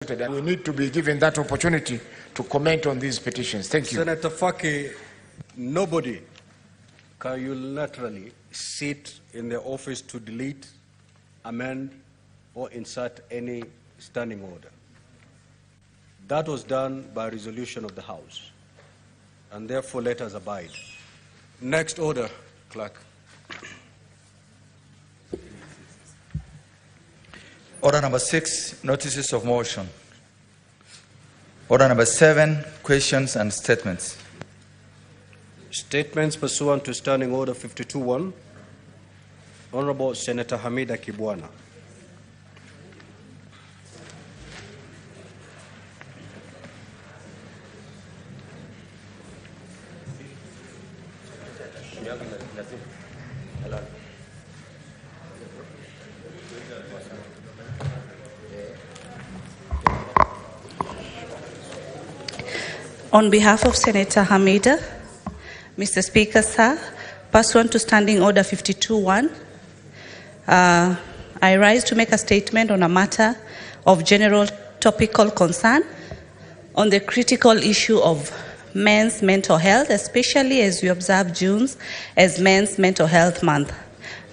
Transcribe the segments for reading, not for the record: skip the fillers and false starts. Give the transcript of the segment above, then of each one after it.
We need to be given that opportunity to comment on these petitions. Thank you. Senator Faki, nobody can unilaterally sit in the office to delete, amend, or insert any standing order. That was done by resolution of the House, and therefore let us abide. Next order, Clerk. Order number 6, notices of motion. Order number 7, questions and statements. Statements pursuant to Standing Order 52-1. Honorable Senator Hamida Kibwana. On behalf of Senator Hamida, Mr. Speaker, sir, pursuant to Standing Order 52-1, I rise to make a statement on a matter of general topical concern on the critical issue of men's mental health, especially as we observe June as Men's Mental Health Month.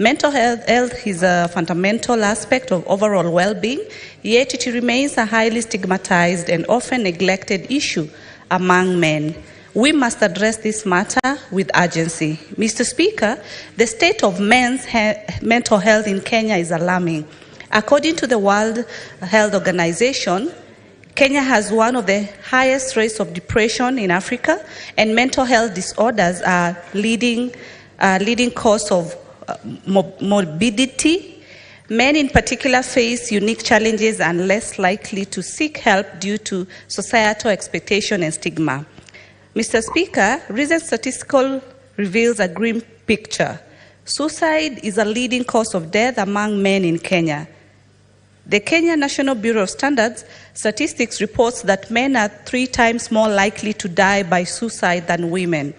Mental health is a fundamental aspect of overall well-being, yet it remains a highly stigmatized and often neglected issue among men. We must address this matter with urgency. Mr. Speaker, the state of men's mental health in Kenya is alarming. According to the World Health Organization, Kenya has one of the highest rates of depression in Africa, and mental health disorders are leading cause of morbidity. Men in particular face unique challenges and less likely to seek help due to societal expectation and stigma. Mr. Speaker, recent statistical reveals a grim picture. Suicide is a leading cause of death among men in Kenya. The Kenya National Bureau of Standards Statistics reports that men are 3 times more likely to die by suicide than women.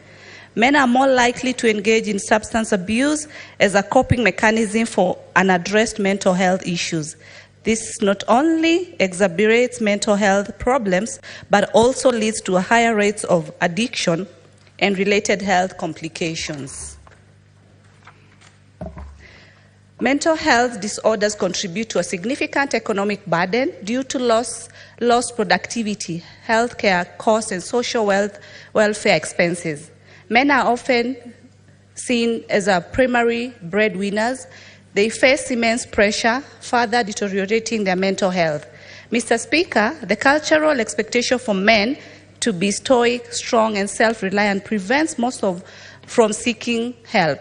Men are more likely to engage in substance abuse as a coping mechanism for unaddressed mental health issues. This not only exacerbates mental health problems, but also leads to higher rates of addiction and related health complications. Mental health disorders contribute to a significant economic burden due to lost productivity, healthcare costs, and social welfare expenses. Men are often seen as our primary breadwinners. They face immense pressure, further deteriorating their mental health. Mr. Speaker, the cultural expectation for men to be stoic, strong, and self-reliant prevents most from seeking help.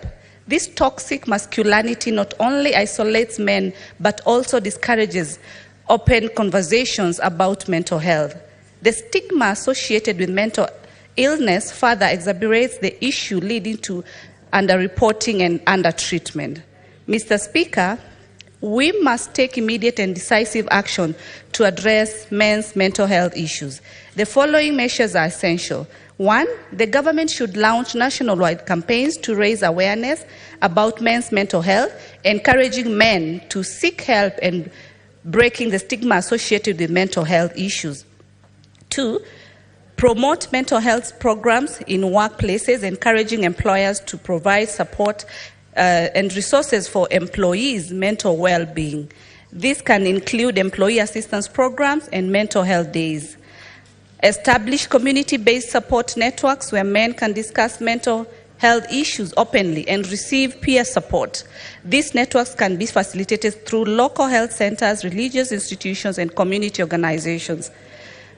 This toxic masculinity not only isolates men, but also discourages open conversations about mental health. The stigma associated with mental illness further exacerbates the issue, leading to underreporting and undertreatment. Mr. Speaker, we must take immediate and decisive action to address men's mental health issues. The following measures are essential. 1, the government should launch nationwide campaigns to raise awareness about men's mental health, encouraging men to seek help and breaking the stigma associated with mental health issues. 2, promote mental health programs in workplaces, encouraging employers to provide support and resources for employees' mental well-being. This can include employee assistance programs and mental health days. Establish community-based support networks where men can discuss mental health issues openly and receive peer support. These networks can be facilitated through local health centers, religious institutions, and community organizations.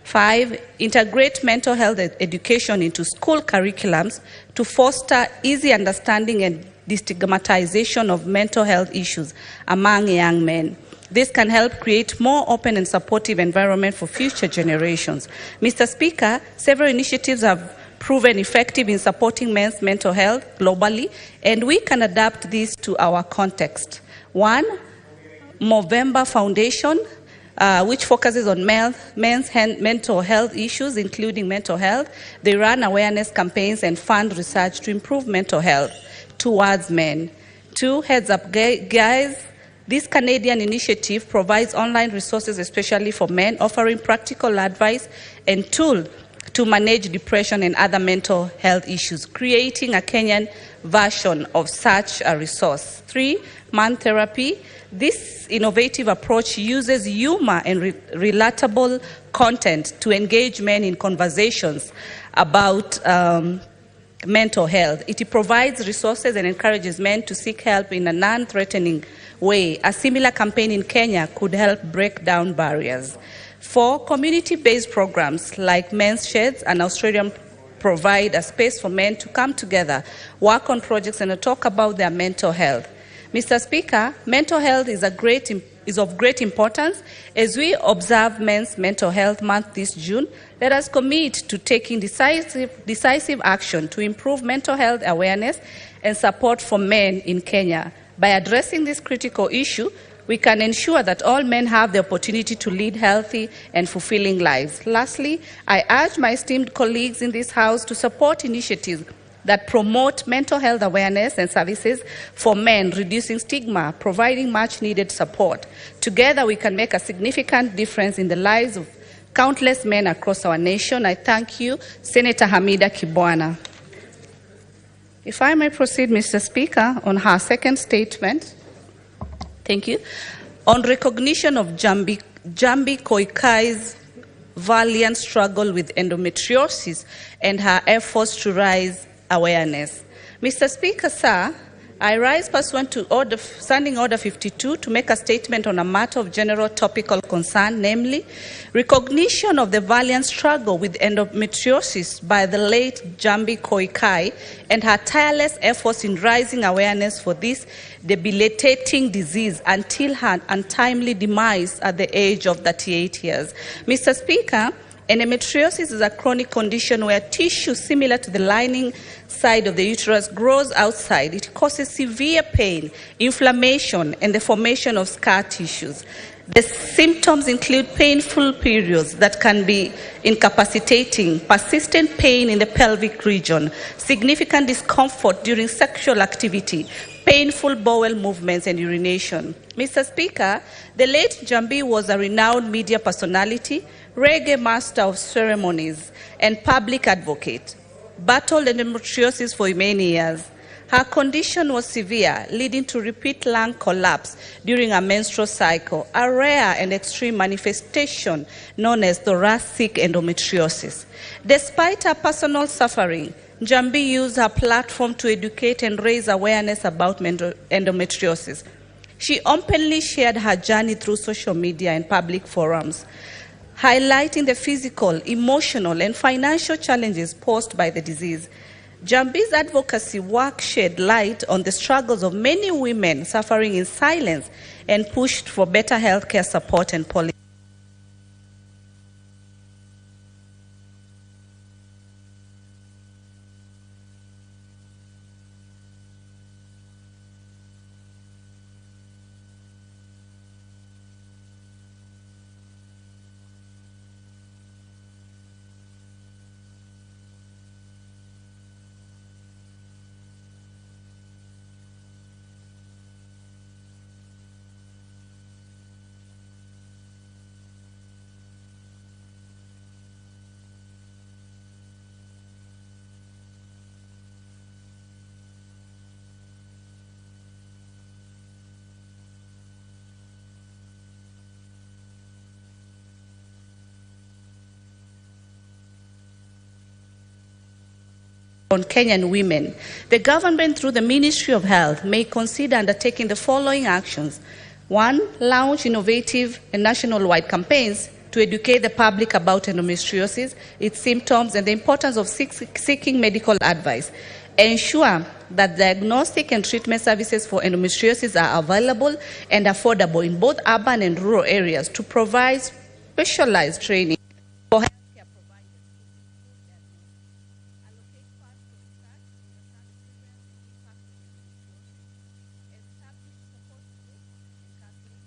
5, integrate mental health education into school curriculums to foster easy understanding and destigmatization of mental health issues among young men. This can help create more open and supportive environment for future generations. Mr. Speaker, several initiatives have proven effective in supporting men's mental health globally, and we can adapt this to our context. 1, Movember Foundation, which focuses on men's mental health issues, including mental health. They run awareness campaigns and fund research to improve mental health towards men. 2, Heads Up Guys, This Canadian initiative provides online resources, especially for men, offering practical advice and tools to manage depression and other mental health issues, creating a Kenyan version of such a resource. 3, man therapy. This innovative approach uses humor and relatable content to engage men in conversations about mental health. It provides resources and encourages men to seek help in a non-threatening way. A similar campaign in Kenya could help break down barriers. 4, community-based programs like Men's Sheds and Australian provide a space for men to come together, work on projects, and talk about their mental health. Mr. Speaker, mental health is of great importance. As we observe Men's Mental Health Month this June, let us commit to taking decisive action to improve mental health awareness and support for men in Kenya. By addressing this critical issue, we can ensure that all men have the opportunity to lead healthy and fulfilling lives. Lastly, I urge my esteemed colleagues in this House to support initiatives that promote mental health awareness and services for men, reducing stigma, providing much-needed support. Together, we can make a significant difference in the lives of countless men across our nation. I thank you, Senator Hamida Kibwana. If I may proceed, Mr. Speaker, on her second statement. Thank you. On recognition of Jambi Kai's valiant struggle with endometriosis and her efforts to raise awareness. Mr. Speaker, sir, I rise pursuant to Standing Order 52 to make a statement on a matter of general topical concern, namely, recognition of the valiant struggle with endometriosis by the late Jambi Kai and her tireless efforts in raising awareness for this debilitating disease until her untimely demise at the age of 38 years. Mr. Speaker, endometriosis is a chronic condition where tissue similar to the lining side of the uterus grows outside. It causes severe pain, inflammation, and the formation of scar tissues. The symptoms include painful periods that can be incapacitating, persistent pain in the pelvic region, significant discomfort during sexual activity, painful bowel movements, and urination. Mr. Speaker, the late Jambi was a renowned media personality, reggae master of ceremonies, and public advocate. Battled endometriosis for many years. Her condition was severe, leading to repeat lung collapse during a menstrual cycle, a rare and extreme manifestation known as thoracic endometriosis. Despite her personal suffering, Jambi used her platform to educate and raise awareness about endometriosis. She openly shared her journey through social media and public forums, highlighting the physical, emotional, and financial challenges posed by the disease. Jambi's advocacy work shed light on the struggles of many women suffering in silence and pushed for better healthcare support and policy. On Kenyan women, the government through the Ministry of Health may consider undertaking the following actions. 1, launch innovative and national-wide campaigns to educate the public about endometriosis, its symptoms, and the importance of seeking medical advice. Ensure that diagnostic and treatment services for endometriosis are available and affordable in both urban and rural areas to provide specialized training for healthcare providers. Allocate funds for research in the impact of endometriosis. Establish support groups and counseling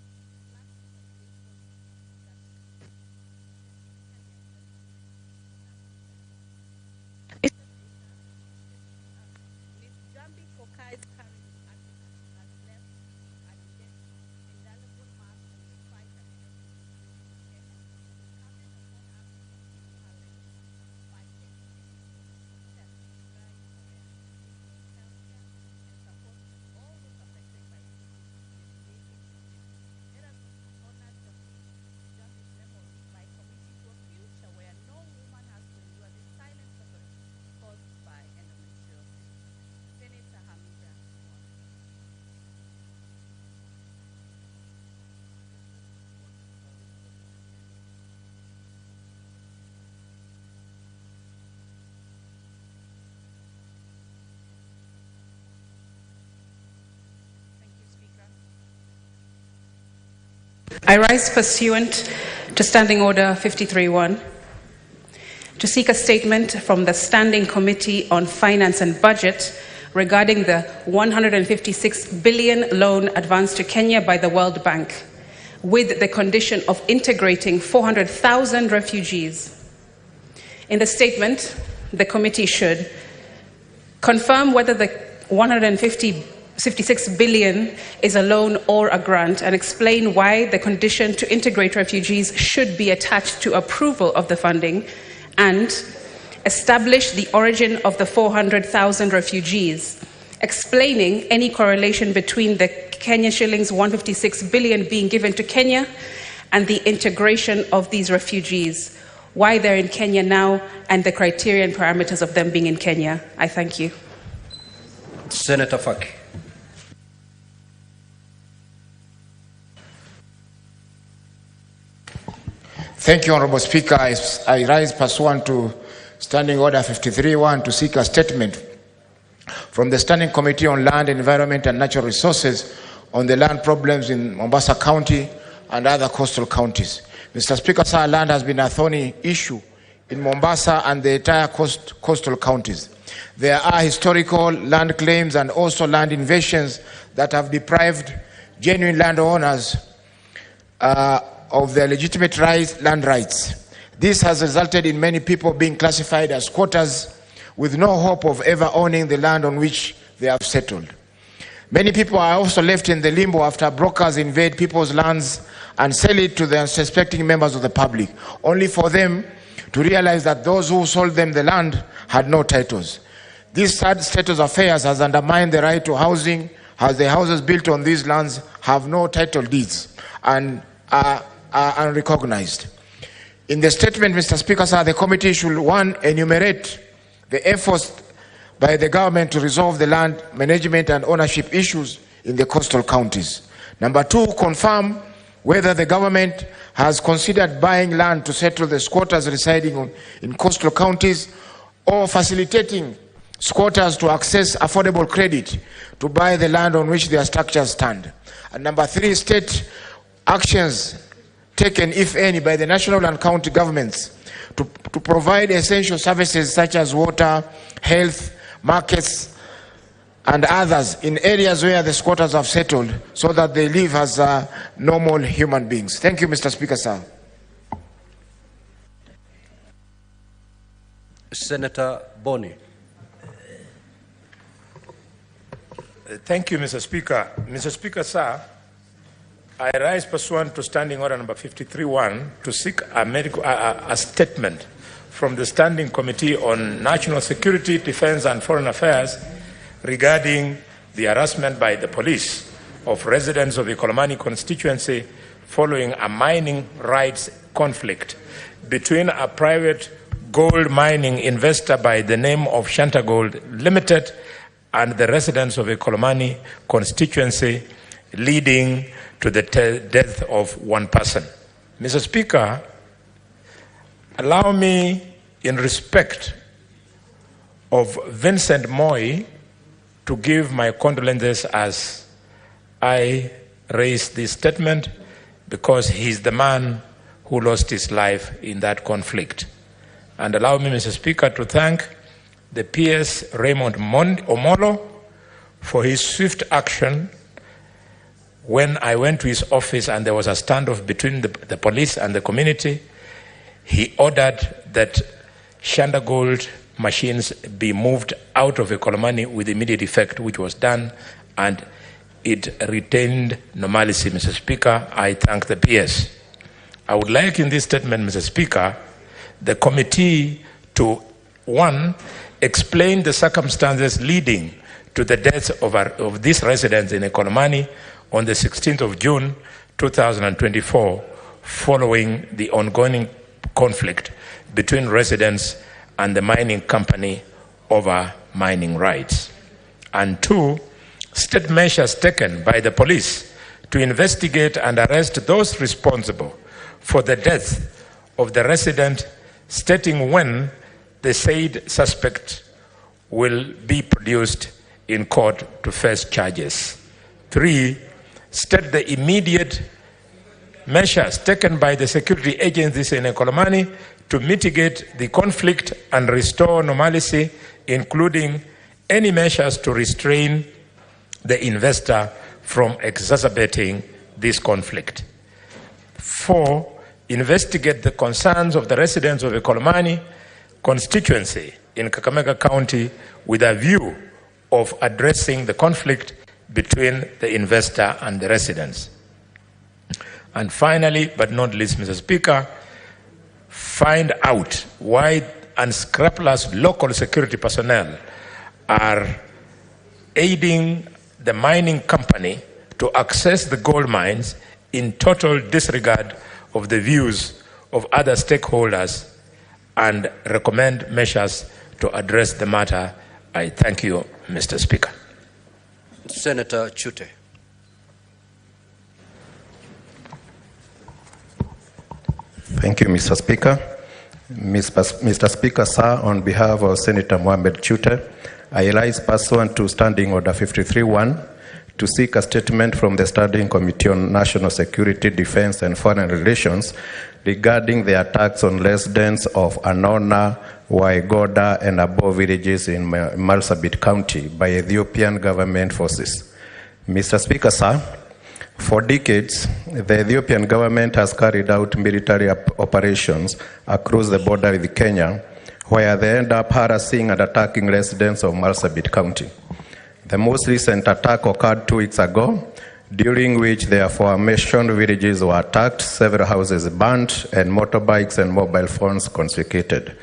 Ms. Jambi Kai's current advocacy has left an indelible I rise pursuant to Standing Order 53.1 to seek a statement from the Standing Committee on Finance and Budget regarding the 156 billion loan advanced to Kenya by the World Bank, with the condition of integrating 400,000 refugees. In the statement, the committee should confirm whether the 156 billion is a loan or a grant, and explain why the condition to integrate refugees should be attached to approval of the funding, and establish the origin of the 400,000 refugees, explaining any correlation between the Kenya shillings 156 billion being given to Kenya and the integration of these refugees, why they're in Kenya now, and the criteria and parameters of them being in Kenya. I thank you. Senator Faki. Thank you, Honorable Speaker. I rise pursuant to Standing Order 53.1 to seek a statement from the Standing Committee on Land, Environment and Natural Resources on the land problems in Mombasa County and other coastal counties. Mr. Speaker, sir, land has been a thorny issue in Mombasa and the entire coastal counties. There are historical land claims and also land invasions that have deprived genuine landowners of their legitimate land rights. This has resulted in many people being classified as squatters with no hope of ever owning the land on which they have settled. Many people are also left in the limbo after brokers invade people's lands and sell it to the unsuspecting members of the public, only for them to realize that those who sold them the land had no titles. This sad state of affairs has undermined the right to housing, as the houses built on these lands have no title deeds and are unrecognized. In the statement, Mr. Speaker, sir, the committee should, one, enumerate the efforts by the government to resolve the land management and ownership issues in the coastal counties. Number two, confirm whether the government has considered buying land to settle the squatters residing in coastal counties, or facilitating squatters to access affordable credit to buy the land on which their structures stand. And number three, state actions taken, if any, by the national and county governments to provide essential services such as water, health, markets, and others in areas where the squatters have settled, so that they live as normal human beings. Thank you, Mr. Speaker, sir. Senator Boni. Thank you, Mr. Speaker. Mr. Speaker, sir, I rise pursuant to Standing Order number 53.1 to seek a statement from the Standing Committee on National Security, Defense and Foreign Affairs regarding the harassment by the police of residents of the Ikolomani constituency following a mining rights conflict between a private gold mining investor by the name of Shanta Gold Limited and the residents of the Ikolomani constituency, leading to the death of one person. Mr. Speaker, allow me, in respect of Vincent Moi, to give my condolences as I raise this statement, because he's the man who lost his life in that conflict. And allow me, Mr. Speaker, to thank the PS Raymond Omolo for his swift action when I went to his office and there was a standoff between the police and the community. He ordered that Shanda Gold machines be moved out of Ikolomani with immediate effect, which was done, and it retained normalcy, Mr. Speaker. I thank the PS. I would like in this statement, Mr. Speaker, the committee to, one, explain the circumstances leading to the death of these residents in Ikolomani on the 16th of June 2024, following the ongoing conflict between residents and the mining company over mining rights. And two, state measures taken by the police to investigate and arrest those responsible for the death of the resident, stating when the said suspect will be produced in court to face charges. Three, state the immediate measures taken by the security agencies in Ekolomani to mitigate the conflict and restore normalcy, including any measures to restrain the investor from exacerbating this conflict. 4, investigate the concerns of the residents of Ekolomani constituency in Kakamega County with a view of addressing the conflict between the investor and the residents. And finally, but not least, Mr. Speaker, find out why unscrupulous local security personnel are aiding the mining company to access the gold mines in total disregard of the views of other stakeholders, and recommend measures to address the matter. I thank you, Mr. Speaker. Senator Chute. Thank you, Mr. Speaker. Mr. Speaker, sir, on behalf of Senator Mohamed Chute, I rise pursuant to Standing Order 53-1 to seek a statement from the Standing Committee on National Security, Defense and Foreign Relations regarding the attacks on residents of Anona, Waigoda and above villages in Marsabit County by Ethiopian government forces. Mr. Speaker, sir, for decades, the Ethiopian government has carried out military operations across the border with Kenya, where they end up harassing and attacking residents of Marsabit County. The most recent attack occurred 2 weeks ago, during which the aforementioned villages were attacked, several houses burned, and motorbikes and mobile phones confiscated.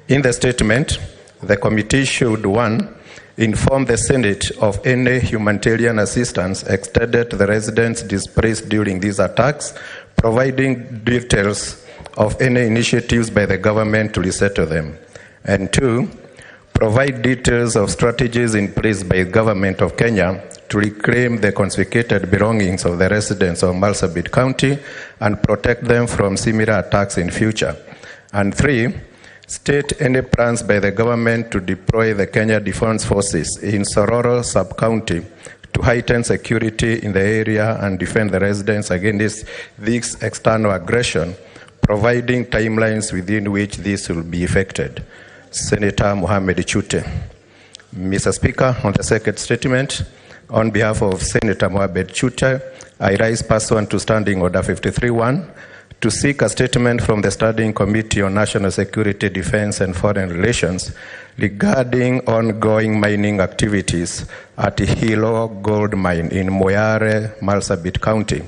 In the statement, the committee should, 1, inform the Senate of any humanitarian assistance extended to the residents displaced during these attacks, providing details of any initiatives by the government to resettle them. And 2, provide details of strategies in place by the government of Kenya to reclaim the confiscated belongings of the residents of Marsabit County and protect them from similar attacks in future. And 3, state any plans by the government to deploy the Kenya Defence Forces in Sororo sub-county to heighten security in the area and defend the residents against this external aggression, providing timelines within which this will be effected. Senator Mohamed Chute. Mr. Speaker, on the second statement, on behalf of Senator Mohamed Chute, I rise pursuant to Standing Order 53-1 to seek a statement from the Standing Committee on National Security, Defense and Foreign Relations regarding ongoing mining activities at Hilo Gold Mine in Moyare, Marsabit County,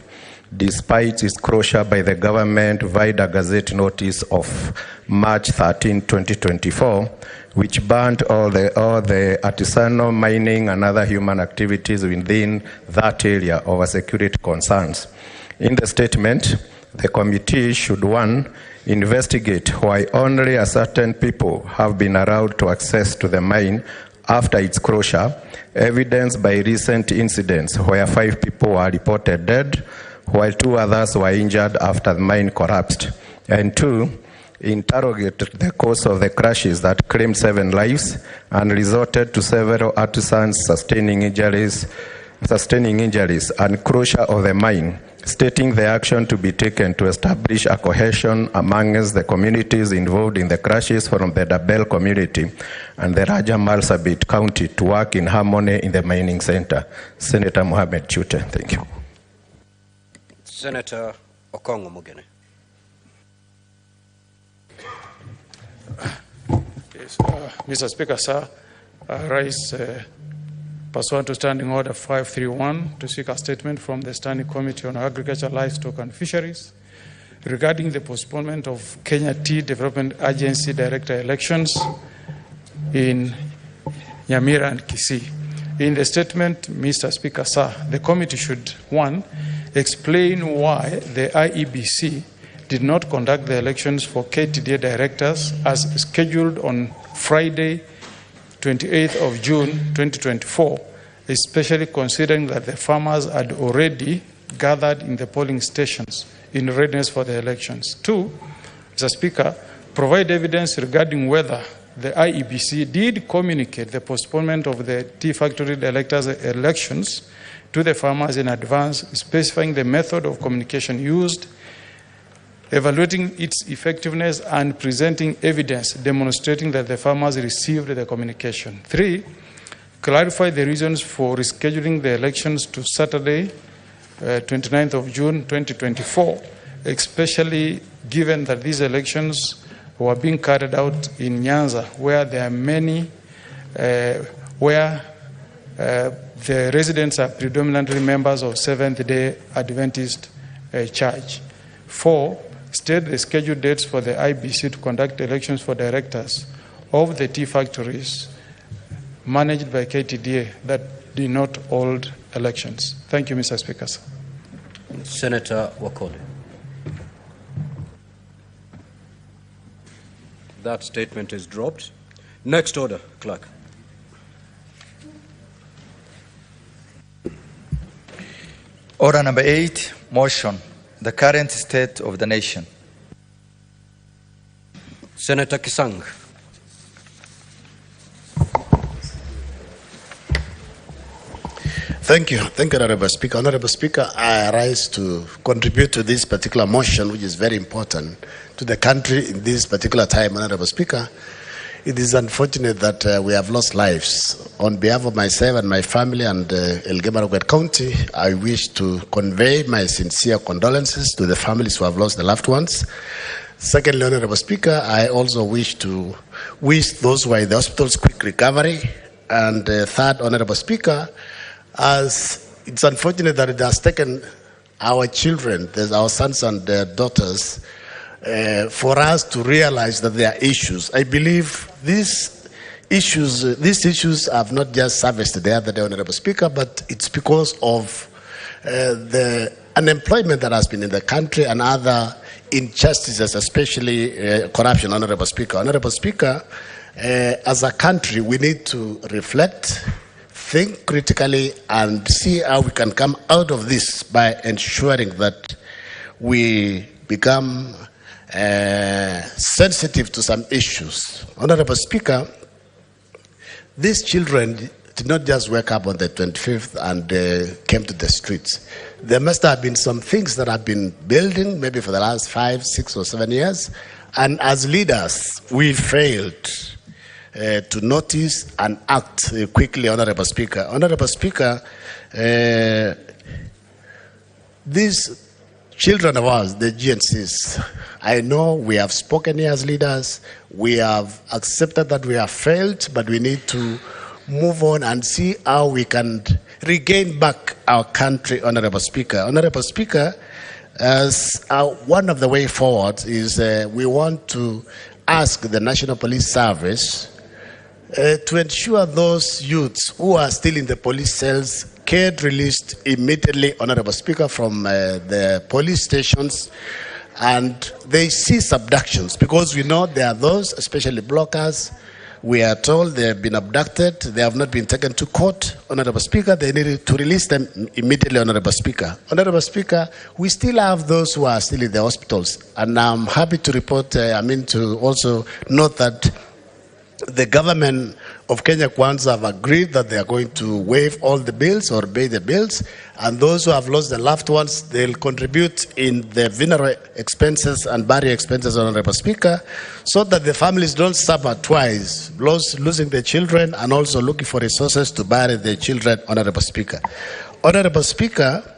despite its closure by the government via a Gazette notice of March 13, 2024, which banned all the artisanal mining and other human activities within that area over security concerns. In the statement, the committee should, 1, investigate why only a certain people have been allowed to access to the mine after its closure, evidenced by recent incidents where 5 people were reported dead, while 2 others were injured after the mine collapsed. And 2, interrogate the cause of the crashes that claimed 7 lives and resulted to several artisans sustaining injuries and closure of the mine, stating the action to be taken to establish a cohesion amongst the communities involved in the crashes from the Dabel community and the Raja Marsabit County to work in harmony in the mining center. Senator Mohamed Chute, thank you. Senator Okongo Mugene. Yes, Mr. Speaker, sir, I rise pursuant to Standing Order 531 to seek a statement from the Standing Committee on Agriculture, Livestock and Fisheries regarding the postponement of Kenya Tea Development Agency Director elections in Nyamira and Kisii. In the statement, Mr. Speaker, sir, the committee should, 1, explain why the IEBC did not conduct the elections for KTDA directors as scheduled on Friday, 28th of June 2024, especially considering that the farmers had already gathered in the polling stations in readiness for the elections. 2, Mr. Speaker, provide evidence regarding whether the IEBC did communicate the postponement of the tea factory directors' elections to the farmers in advance, specifying the method of communication used evaluating its effectiveness and presenting evidence demonstrating that the farmers received the communication. 3, clarify the reasons for rescheduling the elections to Saturday, 29th of June 2024, especially given that these elections were being carried out in Nyanza, where there are many, where the residents are predominantly members of Seventh-day Adventist Church. 4, state the scheduled dates for the IBC to conduct elections for directors of the tea factories managed by KTDA that do not hold elections. Thank you, Mr. Speaker. Senator Wakoli. That statement is dropped. Next order, Clerk. Order number 8, motion, the current state of the nation. Senator Kisang. Thank you, Honorable Speaker. Honorable Speaker, I rise to contribute to this particular motion, which is very important to the country in this particular time. Honorable Speaker, it is unfortunate that we have lost lives. On behalf of myself and my family and Elgeyo-Marakwet County, I wish to convey my sincere condolences to the families who have lost their loved ones. Secondly, Honorable Speaker, I also wish to wish those who are in the hospitals quick recovery. And third, Honorable Speaker, as it's unfortunate that it has taken our children, our sons and their daughters, for us to realize that there are issues. I believe these issues have not just surfaced the other day, Honorable Speaker, but it's because of the unemployment that has been in the country and other injustices, especially corruption, Honorable Speaker. Honorable Speaker, as a country, we need to reflect, think critically, and see how we can come out of this by ensuring that we become sensitive to some issues. Honorable Speaker, these children did not just wake up on the 25th and came to the streets. There must have been some things that have been building maybe for the last 5, 6, or 7 years. And as leaders, we failed to notice and act quickly, Honorable Speaker. Honorable Speaker, these children of ours, the GNCs, I know we have spoken here as leaders, we have accepted that we have failed, but we need to move on and see how we can regain back our country, Honorable Speaker. Honorable Speaker, as one of the way forward is we want to ask the National Police Service to ensure those youths who are still in the police cells get released immediately, Honorable Speaker, from the police stations, and they cease abductions, because we know there are those, especially blockers. We are told they have been abducted, they have not been taken to court, Honorable Speaker. They needed to release them immediately, Honorable Speaker. Honorable Speaker, we still have those who are still in the hospitals, and I'm happy to report, to also note that the government of Kenya Kwanza have agreed that they are going to waive all the bills or pay the bills, and those who have lost their loved ones, they'll contribute in the funeral expenses and burial expenses, Honorable Speaker, so that the families don't suffer twice, losing their children and also looking for resources to bury their children, Honorable Speaker. Honorable Speaker,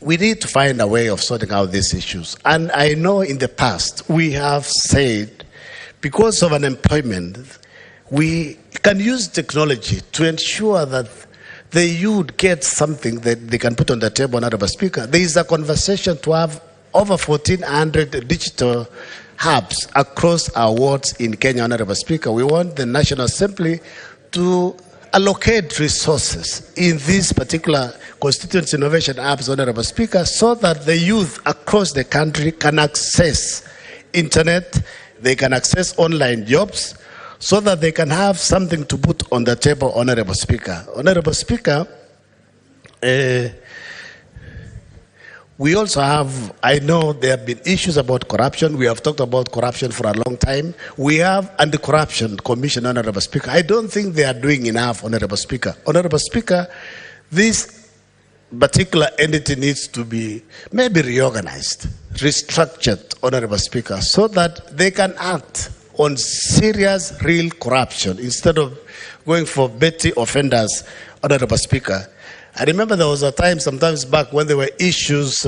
we need to find a way of sorting out these issues. And I know in the past we have said, because of unemployment, we can use technology to ensure that the youth get something that they can put on the table, Honorable Speaker. There is a conversation to have over 1,400 digital hubs across our wards in Kenya, Honorable Speaker. We want the National Assembly to allocate resources in these particular constituency innovation hubs, Honorable Speaker, so that the youth across the country can access internet, they can access online jobs, so that they can have something to put on the table, Honorable Speaker. Honorable Speaker, we also have, I know there have been issues about corruption. We have talked about corruption for a long time. We have Anti-Corruption Commission, Honorable Speaker. I don't think they are doing enough, Honorable Speaker. Honorable Speaker, this particular entity needs to be maybe reorganized, restructured, Honorable Speaker, so that they can act on serious, real corruption instead of going for petty offenders, Honorable Speaker. I remember there was a time sometimes back when there were issues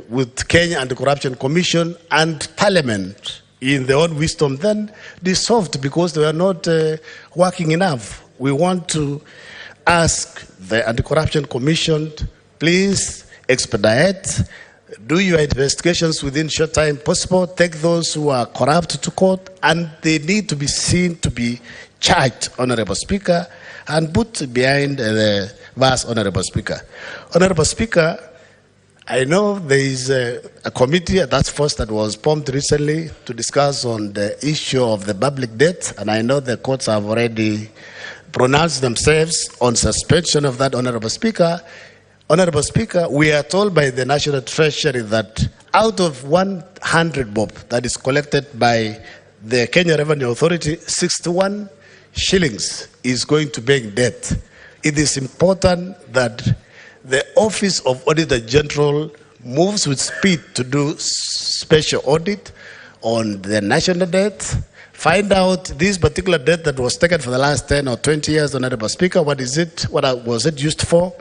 with Kenya and the Corruption Commission, and Parliament, in their own wisdom, then dissolved because they were not working enough. We want to ask the Anti-Corruption Commission, please expedite, do your investigations within short time possible, take those who are corrupt to court, and they need to be seen to be charged, Honorable Speaker, and put behind the bars, Honorable Speaker. Honorable Speaker, I know there is a committee, a task force that was formed recently to discuss on the issue of the public debt, and I know the courts have already pronounced themselves on suspension of that, Honorable Speaker. Honorable Speaker, we are told by the National Treasury that out of 100 bob that is collected by the Kenya Revenue Authority, 61 shillings is going to bank debt. It is important that the Office of Auditor General moves with speed to do special audit on the national debt, find out this particular debt that was taken for the last 10 or 20 years, Honorable Speaker, what is it, what was it used for,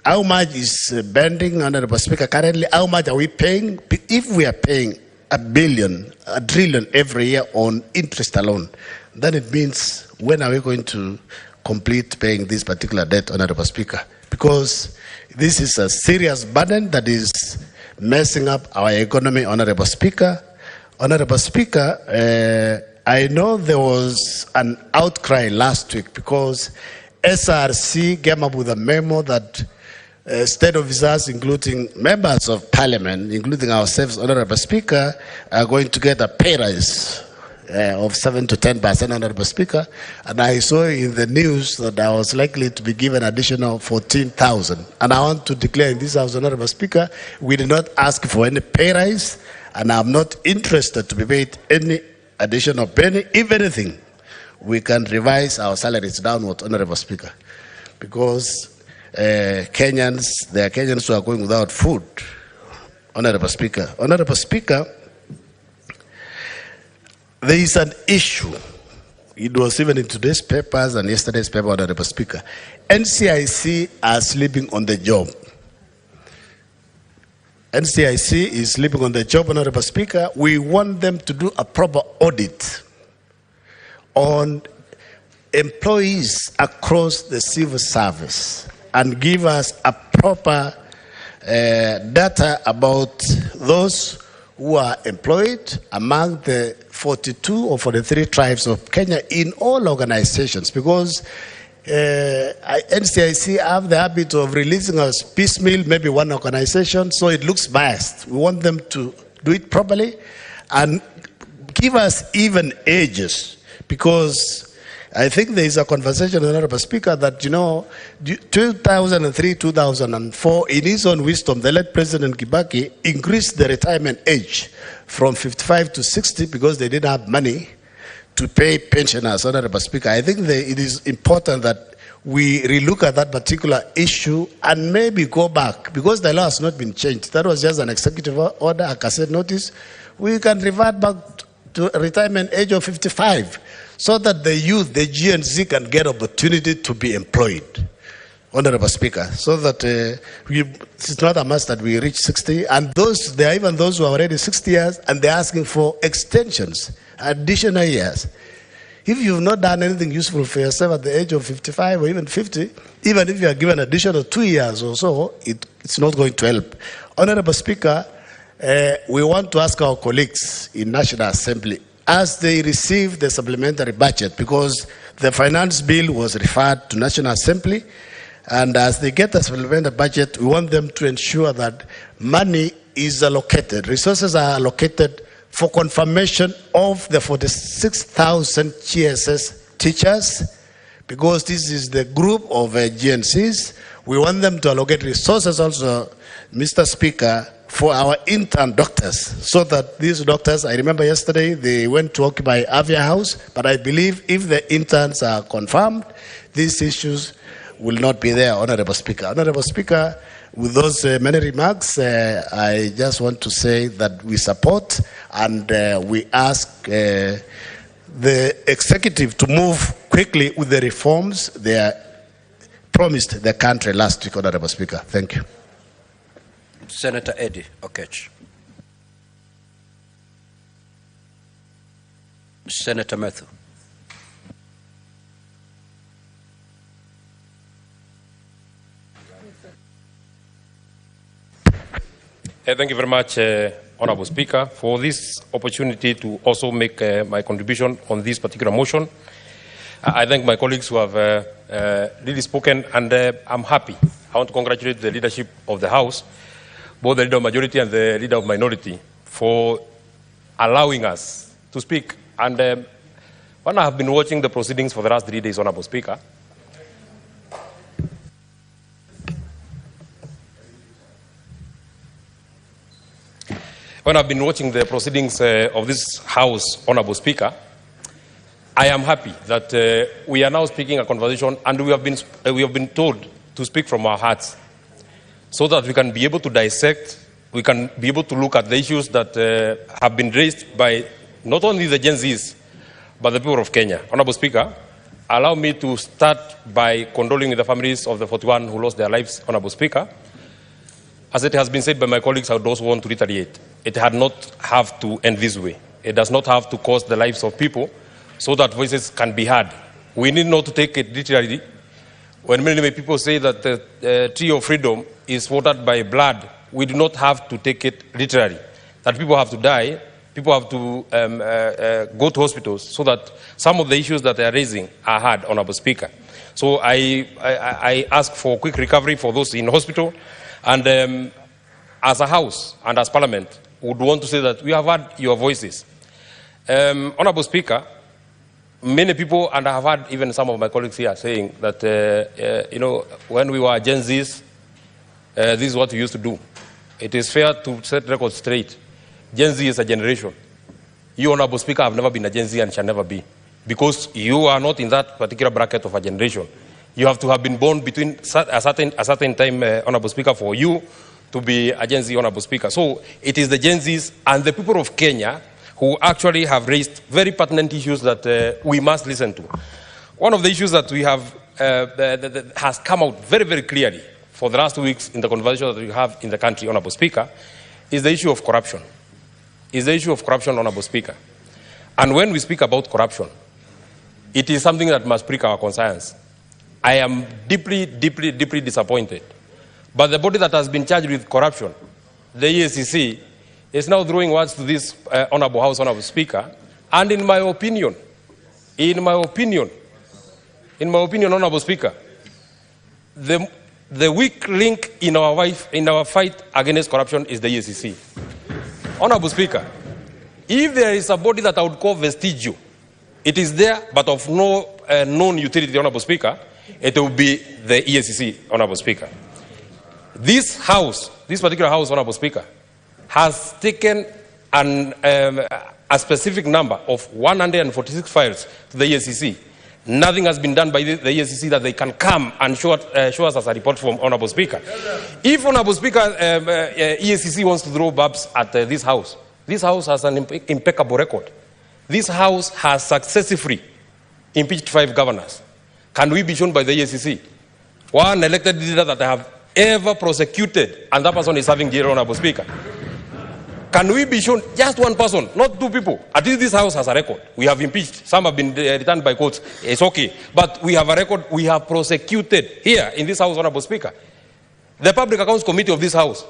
how much is bending, Honorable Speaker, currently, how much are we paying? If we are paying $1 trillion every year on interest alone, then it means when are we going to complete paying this particular debt, Honorable Speaker? Because this is a serious burden that is messing up our economy, Honorable Speaker. Honorable Speaker, I know there was an outcry last week because SRC came up with a memo that state officers, including members of parliament, including ourselves, Honorable Speaker, are going to get a pay rise of 7 to 10%, Honorable Speaker. And I saw in the news that I was likely to be given additional 14,000. And I want to declare in this House, Honorable Speaker, we did not ask for any pay rise, and I'm not interested to be paid any additional penny. If anything, we can revise our salaries downward, Honorable Speaker, because there are Kenyans who are going without food, Honorable Speaker. Honorable Speaker, there is an issue. It was even in today's papers and yesterday's paper, Honorable Speaker. NCIC are sleeping on the job. NCIC is sleeping on the job, Honorable Speaker. We want them to do a proper audit on employees across the civil service and give us a proper data about those who are employed among the 42 or 43 tribes of Kenya in all organizations, because NCIC have the habit of releasing us piecemeal, maybe one organization, so it looks biased. We want them to do it properly and give us even ages, because I think there is a conversation, Honorable Speaker, that, 2003, 2004, in his own wisdom, the late President Kibaki increased the retirement age from 55 to 60 because they didn't have money to pay pensioners, Honorable Speaker. I think it is important that we relook at that particular issue and maybe go back, because the law has not been changed. That was just an executive order, a cassette notice. We can revert back to a retirement age of 55 so that the youth, the G and Z, can get opportunity to be employed, Honorable Speaker, so that it's not a must that we reach 60. And there are even those who are already 60 years and they're asking for extensions, additional years. If you've not done anything useful for yourself at the age of 55 or even 50, even if you are given additional 2 years or so, it's not going to help. Honorable Speaker, we want to ask our colleagues in National Assembly, as they receive the supplementary budget, because the finance bill was referred to National Assembly, and as they get the supplementary budget, we want them to ensure that money is allocated, resources are allocated for confirmation of the 46,000 GSS teachers, because this is the group of GNCs. We want them to allocate resources also, Mr. Speaker, for our intern doctors, so that these doctors, I remember yesterday, they went to occupy Avia House, but I believe if the interns are confirmed, these issues will not be there, Honorable Speaker. Honorable Speaker, with those many remarks, I just want to say that we support and we ask the executive to move quickly with the reforms they promised the country last week, Honorable Speaker. Thank you. Senator Eddie Okech. Senator Matthew. Thank you very much, Honourable Speaker, for this opportunity to also make my contribution on this particular motion. I thank my colleagues who have really spoken, and I'm happy. I want to congratulate the leadership of the House, both the leader of majority and the leader of minority, for allowing us to speak. And when I have been watching the proceedings for the last 3 days, Honourable Speaker, when I've been watching the proceedings of this House, Honourable Speaker, I am happy that we are now speaking a conversation, and we have been told to speak from our hearts, so that we can be able to dissect, we can be able to look at the issues that have been raised by not only the Gen Zs, but the people of Kenya. Honourable Speaker, allow me to start by condoling with the families of the 41 who lost their lives, Honourable Speaker. As it has been said by my colleagues, I would also want to reiterate, it had not have to end this way. It does not have to cost the lives of people so that voices can be heard. We need not to take it literally. When many people say that the tree of freedom is watered by blood, we do not have to take it literally. That people have to die, people have to go to hospitals so that some of the issues that they are raising are heard, Honourable Speaker. So I ask for quick recovery for those in hospital. And as a House and as Parliament, we would want to say that we have heard your voices. Honourable Speaker, many people, and I have heard even some of my colleagues here saying that, you know, when we were Gen Zs, this is what we used to do. It is fair to set records straight. Gen Z is a generation. You, Honourable Speaker, have never been a Gen Z and shall never be, because you are not in that particular bracket of a generation. You have to have been born between a certain time, Honourable Speaker, for you to be a Gen Z, Honourable Speaker. So it is the Gen Zs and the people of Kenya who actually have raised very pertinent issues that we must listen to. One of the issues that we have that has come out very, very clearly for the last 2 weeks in the conversation that we have in the country, Honourable Speaker, is the issue of corruption. Is the issue of corruption, Honourable Speaker. And when we speak about corruption, it is something that must prick our conscience. I am deeply, deeply, deeply disappointed. But the body that has been charged with corruption, the EACC, is now throwing words to this Honourable House, Honourable Speaker. And in my opinion, Honourable Speaker, the weak link in our fight against corruption is the EACC. Honourable Speaker, if there is a body that I would call vestigial, it is there, but of no known utility, Honourable Speaker, it will be the EACC, Honourable Speaker. This House, this particular House, Honourable Speaker, has taken a specific number of 146 files to the EACC. Nothing has been done by the EACC that they can come and show us as a report from Honourable Speaker. If Honourable Speaker, EACC wants to throw barbs at this House has an impeccable record. This House has successfully impeached 5 governors. Can we be shown by the EACC one elected leader that I have ever prosecuted, and that person is serving jail, Honourable Speaker? Can we be shown just one person, not 2 people? At least this House has a record. We have impeached. Some have been returned by courts. It's okay. But we have a record. We have prosecuted here in this House, Honourable Speaker. The Public Accounts Committee of this House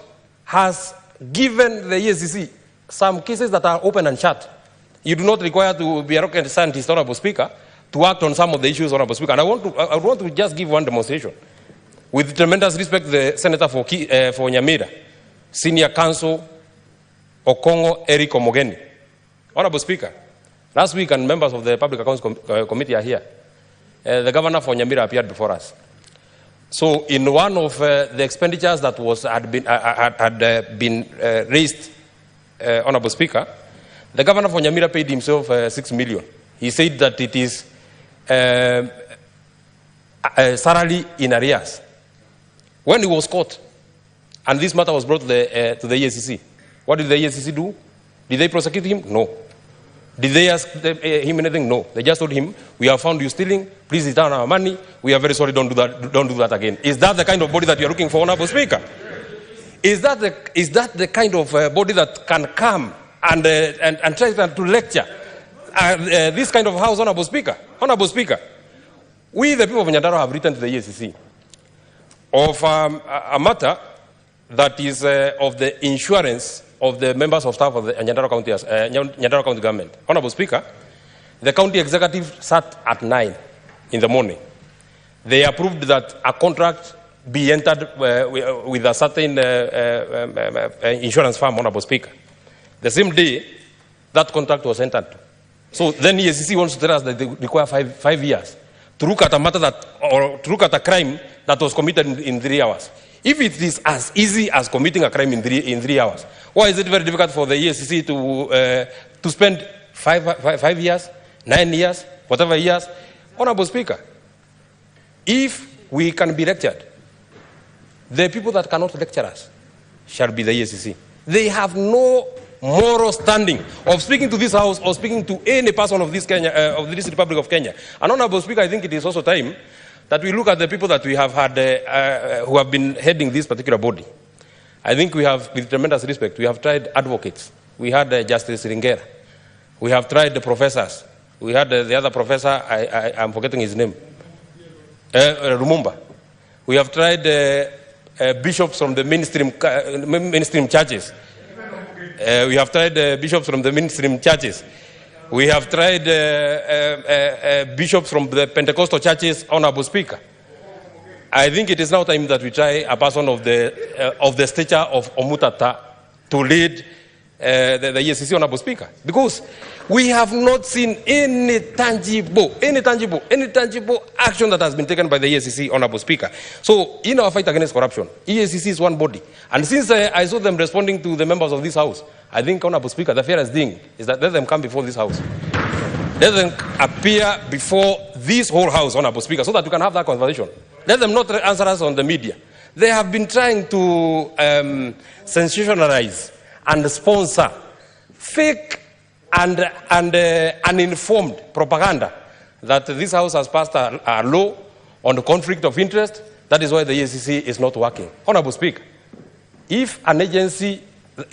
has given the EACC some cases that are open and shut. You do not require to be a rocket scientist, Honourable Speaker, to act on some of the issues, Honourable Speaker. And I want to just give one demonstration. With tremendous respect, the Senator for Nyamira, Senior Counsel Okongo Eric Omogeni. Honourable Speaker, last week, and members of the Public Accounts Committee are here, the Governor for Nyamira appeared before us. So in one of the expenditures that had been raised, Honourable Speaker, the Governor for Nyamira paid himself 6 million. He said that it is salary in arrears. When he was caught, and this matter was brought to the EACC, what did the EACC do? Did they prosecute him? No. Did they ask him anything? No. They just told him, we have found you stealing, please return our money, we are very sorry, don't do that again. Is that the kind of body that you are looking for, Honorable Speaker? Is that the kind of body that can come and try to lecture this kind of house, Honorable Speaker? Honorable Speaker, we the people of Nyandarua have written to the EACC of a matter that is of the insurance of the members of staff of the Nyandarua County government. Honorable Speaker, the county executive sat at 9 in the morning. They approved that a contract be entered with a certain insurance firm, Honorable Speaker. The same day, that contract was entered. So then EACC wants to tell us that they require five years to look at a matter or to look at a crime that was committed in 3 hours. If it is as easy as committing a crime in 3 hours, why is it very difficult for the EACC to spend 5 years, 9 years, whatever years? Honorable Speaker, if we can be lectured, the people that cannot lecture us shall be the EACC. They have no moral standing of speaking to this house or speaking to any person of this Republic of Kenya. And Honorable Speaker, I think it is also time that we look at the people that we have had who have been heading this particular body. I think we have, with tremendous respect, we have tried advocates. We had Justice Ringera. We have tried the professors. We had the other professor, I'm forgetting his name, Rumumba. We have tried bishops from the mainstream churches. We have tried bishops from the mainstream churches. We have tried bishops from the Pentecostal churches, Honorable Speaker. I think it is now time that we try a person of the stature of Omutata to lead the EACC, Honorable Speaker. Because we have not seen any tangible action that has been taken by the EACC, Honorable Speaker. So in our fight against corruption, EACC is one body. And since I saw them responding to the members of this house, I think, Honorable Speaker, the fairest thing is that let them come before this house. Let them appear before this whole house, Honorable Speaker, so that we can have that conversation. Let them not answer us on the media. They have been trying to sensationalize and sponsor fake and uninformed propaganda that this house has passed a law on the conflict of interest. That is why the EACC is not working. Honorable Speaker, if an agency,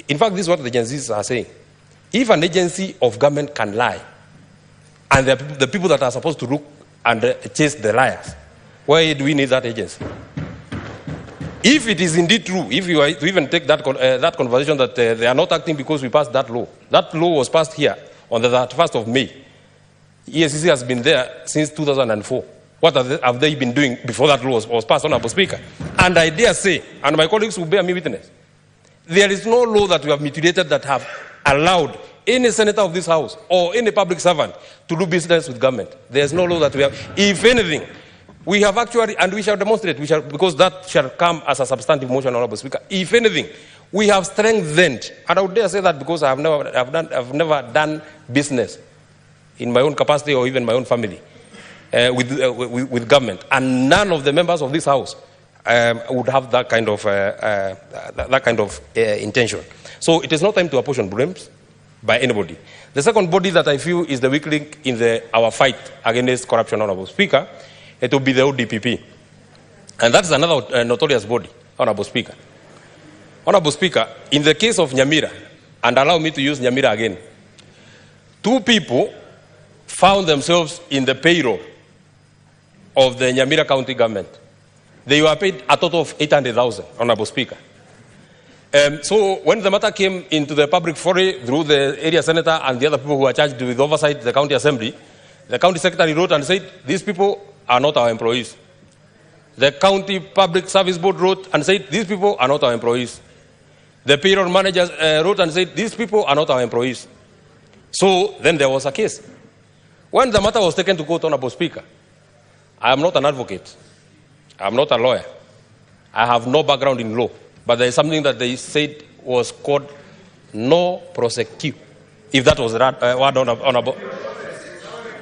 in fact, this is what the agencies are saying, if an agency of government can lie, and the people that are supposed to look and chase the liars, why do we need that agency? If it is indeed true, if you are to even take that conversation that they are not acting because we passed that law was passed here on the 31st of May. EACC has been there since 2004. What have they been doing before that law was passed, Honorable Speaker? And I dare say, and my colleagues will bear me witness, there is no law that we have mutilated that have allowed any senator of this house or any public servant to do business with government. There is no law that we have. If anything, we have actually, and we shall demonstrate, because that shall come as a substantive motion, Honorable Speaker. If anything, we have strengthened, and I would dare say that because I've never done business in my own capacity or even my own family with government, and none of the members of this house would have that kind of intention. So it is not time to apportion blames by anybody. The second body that I feel is the weak link in our fight against corruption, Honorable Speaker, it will be the ODPP. And that's another notorious body, Honorable Speaker. Honorable Speaker, in the case of Nyamira, and allow me to use Nyamira again, 2 people found themselves in the payroll of the Nyamira County government. They were paid a total of 800,000, Honorable Speaker. So when the matter came into the public foray through the area senator and the other people who are charged with oversight the county assembly, the county secretary wrote and said, these people are not our employees. The county public service board wrote and said, these people are not our employees. The payroll manager wrote and said, these people are not our employees. So then there was a case. When the matter was taken to court, Honorable Speaker, I am not an advocate. I am not a lawyer. I have no background in law. But there is something that they said was called no prosecute. If that was the word, Honorable.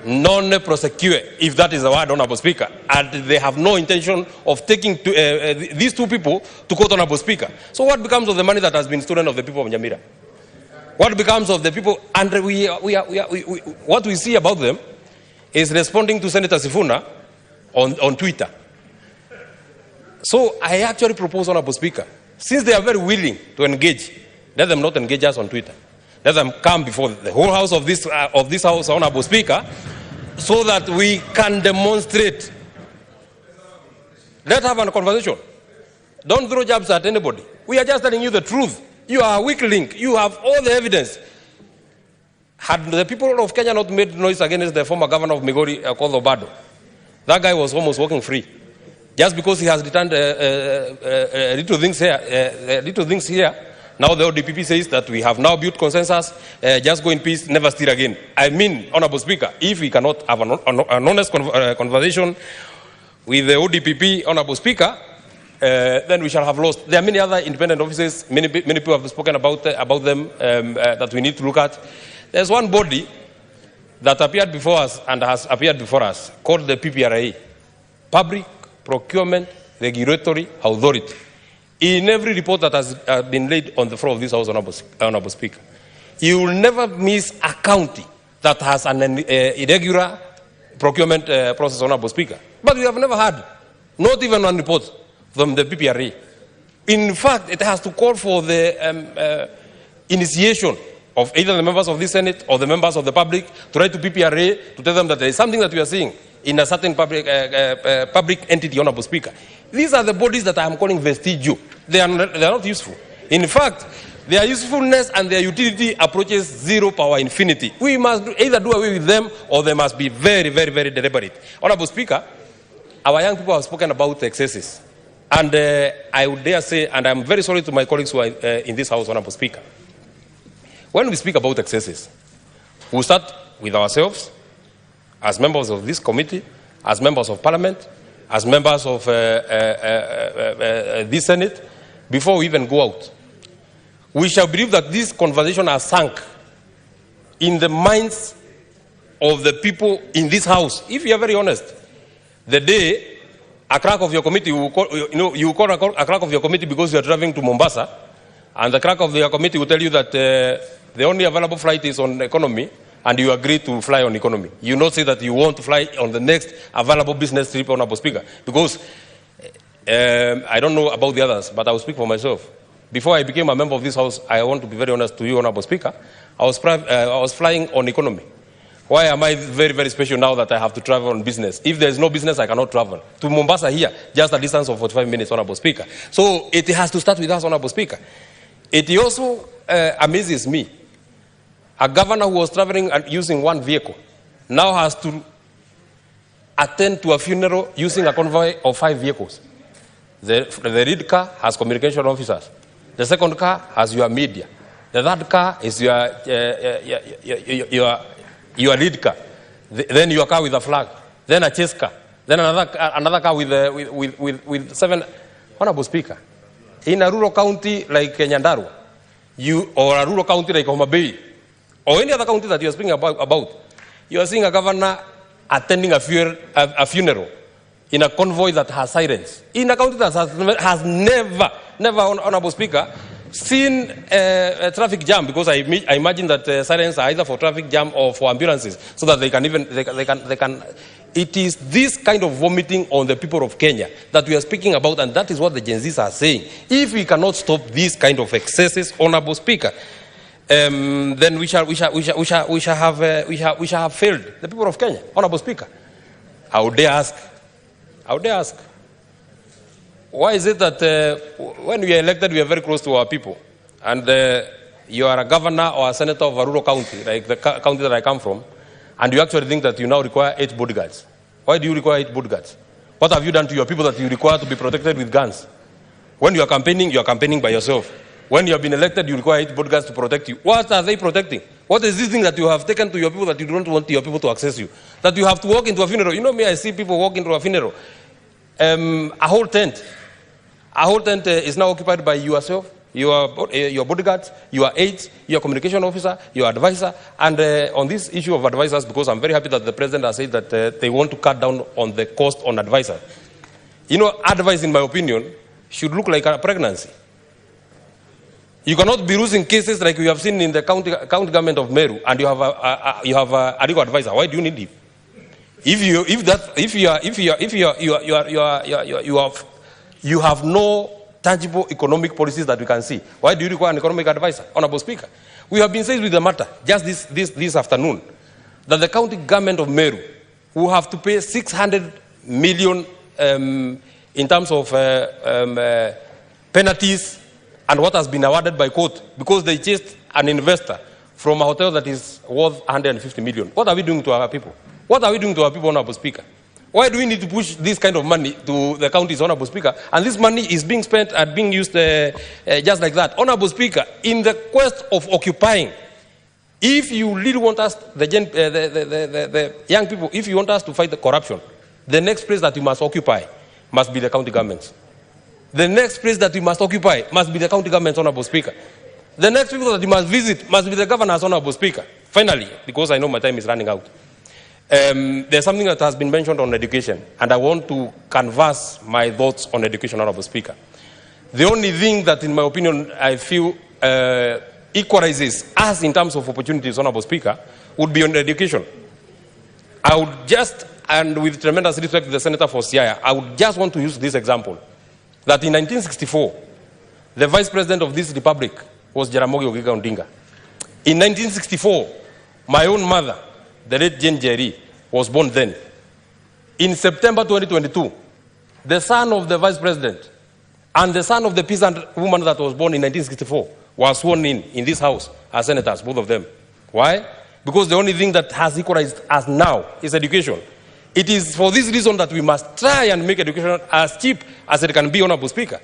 non-prosecute, if that is the word, Honorable Speaker. And they have no intention of taking these two people to court, Honorable Speaker. So what becomes of the money that has been stolen of the people of Nyamira? What becomes of the people? And what we see about them is responding to Senator Sifuna on Twitter. So I actually propose, Honorable Speaker, since they are very willing to engage, let them not engage us on Twitter. Let them come before the whole house of this house, Honorable Speaker, so that we can demonstrate. Let's have a conversation. Don't throw jabs at anybody. We are just telling you the truth. You are a weak link. You have all the evidence. Had the people of Kenya not made noise against the former governor of Migori, called Obado, that guy was almost walking free. Just because he has returned little things here, now the ODPP says that we have now built consensus, just go in peace, never steal again. I mean, Honorable Speaker, if we cannot have an honest conversation with the ODPP, Honorable Speaker, then we shall have lost. There are many other independent offices, many people have spoken about them that we need to look at. There's one body that appeared before us and has appeared before us called the PPRA, Public Procurement Regulatory Authority. In every report that has been laid on the floor of this House, Honorable Speaker, you will never miss a county that has an irregular procurement process, Honorable Speaker. But we have never had, not even one report from the PPRA. In fact, it has to call for the initiation of either the members of the Senate or the members of the public to write to PPRA to tell them that there is something that we are seeing in a certain public entity, Honorable Speaker. These are the bodies that I am calling vestigial. They are not useful. In fact, their usefulness and their utility approaches zero power infinity. We must either do away with them or they must be very, very, very deliberate. Honorable Speaker, our young people have spoken about excesses. And I would dare say, and I'm very sorry to my colleagues who are in this House, Honorable Speaker, when we speak about excesses, we start with ourselves as members of this committee, as members of Parliament, as members of this Senate, before we even go out. We shall believe that this conversation has sunk in the minds of the people in this House. If you are very honest, the day a clerk of your committee, you call a clerk of your committee because you are traveling to Mombasa, and the clerk of your committee will tell you that the only available flight is on economy, and you agree to fly on economy. You not say that you want to fly on the next available business trip, Honorable Speaker, because I don't know about the others, but I will speak for myself. Before I became a member of this House, I want to be very honest to you, Honorable Speaker, I was flying on economy. Why am I very, very special now that I have to travel on business? If there is no business, I cannot travel. To Mombasa here, just a distance of 45 minutes, Honorable Speaker. So it has to start with us, Honorable Speaker. It also amazes me. A governor who was traveling and using one vehicle now has to attend to a funeral using a convoy of 5 vehicles. The lead car has communication officers. The second car has your media. The third car is your lead car. Then your car with a flag. Then a chase car. Then another car with 7. Honorable Speaker, in a rural county like Nyandarua, or a rural county like Homa Bay, or any other county that you are speaking about, you are seeing a governor attending a funeral in a convoy that has sirens. In a county that has never, Honorable Speaker, seen a traffic jam, because I imagine that sirens are either for traffic jam or for ambulances, so that they can. It is this kind of vomiting on the people of Kenya that we are speaking about, and that is what the Gen Zs are saying. If we cannot stop these kind of excesses, Honorable Speaker, then we shall have failed the people of Kenya, Honorable Speaker. I would dare ask, why is it that when we are elected, we are very close to our people, and you are a governor or a senator of a rural county, like the county that I come from, and you actually think that you now require 8 bodyguards? Why do you require 8 bodyguards? What have you done to your people that you require to be protected with guns? When you are campaigning by yourself. When you have been elected, you require 8 bodyguards to protect you. What are they protecting? What is this thing that you have taken to your people that you don't want your people to access you? That you have to walk into a funeral. You know me, I see people walk into a funeral. A whole tent is now occupied by yourself, your bodyguards, your aides, your communication officer, your advisor. And on this issue of advisors, because I'm very happy that the president has said that they want to cut down on the cost on advisors. You know, advice, in my opinion, should look like a pregnancy. You cannot be losing cases like we have seen in the county government of Meru, and you have a legal advisor. Why do you need him? You have no tangible economic policies that we can see. Why do you require an economic advisor? Honorable Speaker, we have been saying with the matter just this afternoon that the county government of Meru will have to pay 600 million in terms of penalties and what has been awarded by court because they chased an investor from a hotel that is worth 150 million. What are we doing to our people? What are we doing to our people, Honorable Speaker? Why do we need to push this kind of money to the counties, Honorable Speaker? And this money is being spent and being used just like that. Honorable Speaker, in the quest of occupying, if you really want us, the young people, if you want us to fight the corruption, the next place that you must occupy must be the county governments. The next place that we must occupy must be the county government, Honorable Speaker. The next people that you must visit must be the governors, Honorable Speaker. Finally, because I know my time is running out, there's something that has been mentioned on education, and I want to canvass my thoughts on education, Honorable Speaker. The only thing that, in my opinion, I feel equalizes us in terms of opportunities, Honorable Speaker, would be on education. I would just, and with tremendous respect to the Senator for Siaya, I would just want to use this example. That in 1964, the Vice President of this republic was Jaramogi Oginga Odinga. In 1964, my own mother, the late Jane Jerry, was born then. In September 2022, the son of the Vice President and the son of the peasant woman that was born in 1964 was sworn in this house as senators, both of them. Why? Because the only thing that has equalized us now is education. It is for this reason that we must try and make education as cheap as it can be, Honorable Speaker.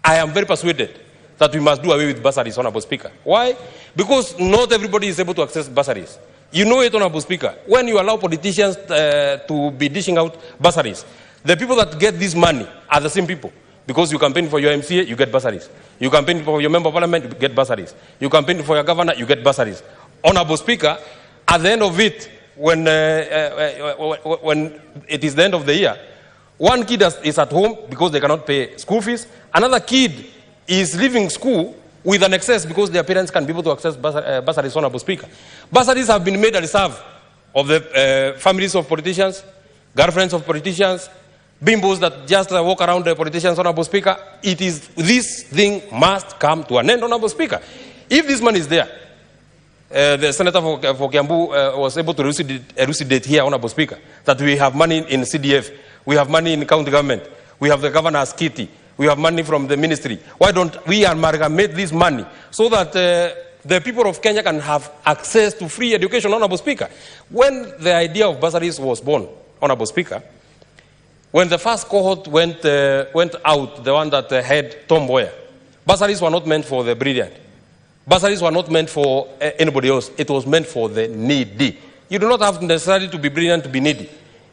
I am very persuaded that we must do away with bursaries, Honorable Speaker. Why? Because not everybody is able to access bursaries. You know it, Honorable Speaker. When you allow politicians to be dishing out bursaries, the people that get this money are the same people. Because you campaign for your MCA, you get bursaries. You campaign for your member of parliament, you get bursaries. You campaign for your governor, you get bursaries. Honorable Speaker, at the end of it, when it is the end of the year, one kid is at home because they cannot pay school fees. Another kid is leaving school with an excess because their parents can be able to access bursaries, Honorable Speaker. Bursaries have been made a reserve of the families of politicians, girlfriends of politicians, bimbos that just walk around the politicians, Honorable Speaker. This thing must come to an end, Honorable Speaker. If this money is there, the Senator for Kiambu was able to elucidate here, Honorable Speaker, that we have money in CDF, we have money in county government, we have the governor's kitty, we have money from the ministry. Why don't we amalgamate this money so that the people of Kenya can have access to free education, Honorable Speaker? When the idea of bursaries was born, Honorable Speaker, when the first cohort went out, the one that had Tom Mboya, bursaries were not meant for the brilliant. Bursaries were not meant for anybody else. It was meant for the needy. You do not have necessarily to be brilliant to be needy.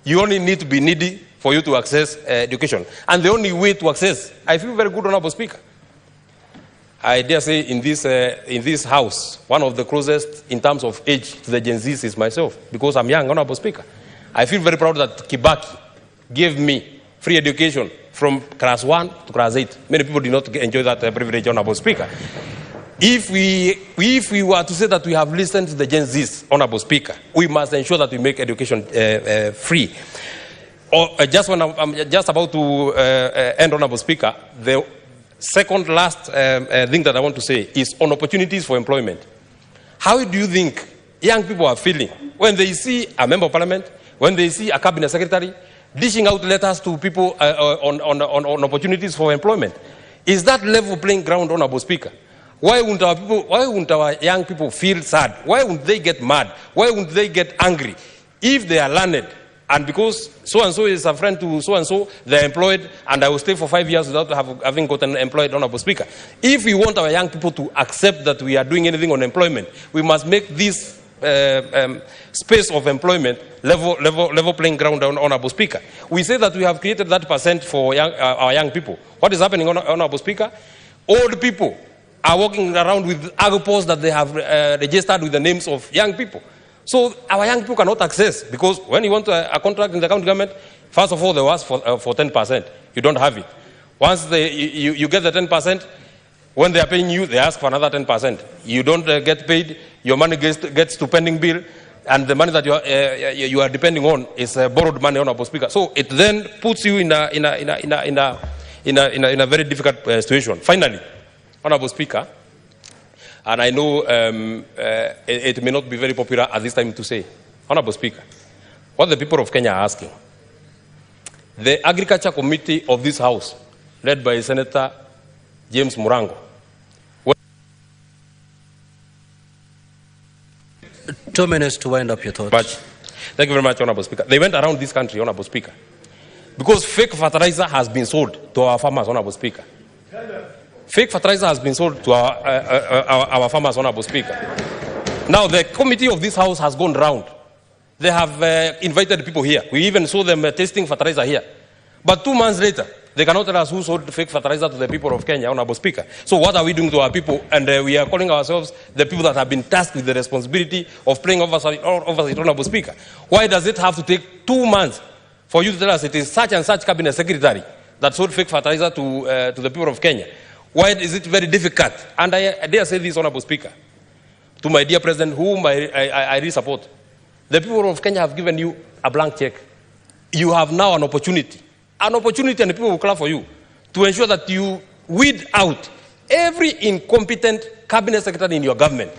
You only need to be needy for you to access education. And the only way to access, I feel very good, Honorable Speaker. I dare say in this house, one of the closest in terms of age to the Gen Zs is myself, because I'm young, Honorable Speaker. I feel very proud that Kibaki gave me free education from class 1 to class 8. Many people did not enjoy that privilege, Honorable Speaker. If we were to say that we have listened to the Gen Zs, Honorable Speaker, we must ensure that we make education free. Just when I'm just about to end, Honorable Speaker, the second last thing that I want to say is on opportunities for employment. How do you think young people are feeling when they see a member of parliament, when they see a cabinet secretary dishing out letters to people on opportunities for employment? Is that level playing ground, Honorable Speaker? Why wouldn't our young people feel sad? Why wouldn't they get mad? Why wouldn't they get angry if they are learned? And because so-and-so is a friend to so-and-so, they're employed, and I will stay for 5 years without having gotten employed, Honorable Speaker. If we want our young people to accept that we are doing anything on employment, we must make this space of employment level playing ground, Honorable Speaker. We say that we have created that percent for our young people. What is happening, Honorable Speaker? Old people are walking around with agopos that they have registered with the names of young people. So our young people cannot access, because when you want a contract in the county government, first of all, they ask for 10%. You don't have it. Once you get the 10%, when they are paying you, they ask for another 10%. You don't get paid, your money gets to pending bill, and the money that you are depending on is borrowed money, Honorable Speaker. So it then puts you in a very difficult situation. Finally, Honorable Speaker, and I know it may not be very popular at this time to say, Honorable Speaker, what the people of Kenya are asking, the Agriculture Committee of this House, led by Senator James Murango. 2 minutes to wind up your thoughts. But, thank you very much, Honorable Speaker. They went around this country, Honorable Speaker, because fake fertilizer has been sold to our farmers, Honorable Speaker. Fake fertilizer has been sold to our farmers, Honorable Speaker. Now, the committee of this House has gone round. They have invited people here. We even saw them tasting fertilizer here. But 2 months later, they cannot tell us who sold fake fertilizer to the people of Kenya, Honorable Speaker. So what are we doing to our people? And we are calling ourselves the people that have been tasked with the responsibility of playing oversight, Honorable Speaker. Why does it have to take 2 months for you to tell us it is such and such cabinet secretary that sold fake fertilizer to the people of Kenya? Why is it very difficult? And I dare say this, Honorable Speaker, to my dear President, whom I really support. The people of Kenya have given you a blank check. You have now an opportunity, and the people will clap for you, to ensure that you weed out every incompetent cabinet secretary in your government,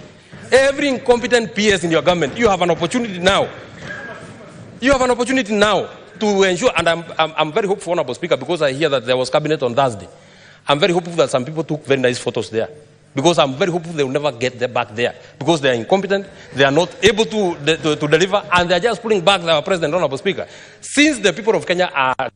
every incompetent PS in your government. You have an opportunity now. You have an opportunity now to ensure, and I'm very hopeful, Honorable Speaker, because I hear that there was cabinet on Thursday. I'm very hopeful that some people took very nice photos there, because I'm very hopeful they will never get back there, because they are incompetent, they are not able to deliver, and they are just putting back our President, Honorable Speaker. Since the people of Kenya are...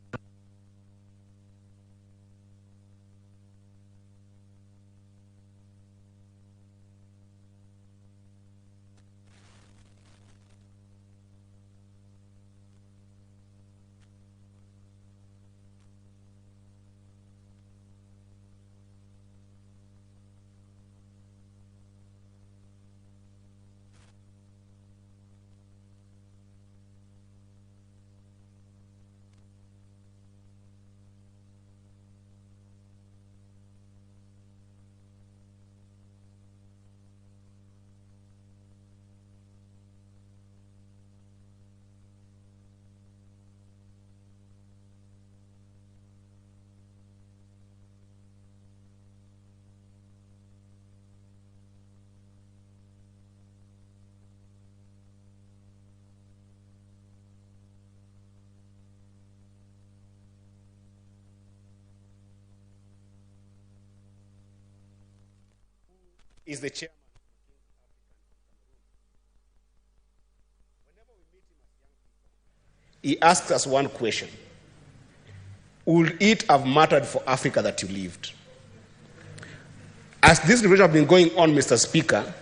is the chairman. Whenever we meet him as young people, he asks us one question: would it have mattered for Africa that you lived? As this debate has been going on, Mr. Speaker,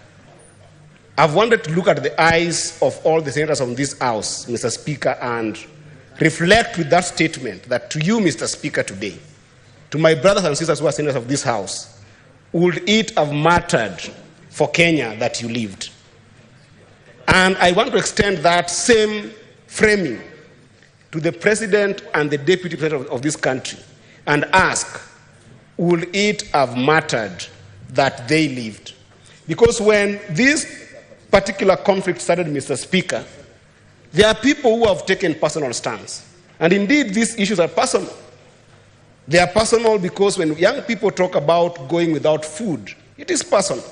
I've wanted to look at the eyes of all the senators of this House, Mr. Speaker, and reflect with that statement that to you, Mr. Speaker, today, to my brothers and sisters who are senators of this House, would it have mattered for Kenya that you lived? And I want to extend that same framing to the President and the Deputy President of this country and ask, would it have mattered that they lived? Because when this particular conflict started, Mr. Speaker, there are people who have taken personal stance. And indeed, these issues are personal. They are personal because when young people talk about going without food, it is personal.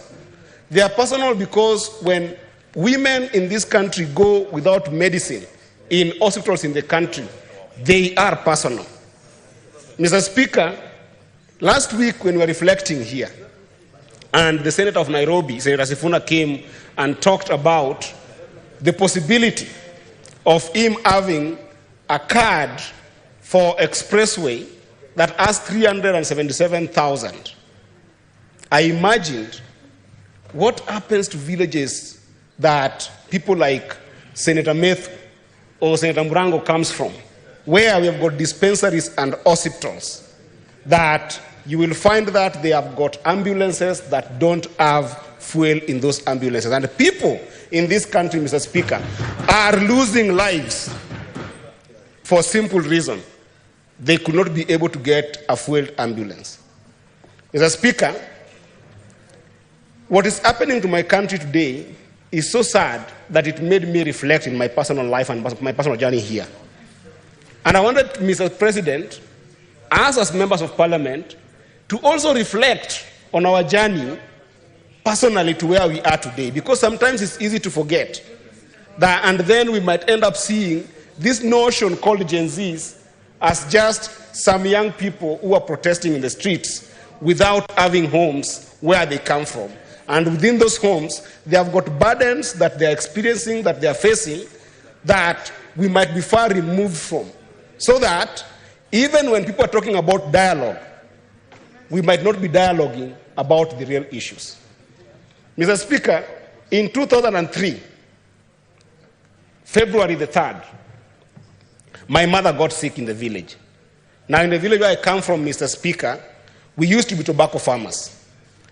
They are personal because when women in this country go without medicine in hospitals in the country, they are personal. Mr. Speaker, last week when we were reflecting here, and the Senator of Nairobi, Senator Sifuna, came and talked about the possibility of him having a card for expressway that has 377,000. I imagined what happens to villages that people like Senator Meth or Senator Murango comes from, where we have got dispensaries and hospitals that you will find that they have got ambulances that don't have fuel in those ambulances. And people in this country, Mr. Speaker, are losing lives for a simple reason. They could not be able to get a fueled ambulance. Mr. Speaker, what is happening to my country today is so sad that it made me reflect in my personal life and my personal journey here. And I wanted, Mr. President, us as members of Parliament, to also reflect on our journey personally to where we are today, because sometimes it's easy to forget that, and then we might end up seeing this notion called Gen Zs as just some young people who are protesting in the streets without having homes where they come from. And within those homes, they have got burdens that they are experiencing, that they are facing, that we might be far removed from. So that even when people are talking about dialogue, we might not be dialoguing about the real issues. Mr. Speaker, in 2003, February the 3rd, my mother got sick in the village. Now, in the village where I come from, Mr. Speaker, we used to be tobacco farmers.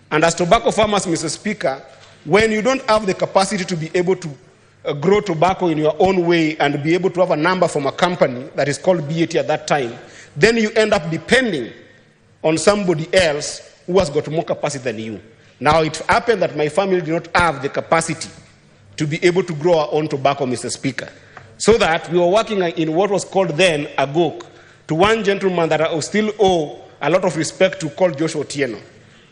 And as tobacco farmers, Mr. Speaker, when you don't have the capacity to be able to grow tobacco in your own way and be able to have a number from a company that is called BAT at that time, then you end up depending on somebody else who has got more capacity than you. Now, it happened that my family did not have the capacity to be able to grow our own tobacco, Mr. Speaker. So that we were working in what was called then a GOK to one gentleman that I still owe a lot of respect to, called Joshua Otieno.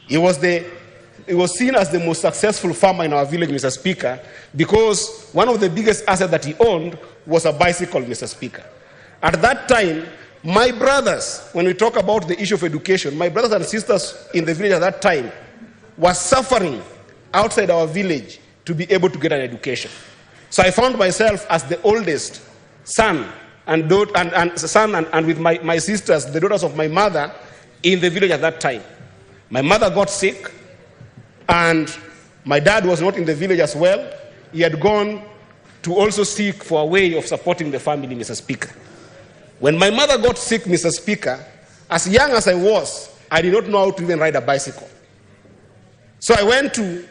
He was seen as the most successful farmer in our village, Mr. Speaker, because one of the biggest assets that he owned was a bicycle, Mr. Speaker. At that time, my brothers, when we talk about the issue of education, my brothers and sisters in the village at that time were suffering outside our village to be able to get an education. So I found myself as the oldest son and with my sisters, the daughters of my mother, in the village at that time. My mother got sick, and my dad was not in the village as well. He had gone to also seek for a way of supporting the family, Mr. Speaker. When my mother got sick, Mr. Speaker, as young as I was, I did not know how to even ride a bicycle. So I went to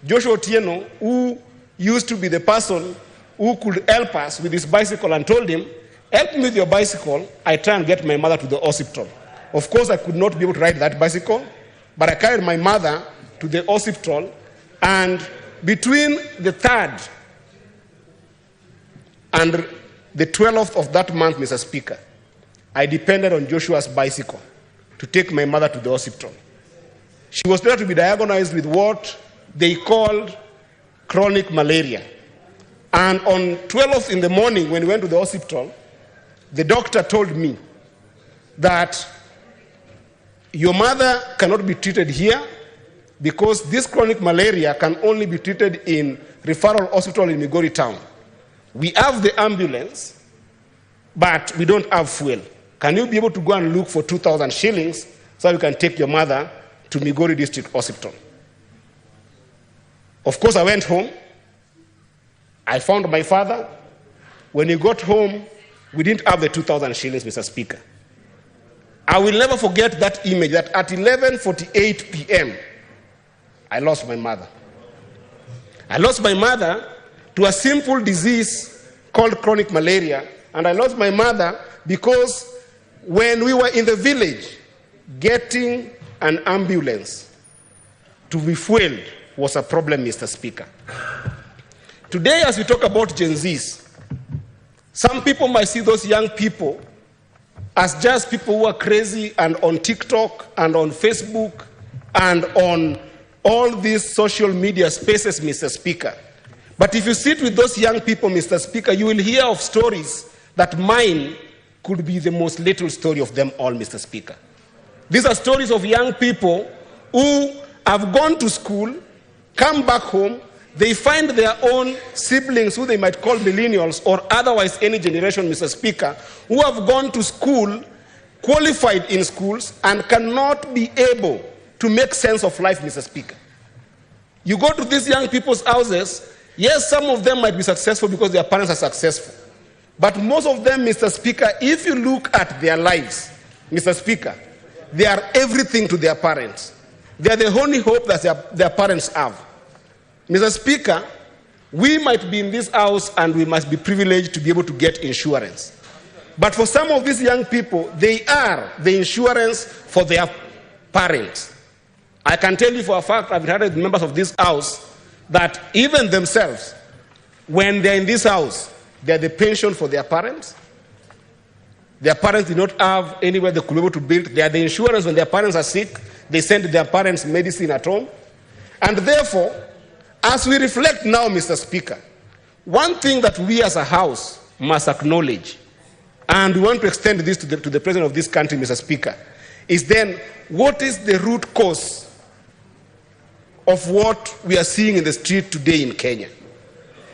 Joshua Otieno, who used to be the person who could help us with his bicycle, and told him, help me with your bicycle, I try and get my mother to the hospital. Of course, I could not be able to ride that bicycle, but I carried my mother to the hospital, and between the 3rd and the 12th of that month, Mr. Speaker, I depended on Joshua's bicycle to take my mother to the hospital. She was there to be diagnosed with what they called chronic malaria. And on 12th in the morning, when we went to the hospital, the doctor told me that your mother cannot be treated here because this chronic malaria can only be treated in referral hospital in Migori town. We have the ambulance, but we don't have fuel. Can you be able to go and look for 2,000 shillings so you can take your mother to Migori District Hospital? Of course, I went home. I found my father. When he got home, we didn't have the 2,000 shillings, Mr. Speaker. I will never forget that image, that at 11:48 p.m., I lost my mother. I lost my mother to a simple disease called chronic malaria, and I lost my mother because when we were in the village, getting an ambulance to be fueled was a problem, Mr. Speaker. Today, as we talk about Gen Zs, some people might see those young people as just people who are crazy and on TikTok and on Facebook and on all these social media spaces, Mr. Speaker. But if you sit with those young people, Mr. Speaker, you will hear of stories that mine could be the most little story of them all, Mr. Speaker. These are stories of young people who have gone to school, come back home, they find their own siblings who they might call millennials or otherwise any generation, Mr. Speaker, who have gone to school, qualified in schools, and cannot be able to make sense of life, Mr. Speaker. You go to these young people's houses, yes, some of them might be successful because their parents are successful. But most of them, Mr. Speaker, if you look at their lives, Mr. Speaker, they are everything to their parents. They are the only hope that their parents have. Mr. Speaker, we might be in this house and we must be privileged to be able to get insurance. But for some of these young people, they are the insurance for their parents. I can tell you for a fact, I've heard members of this house, that even themselves, when they're in this house, they're the pension for their parents. Their parents did not have anywhere they could be able to build. They are the insurance when their parents are sick. They send their parents medicine at home. And therefore, as we reflect now, Mr. Speaker, one thing that we as a house must acknowledge, and we want to extend this to the President of this country, Mr. Speaker, is then what is the root cause of what we are seeing in the street today in Kenya?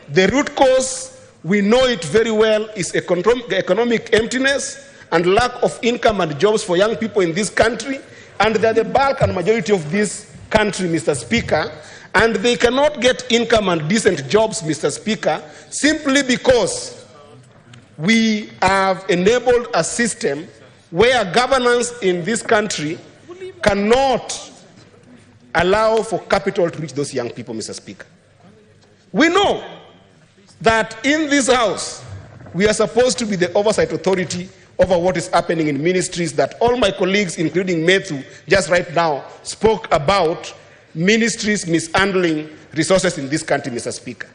The root cause, we know it very well, is economic emptiness and lack of income and jobs for young people in this country, and they are the bulk and majority of this country, Mr. Speaker, and they cannot get income and decent jobs, Mr. Speaker, simply because we have enabled a system where governance in this country cannot allow for capital to reach those young people, Mr. Speaker. We know that in this house, we are supposed to be the oversight authority over what is happening in ministries that all my colleagues, including Methu, just right now, spoke about ministries mishandling resources in this country, Mr. Speaker.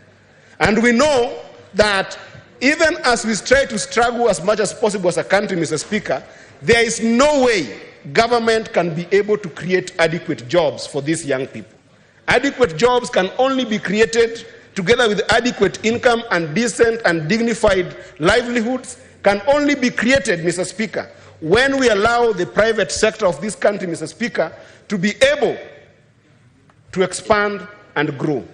And we know that even as we try to struggle as much as possible as a country, Mr. Speaker, there is no way government can be able to create adequate jobs for these young people. Adequate jobs can only be created together with adequate income and decent and dignified livelihoods can only be created, Mr. Speaker, when we allow the private sector of this country, Mr. Speaker, to be able to expand and grow.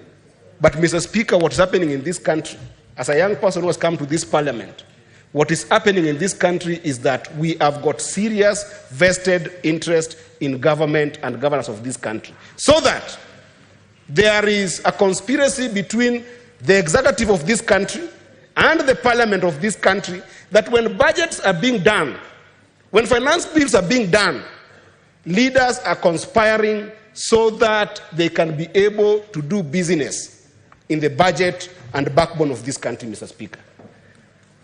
But, Mr. Speaker, what's happening in this country, as a young person who has come to this parliament, what is happening in this country is that we have got serious vested interest in government and governance of this country. So that there is a conspiracy between the executive of this country and the parliament of this country that when budgets are being done, when finance bills are being done, leaders are conspiring so that they can be able to do business in the budget and backbone of this country, Mr. Speaker.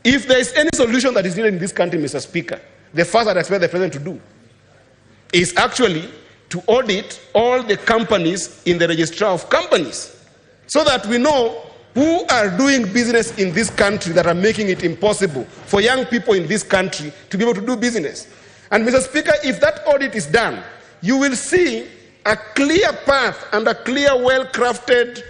If there is any solution that is needed in this country, Mr. Speaker, the first that I expect the President to do is actually to audit all the companies in the registrar of companies so that we know who are doing business in this country that are making it impossible for young people in this country to be able to do business. And, Mr. Speaker, if that audit is done, you will see a clear path and a clear, well-crafted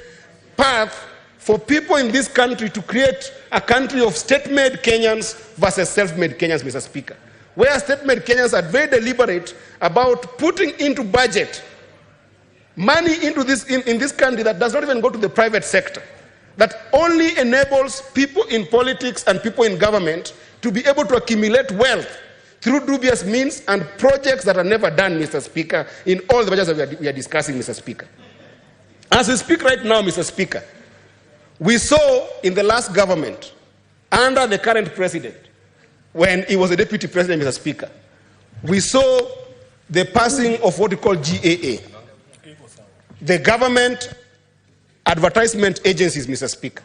path for people in this country to create a country of state-made Kenyans versus self-made Kenyans, Mr. Speaker, where state-made Kenyans are very deliberate about putting into budget money into this, in this country that does not even go to the private sector, that only enables people in politics and people in government to be able to accumulate wealth through dubious means and projects that are never done, Mr. Speaker, in all the budgets that we are discussing, Mr. Speaker. As we speak right now, Mr. Speaker, we saw in the last government, under the current president, when he was a deputy president, Mr. Speaker, we saw the passing of what we call GAA, the government advertisement agencies, Mr. Speaker.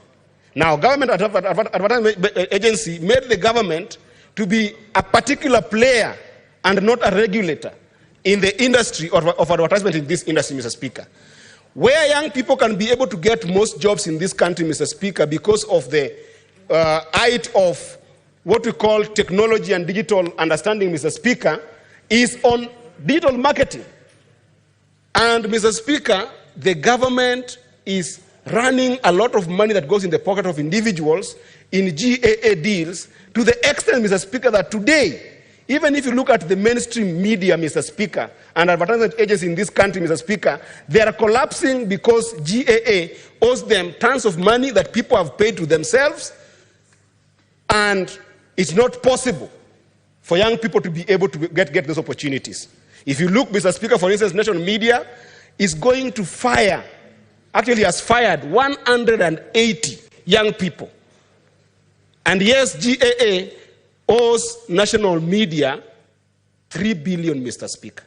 Now, government advertisement agency made the government to be a particular player and not a regulator in the industry of advertisement in this industry, Mr. Speaker. Where young people can be able to get most jobs in this country, Mr. Speaker, because of the height of what we call technology and digital understanding, Mr. Speaker, is on digital marketing. And, Mr. Speaker, the government is running a lot of money that goes in the pocket of individuals in GAA deals to the extent, Mr. Speaker, that today, even if you look at the mainstream media, Mr. Speaker, and advertisement agencies in this country, Mr. Speaker, they are collapsing because GAA owes them tons of money that people have paid to themselves, and it's not possible for young people to be able to get those opportunities. If you look, Mr. Speaker, for instance, national media is going to fire, actually has fired 180 young people. And yes, GAA owes national media 3 billion, Mr. Speaker.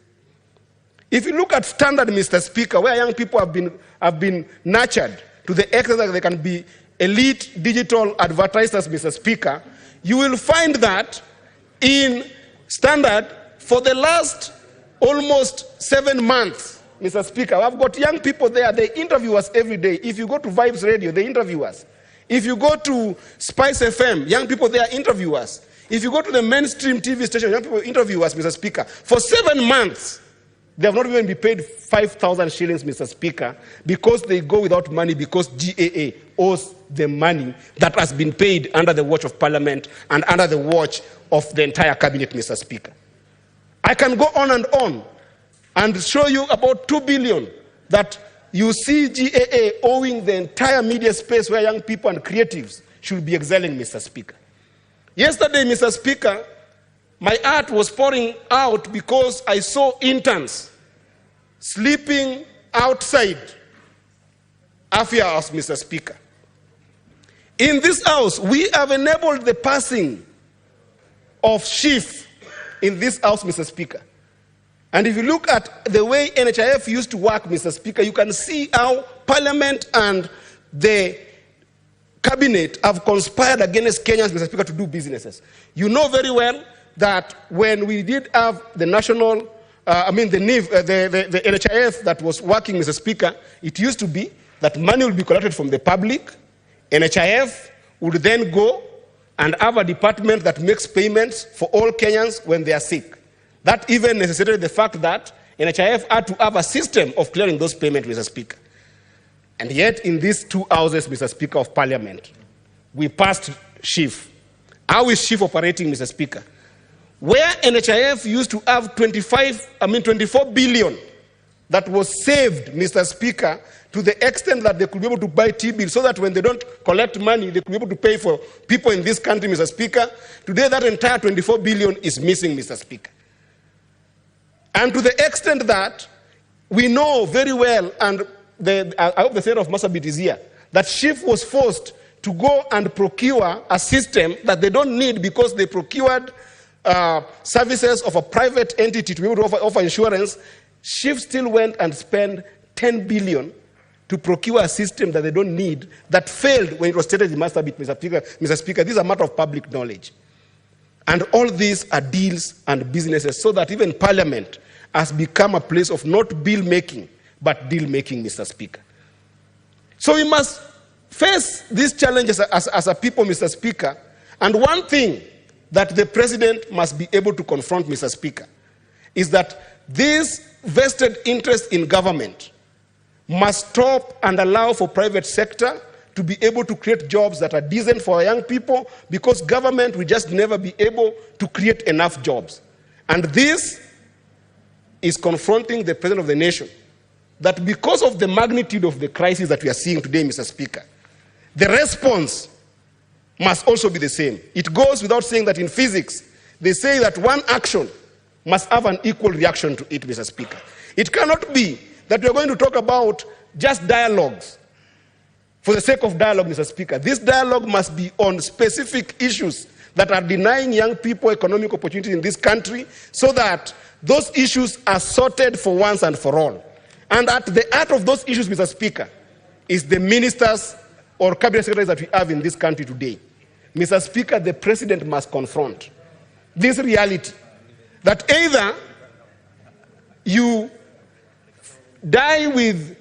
If you look at standard, Mr. Speaker, where young people have been nurtured to the extent that they can be elite digital advertisers, Mr. Speaker, you will find that in standard for the last almost 7 months, Mr. Speaker, I've got young people there, they interview us every day. If you go to Vibes Radio, they interview us. If you go to Spice FM, young people there interview us. If you go to the mainstream TV station, young people interview us, Mr. Speaker. For 7 months, they have not even been paid 5,000 shillings, Mr. Speaker, because they go without money because GAA owes the money that has been paid under the watch of Parliament and under the watch of the entire cabinet, Mr. Speaker. I can go on and show you about 2 billion that you see GAA owing the entire media space where young people and creatives should be excelling, Mr. Speaker. Yesterday, Mr. Speaker, my heart was pouring out because I saw interns sleeping outside Afia House, Mr. Speaker. In this house, we have enabled the passing of chief in this house, Mr. Speaker. And if you look at the way NHIF used to work, Mr. Speaker, you can see how Parliament and the Cabinet have conspired against Kenyans, Mr. Speaker, to do businesses. You know very well that when we did have the national, the NHIF that was working, Mr. Speaker, it used to be that money would be collected from the public. NHIF would then go and have a department that makes payments for all Kenyans when they are sick. That even necessitated the fact that NHIF had to have a system of clearing those payments, Mr. Speaker. And yet, in these two houses, Mr. Speaker of Parliament, we passed chief. How is chief operating, Mr. Speaker? Where NHIF used to have 24 billion that was saved, Mr. Speaker, to the extent that they could be able to buy T-bills so that when they don't collect money, they could be able to pay for people in this country, Mr. Speaker. Today, that entire 24 billion is missing, Mr. Speaker. And to the extent that we know very well, and I hope the Senator of Marsabit is here, that chief was forced to go and procure a system that they don't need because they procured services of a private entity to be able to offer insurance. Chief still went and spent 10 billion to procure a system that they don't need, that failed when it was stated in Marsabit, Mr. Speaker. This is a matter of public knowledge. And all these are deals and businesses, so that even Parliament has become a place of not bill making, but deal making, Mr. Speaker. So we must face these challenges as a people, Mr. Speaker. And one thing that the President must be able to confront, Mr. Speaker, is that this vested interest in government must stop and allow for private sector to be able to create jobs that are decent for our young people, because government will just never be able to create enough jobs. And this is confronting the President of the nation, that because of the magnitude of the crisis that we are seeing today, Mr. Speaker, the response must also be the same. It goes without saying that in physics, they say that one action must have an equal reaction to it, Mr. Speaker. It cannot be that we are going to talk about just dialogues for the sake of dialogue, Mr. Speaker. This dialogue must be on specific issues that are denying young people economic opportunities in this country, so that those issues are sorted for once and for all. And at the heart of those issues, Mr. Speaker, is the ministers or cabinet secretaries that we have in this country today. Mr. Speaker, the President must confront this reality that either you die with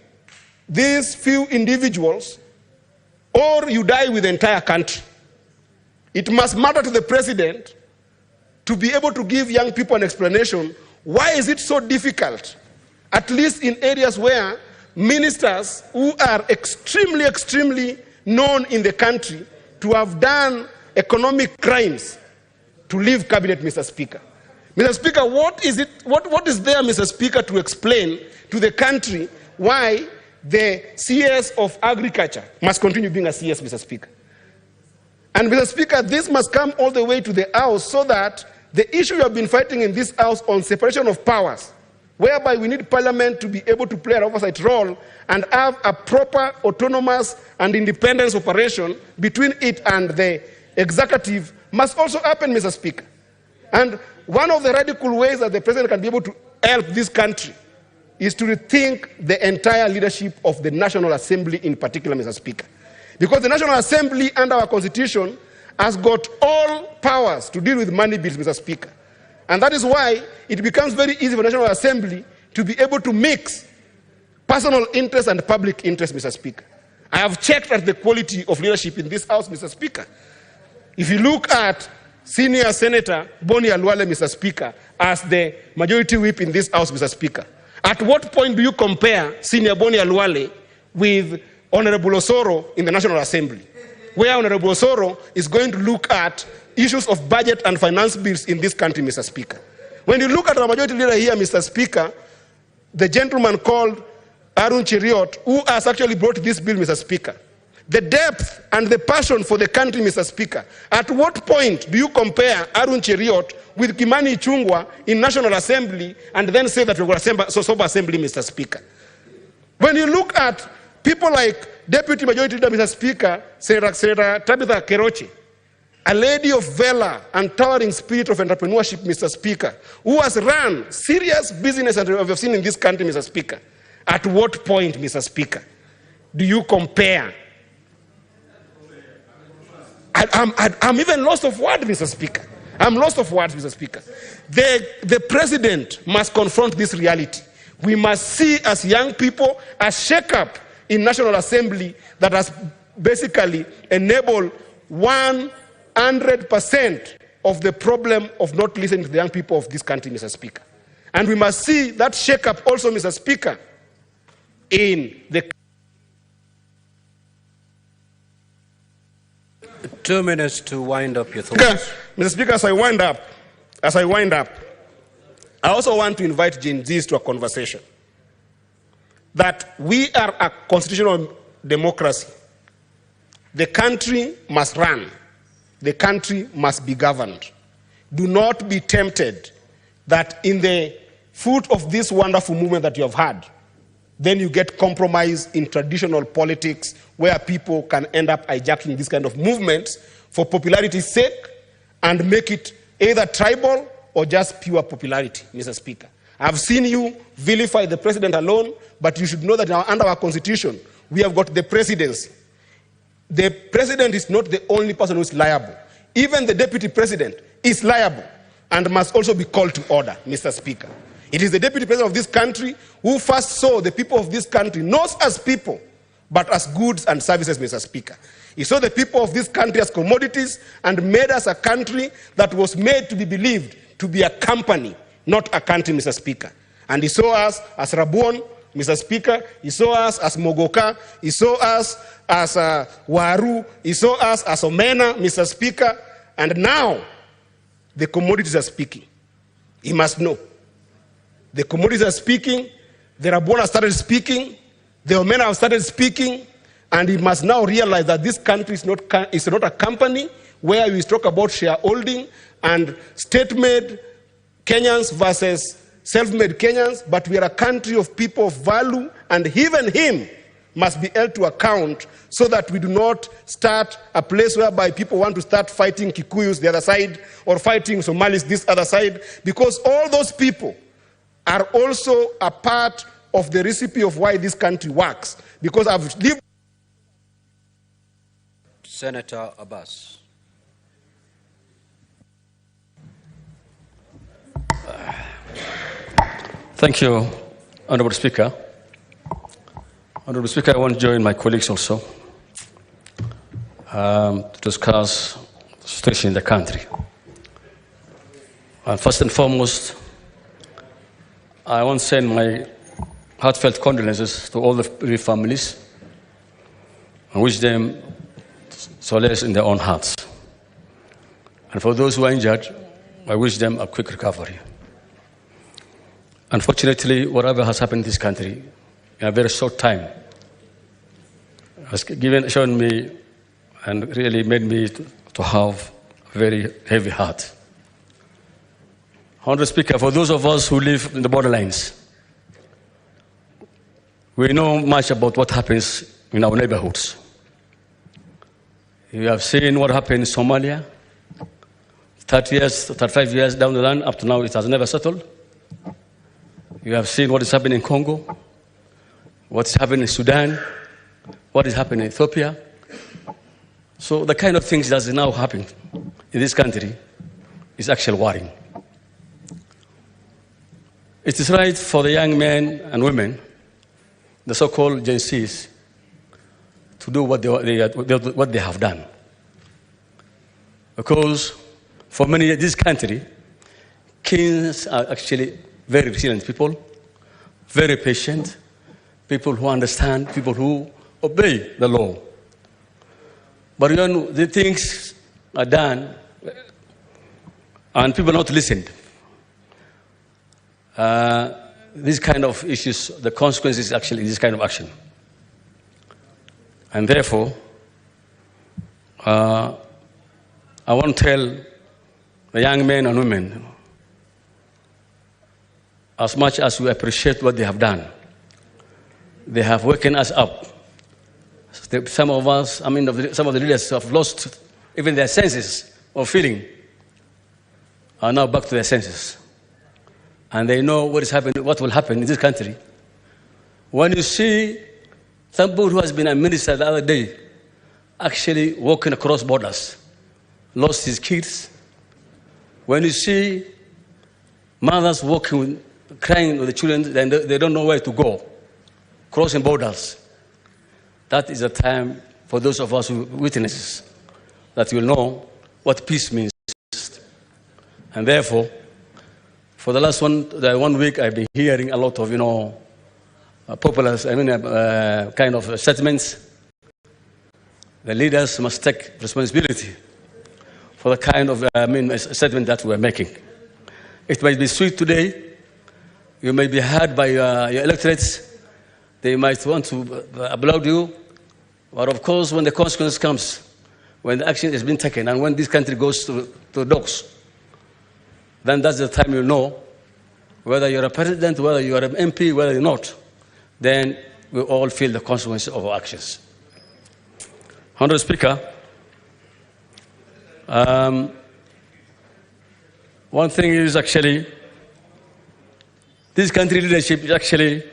these few individuals or you die with the entire country. It must matter to the President to be able to give young people an explanation. Why is it so difficult, at least in areas where ministers who are extremely known in the country to have done economic crimes to leave cabinet, Mr. Speaker? Mr. Speaker, what is there, Mr. Speaker, to explain to the country why the CS of Agriculture must continue being a CS, Mr. Speaker? And Mr. Speaker, this must come all the way to the House, so that the issue you have been fighting in this House on separation of powers, whereby we need Parliament to be able to play an oversight role and have a proper autonomous and independence operation between it and the executive, must also happen, Mr. Speaker. And one of the radical ways that the president can be able to help this country is to rethink the entire leadership of the National Assembly in particular, Mr. Speaker. Because the National Assembly under our Constitution has got all powers to deal with money bills, Mr. Speaker. And that is why it becomes very easy for the National Assembly to be able to mix personal interest and public interest, Mr. Speaker. I have checked at the quality of leadership in this House, Mr. Speaker. If you look at Senior Senator Boni Alwale, Mr. Speaker, as the majority whip in this House, Mr. Speaker, at what point do you compare Senior Boni Alwale with Honorable Osoro in the National Assembly, where Honorable Osoro is going to look at issues of budget and finance bills in this country, Mr. Speaker? When you look at our majority leader here, Mr. Speaker, the gentleman called Arun Cheriot, who has actually brought this bill, Mr. Speaker, the depth and the passion for the country, Mr. Speaker, at what point do you compare Arun Cheriot with Kimani Ichung'wah in National Assembly and then say that we're going to sober assembly, Mr. Speaker? When you look at people like Deputy Majority Leader, Mr. Speaker, Senator Tabitha Keroche, a lady of valor and towering spirit of entrepreneurship, Mr. Speaker, who has run serious business and we have seen in this country, Mr. Speaker, at what point, Mr. Speaker, do you compare? I'm even lost of words, Mr. Speaker. I'm lost of words, Mr. Speaker. The president must confront this reality. We must see as young people a shake-up in National Assembly that has basically enabled 100% of the problem of not listening to the young people of this country, Mr. Speaker. And we must see that shake-up also, Mr. Speaker, in the 2 minutes to wind up your thoughts. Mr. Speaker, as I wind up, I also want to invite Gen Zs to a conversation that we are a constitutional democracy. The country must run. The country must be governed. Do not be tempted that in the fruit of this wonderful movement that you have had, then you get compromised in traditional politics where people can end up hijacking this kind of movements for popularity's sake and make it either tribal or just pure popularity, Mr. Speaker. I've seen you vilify the president alone, but you should know that under our constitution, we have got the presidency. The president is not the only person who is liable. Even the deputy president is liable and must also be called to order, Mr. Speaker. It is the deputy president of this country who first saw the people of this country not as people, but as goods and services, Mr. Speaker. He saw the people of this country as commodities and made us a country that was made to be believed to be a company, not a country, Mr. Speaker. And he saw us as Rabuon, Mr. Speaker. He saw us as Mogoka. He saw us as Waru. He saw us as Omena, Mr. Speaker. And now, the commodities are speaking. He must know. The commodities are speaking. The Rabuon have started speaking. The Omena have started speaking. And he must now realize that this country is not a company where we talk about shareholding and state-made Kenyans versus self-made Kenyans, but we are a country of people of value, and even him must be held to account so that we do not start a place whereby people want to start fighting Kikuyus the other side or fighting Somalis this other side, because all those people are also a part of the recipe of why this country works. Because I've lived... Senator Abbas. Thank you, Honorable Speaker. Honorable Speaker, I want to join my colleagues also to discuss the situation in the country. First and foremost, I want to send my heartfelt condolences to all the bereaved families and wish them solace in their own hearts. And for those who are injured, I wish them a quick recovery. Unfortunately, whatever has happened in this country in a very short time has shown me and really made me to have a very heavy heart. Honorable Speaker, for those of us who live in the borderlines, we know much about what happens in our neighborhoods. You have seen what happened in Somalia, 30 years, 35 years down the line, up to now, it has never settled. You have seen what is happening in Congo, what is happening in Sudan, what is happening in Ethiopia. So the kind of things that is now happening in this country is actually worrying. It is right for the young men and women, the so-called Gen Zs, to do what they have done. Because for many in this country, kings are actually very resilient people, very patient, people who understand, people who obey the law. But when the things are done and people not listened, these kind of issues, the consequences actually this kind of action. And therefore, I want to tell the young men and women, as much as we appreciate what they have done, they have woken us up. Some of us, some of the leaders who have lost even their senses of feeling are now back to their senses. And they know what is happening, what will happen in this country. When you see somebody who has been a minister the other day actually walking across borders, lost his kids, when you see mothers walking, crying with the children, then they don't know where to go, crossing borders, that is a time for those of us who witnesses that will know what peace means. And therefore, for the last 1 week, I've been hearing a lot of, popular, kind of statements. The leaders must take responsibility for the kind of, statement that we're making. It might be sweet today. You may be heard by your electorates. They might want to applaud you. But of course, when the consequence comes, when the action has been taken, and when this country goes to dogs, then that's the time you know whether you're a president, whether you're an MP, whether you're not, then we all feel the consequences of our actions. Honorable Speaker, one thing is actually, this country leadership is actually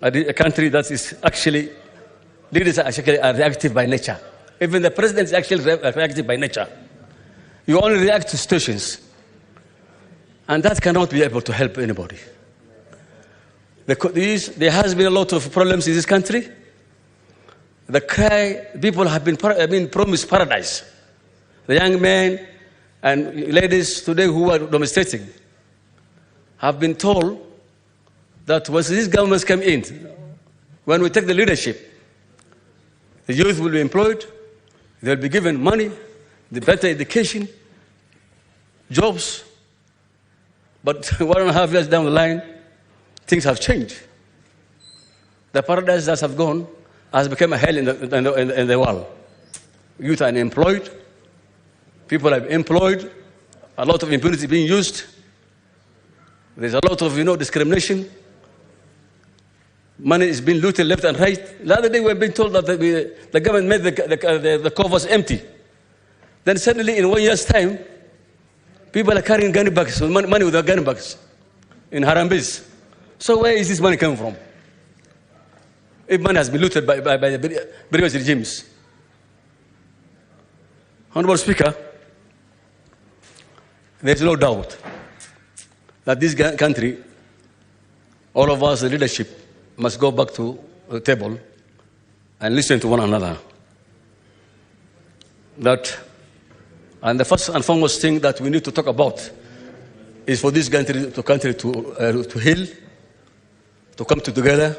a country that is actually, leaders are actually reactive by nature. Even the president is actually reactive by nature. You only react to situations. And that cannot be able to help anybody. There has been a lot of problems in this country. People have been promised paradise. The young men and ladies today who are demonstrating have been told that once these governments come in, when we take the leadership, the youth will be employed, they'll be given money, the better education, jobs. But 1.5 years down the line, things have changed. The paradise that have gone has become a hell in the world. Youth are unemployed, people are employed, a lot of impunity being used. There's a lot of discrimination. Money is being looted left and right. The other day we've been told that the government made the coffers empty. Then suddenly in 1 year's time, people are carrying gun bags, money with their gun bags in Harambes. So where is this money coming from? If money has been looted by the previous regimes. Honorable Speaker, there is no doubt that this country, all of us, the leadership, must go back to the table and listen to one another. And the first and foremost thing that we need to talk about is for this country to heal, to come together,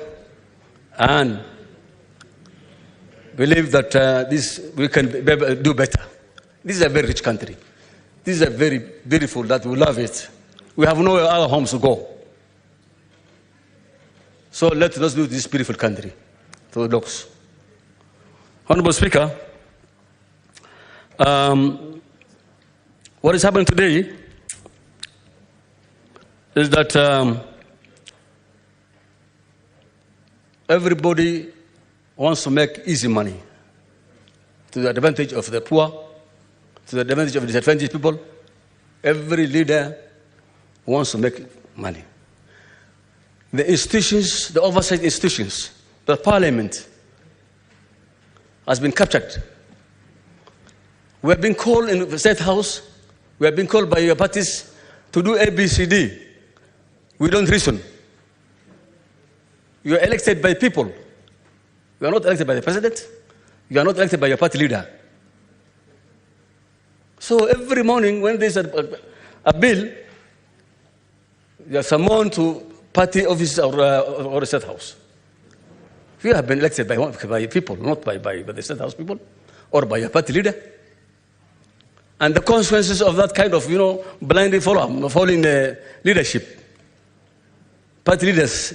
and believe that we can do better. This is a very rich country. This is a very beautiful, that we love it. We have no other homes to go. So let us do this beautiful country to the dogs. Honorable Speaker, what is happening today is that everybody wants to make easy money to the advantage of the poor, to the advantage of disadvantaged people, Every leader wants to make money. The institutions, the oversight institutions, the parliament has been captured. We have been called in the State House, we have been called by your parties to do ABCD. We don't listen. You are elected by people. You are not elected by the president. You are not elected by your party leader. So every morning when there's a bill, you are summoned to party office or State House. You have been elected by people, not by the State House people or by your party leader. And the consequences of that kind of, blindly following leadership, party leaders,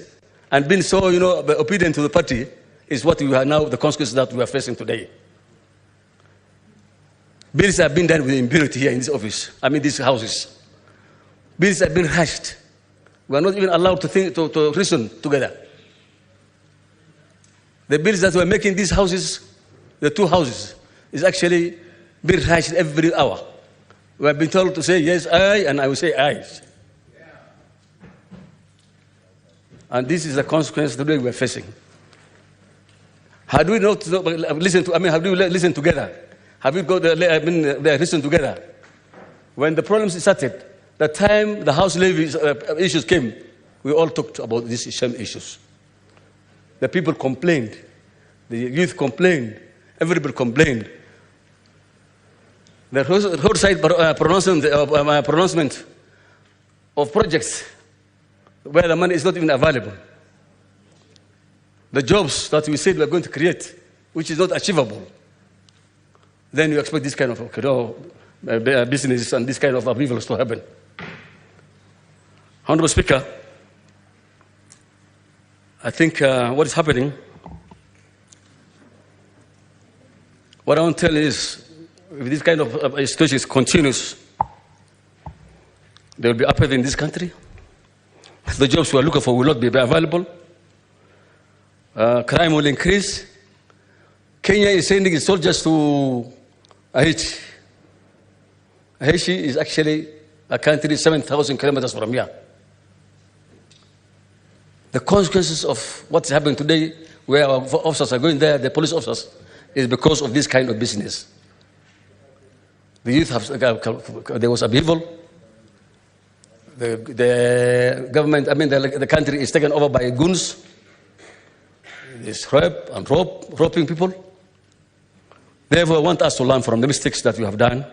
and being so, obedient to the party is what we are now, the consequences that we are facing today. Bills have been done with impunity here in this office, these houses. Bills have been rushed. We are not even allowed to think, to reason together. The bills that we are making these houses, the two houses, is actually being rushed every hour. We have been told to say yes, aye, and I will say aye. And this is the consequence today we are facing. Had we not listened to, have we listened together? Have we got listen together? When the problems started, the time the house levy issues came, we all talked about these same issues. The people complained, the youth complained, everybody complained. The roadside pronouncement of projects where the money is not even available. The jobs that we said we are going to create, which is not achievable. Then you expect this kind of business and this kind of upheavals to happen. Honorable Speaker, I think what is happening, what I want to tell is, if this kind of situation continues, there will be upheaval in this country. The jobs we are looking for will not be available. Crime will increase. Kenya is sending its soldiers to Haiti. Haiti is actually a country 7,000 kilometers from here. The consequences of what's happening today, where our officers are going there, the police officers, is because of this kind of business. The youth there was upheaval. The government, the country is taken over by goons. There's rape and roping people. Therefore, I want us to learn from the mistakes that we have done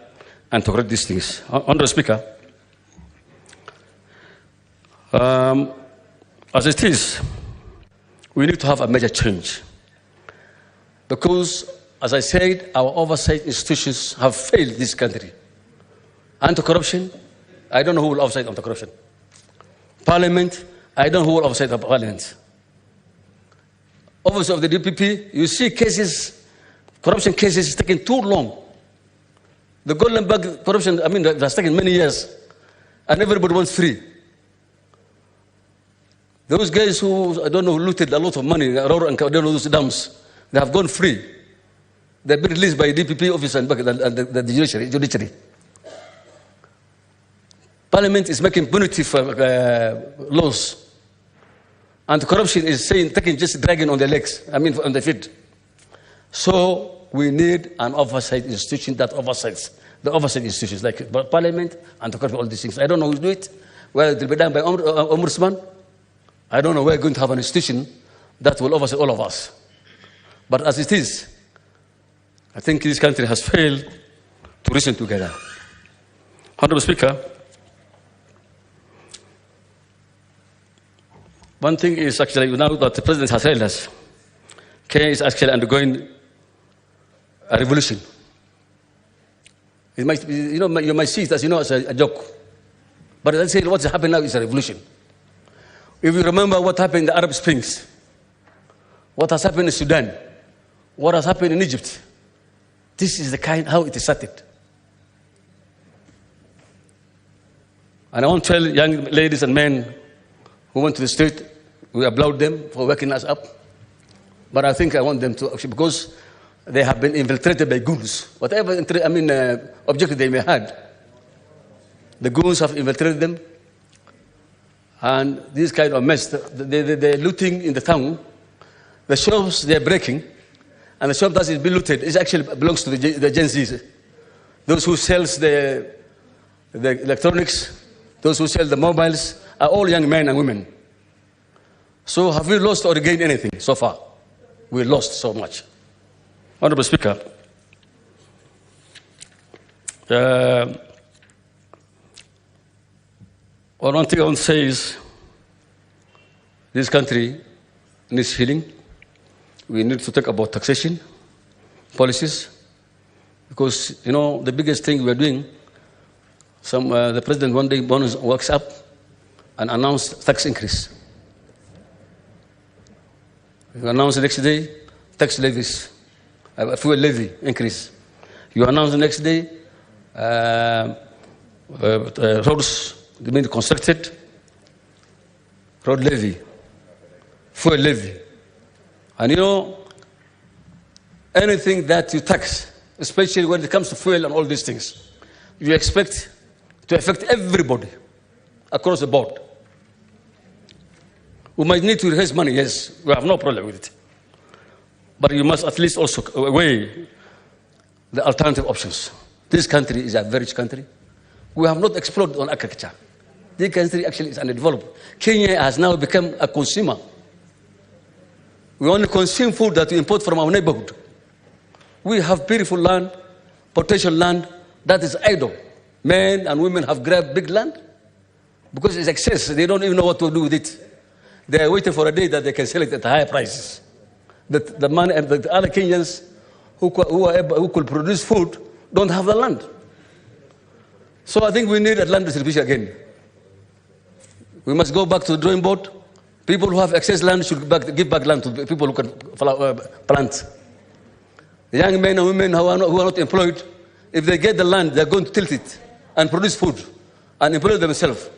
and to correct these things. Honourable Speaker, as it is, we need to have a major change. Because, as I said, our oversight institutions have failed this country. Anti-corruption, I don't know who will oversight anti-corruption. Parliament, I don't know who will oversight the parliament. Office of the DPP, you see cases, corruption cases taking too long. The Golden Bug corruption, that's taken many years, and everybody wants free. Those guys who, I don't know, looted a lot of money, I don't know those dams, they have gone free. They've been released by DPP office and the judiciary. Parliament is making punitive laws. And corruption is taking just dragging on the legs, on the feet. So we need an oversight institution that oversights the oversight institutions like Parliament and all these things. I don't know who will do it, whether it will be done by Ombudsman. I don't know. We're going to have an institution that will oversee all of us. But as it is, I think this country has failed to reason together. Honourable Speaker, one thing is actually, now that the President has told us, Kenya is actually undergoing a revolution. It might be, you might see it as, as a joke. But let's say what's happening now is a revolution. If you remember what happened in the Arab Springs, what has happened in Sudan, what has happened in Egypt, this is the kind how it is started. And I want to tell young ladies and men who went to the street, we applaud them for waking us up. But I think I want them to, actually, because they have been infiltrated by goons. Whatever objective they may have, The goons have infiltrated them. And this kind of mess, they're looting in the town. The shops they're breaking, and the shop that is being looted is actually belongs to the Gen Zs. Those who sells the electronics, those who sell the mobiles are all young men and women. So have we lost or gained anything so far? We lost so much. Honorable Speaker, one thing I want to say is this country needs healing. We need to talk about taxation policies, because the biggest thing we are doing. The president one day wakes up and announced tax increase. You announce the next day tax levies, fuel levy increase. You announce the next day roads being constructed, road levy, fuel levy. And anything that you tax, especially when it comes to fuel and all these things, you expect to affect everybody across the board. We might need to raise money, yes, we have no problem with it. But you must at least also weigh the alternative options. This country is a very rich country. We have not explored on agriculture. This country actually is underdeveloped. Kenya has now become a consumer. We only consume food that we import from our neighborhood. We have beautiful land, potential land that is idle. Men and women have grabbed big land because it's excess. They don't even know what to do with it. They are waiting for a day that they can sell it at higher prices. The money and the other Kenyans who could produce food don't have the land. So I think we need a land distribution again. We must go back to the drawing board. People who have excess land should give back land to people who can plant. The young men and women who are not employed, if they get the land, they're going to tilt it and produce food and employ themselves.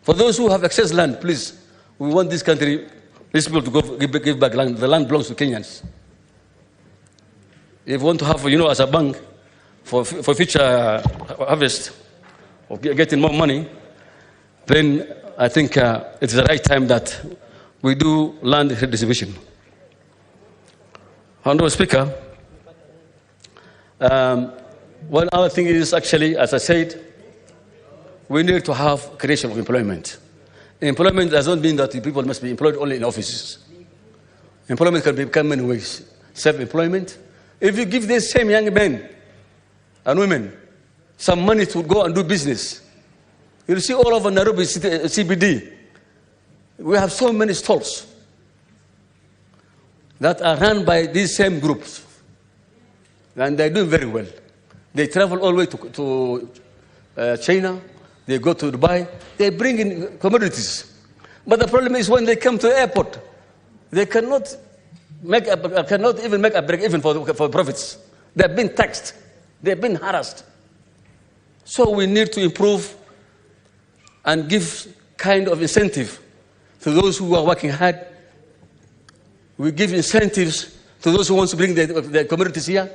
For those who have excess land, please, we want this country, these people to go give back land. The land belongs to Kenyans. If you want to have, as a bank, for future harvest, or getting more money, then I think it's the right time that we do land redistribution. Honorable Speaker, one other thing is actually, as I said, we need to have creation of employment. Employment does not mean that people must be employed only in offices. Employment can become many ways. Self-employment. If you give these same young men and women some money to go and do business, you'll see all over Nairobi CBD, we have so many stalls that are run by these same groups. And they're doing very well. They travel all the way to China. They go to Dubai. They bring in commodities. But the problem is when they come to the airport, they cannot even make a break even for profits. They've been taxed. They've been harassed. So we need to improve and give kind of incentive to those who are working hard. We give incentives to those who want to bring their communities here.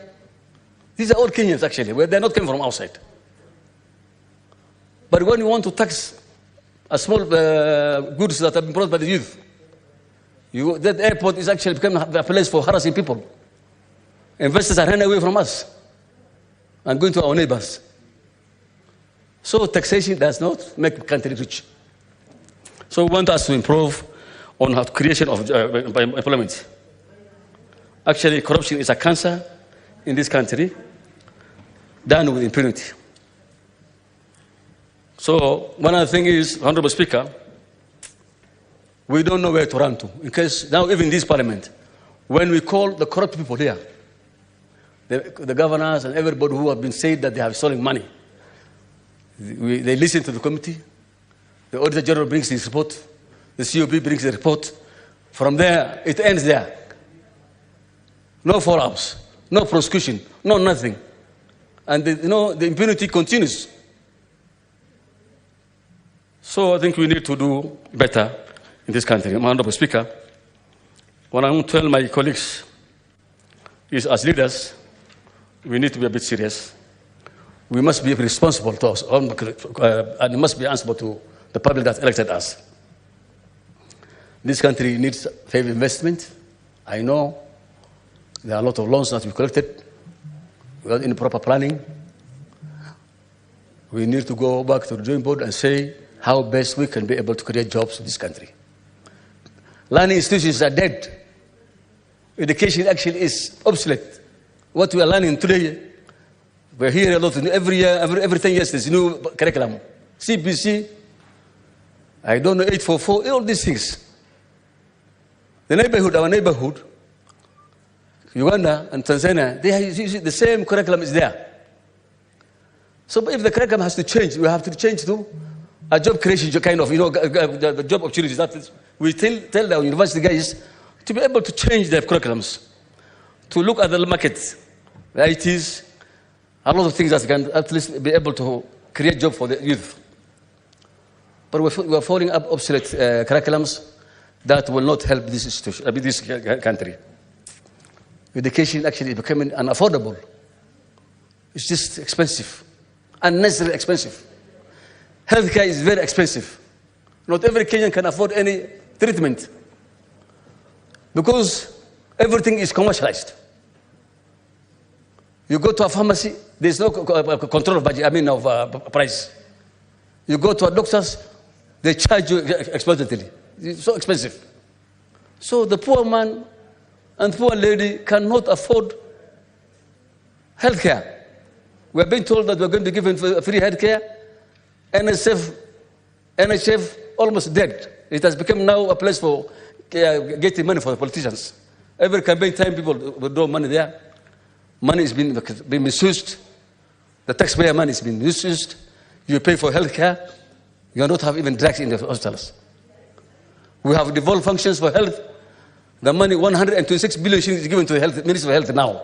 These are all Kenyans, actually. They're not coming from outside. But when you want to tax a small goods that have been brought by the youth, that airport is actually becoming a place for harassing people. Investors are running away from us and going to our neighbors. So taxation does not make the country rich. So we want us to improve on the creation of employment. Actually, corruption is a cancer in this country, done with impunity. So one other thing is, Honorable Speaker, we don't know where to run to. Because now even in this parliament, when we call the corrupt people here, the governors and everybody who have been said that they have stolen money, they listen to the committee, the Auditor General brings his report, the COP brings the report. From there, it ends there. No follow-ups, no prosecution, no nothing. And the impunity continues. So I think we need to do better in this country. Honorable Speaker, what I want to tell my colleagues is, as leaders, we need to be a bit serious. we must be responsible to us, and we must be answerable to the public that elected us. This country needs heavy investment. I know there are a lot of loans that we collected without any proper planning. We need to go back to the drawing board and say how best we can be able to create jobs in this country. Learning institutions are dead. Education actually is obsolete. What we are learning today, we're hearing a lot. Every year, every 10 years, there's new curriculum. CBC, I don't know, 844, all these things. The neighborhood, our neighborhood, Uganda and Tanzania, the same curriculum is there. So if the curriculum has to change, we have to change to a job creation kind of, the job opportunities. That is, we tell the university guys to be able to change their curriculums, to look at the markets, the ITs, a lot of things that can at least be able to create jobs for the youth. But we're following up obsolete curriculums that will not help this institution, this country. Education actually is becoming unaffordable. It's just expensive, unnecessarily expensive. Healthcare is very expensive. Not every Kenyan can afford any treatment because everything is commercialized. You go to a pharmacy, there's no control of budget, of price. You go to a doctor's, they charge you exorbitantly. It's so expensive. So the poor man and poor lady cannot afford health care. We're being told that we're going to be given free health care. NHF almost dead. It has become now a place for getting money for the politicians. Every campaign time, people withdraw money there. Money is being misused. The taxpayer money is being misused. You pay for health care. You do not have even drugs in the hospitals. We have devolved functions for health. The money, 126 billion is given to the Ministry of Health now,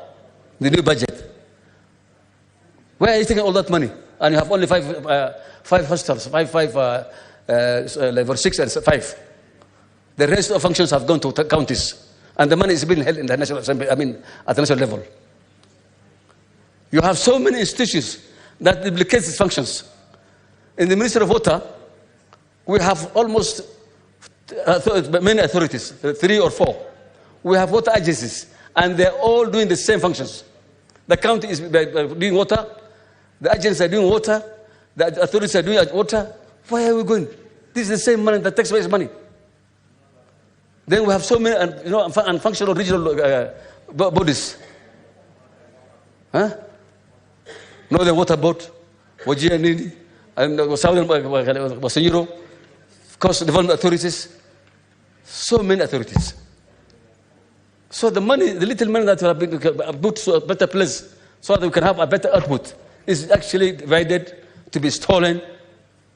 the new budget. Where are you taking all that money? And you have only five hospitals, level 6 and 5. The rest of functions have gone to counties. And the money is being held in the National Assembly, at the national level. You have so many institutions that duplicate these functions. In the Ministry of Water, we have almost many authorities, 3 or 4. We have water agencies, and they're all doing the same functions. The county is doing water, the agencies are doing water, the authorities are doing water. Where are we going? This is the same money, the taxpayers' money. Then we have so many unfunctional regional bodies. Huh? Northern Water Board, Wajir Nini, and Southern Wasanyiro, Coast Development Authorities, so many authorities. So the money, the little money that have been put to a better place so that we can have a better output is actually divided to be stolen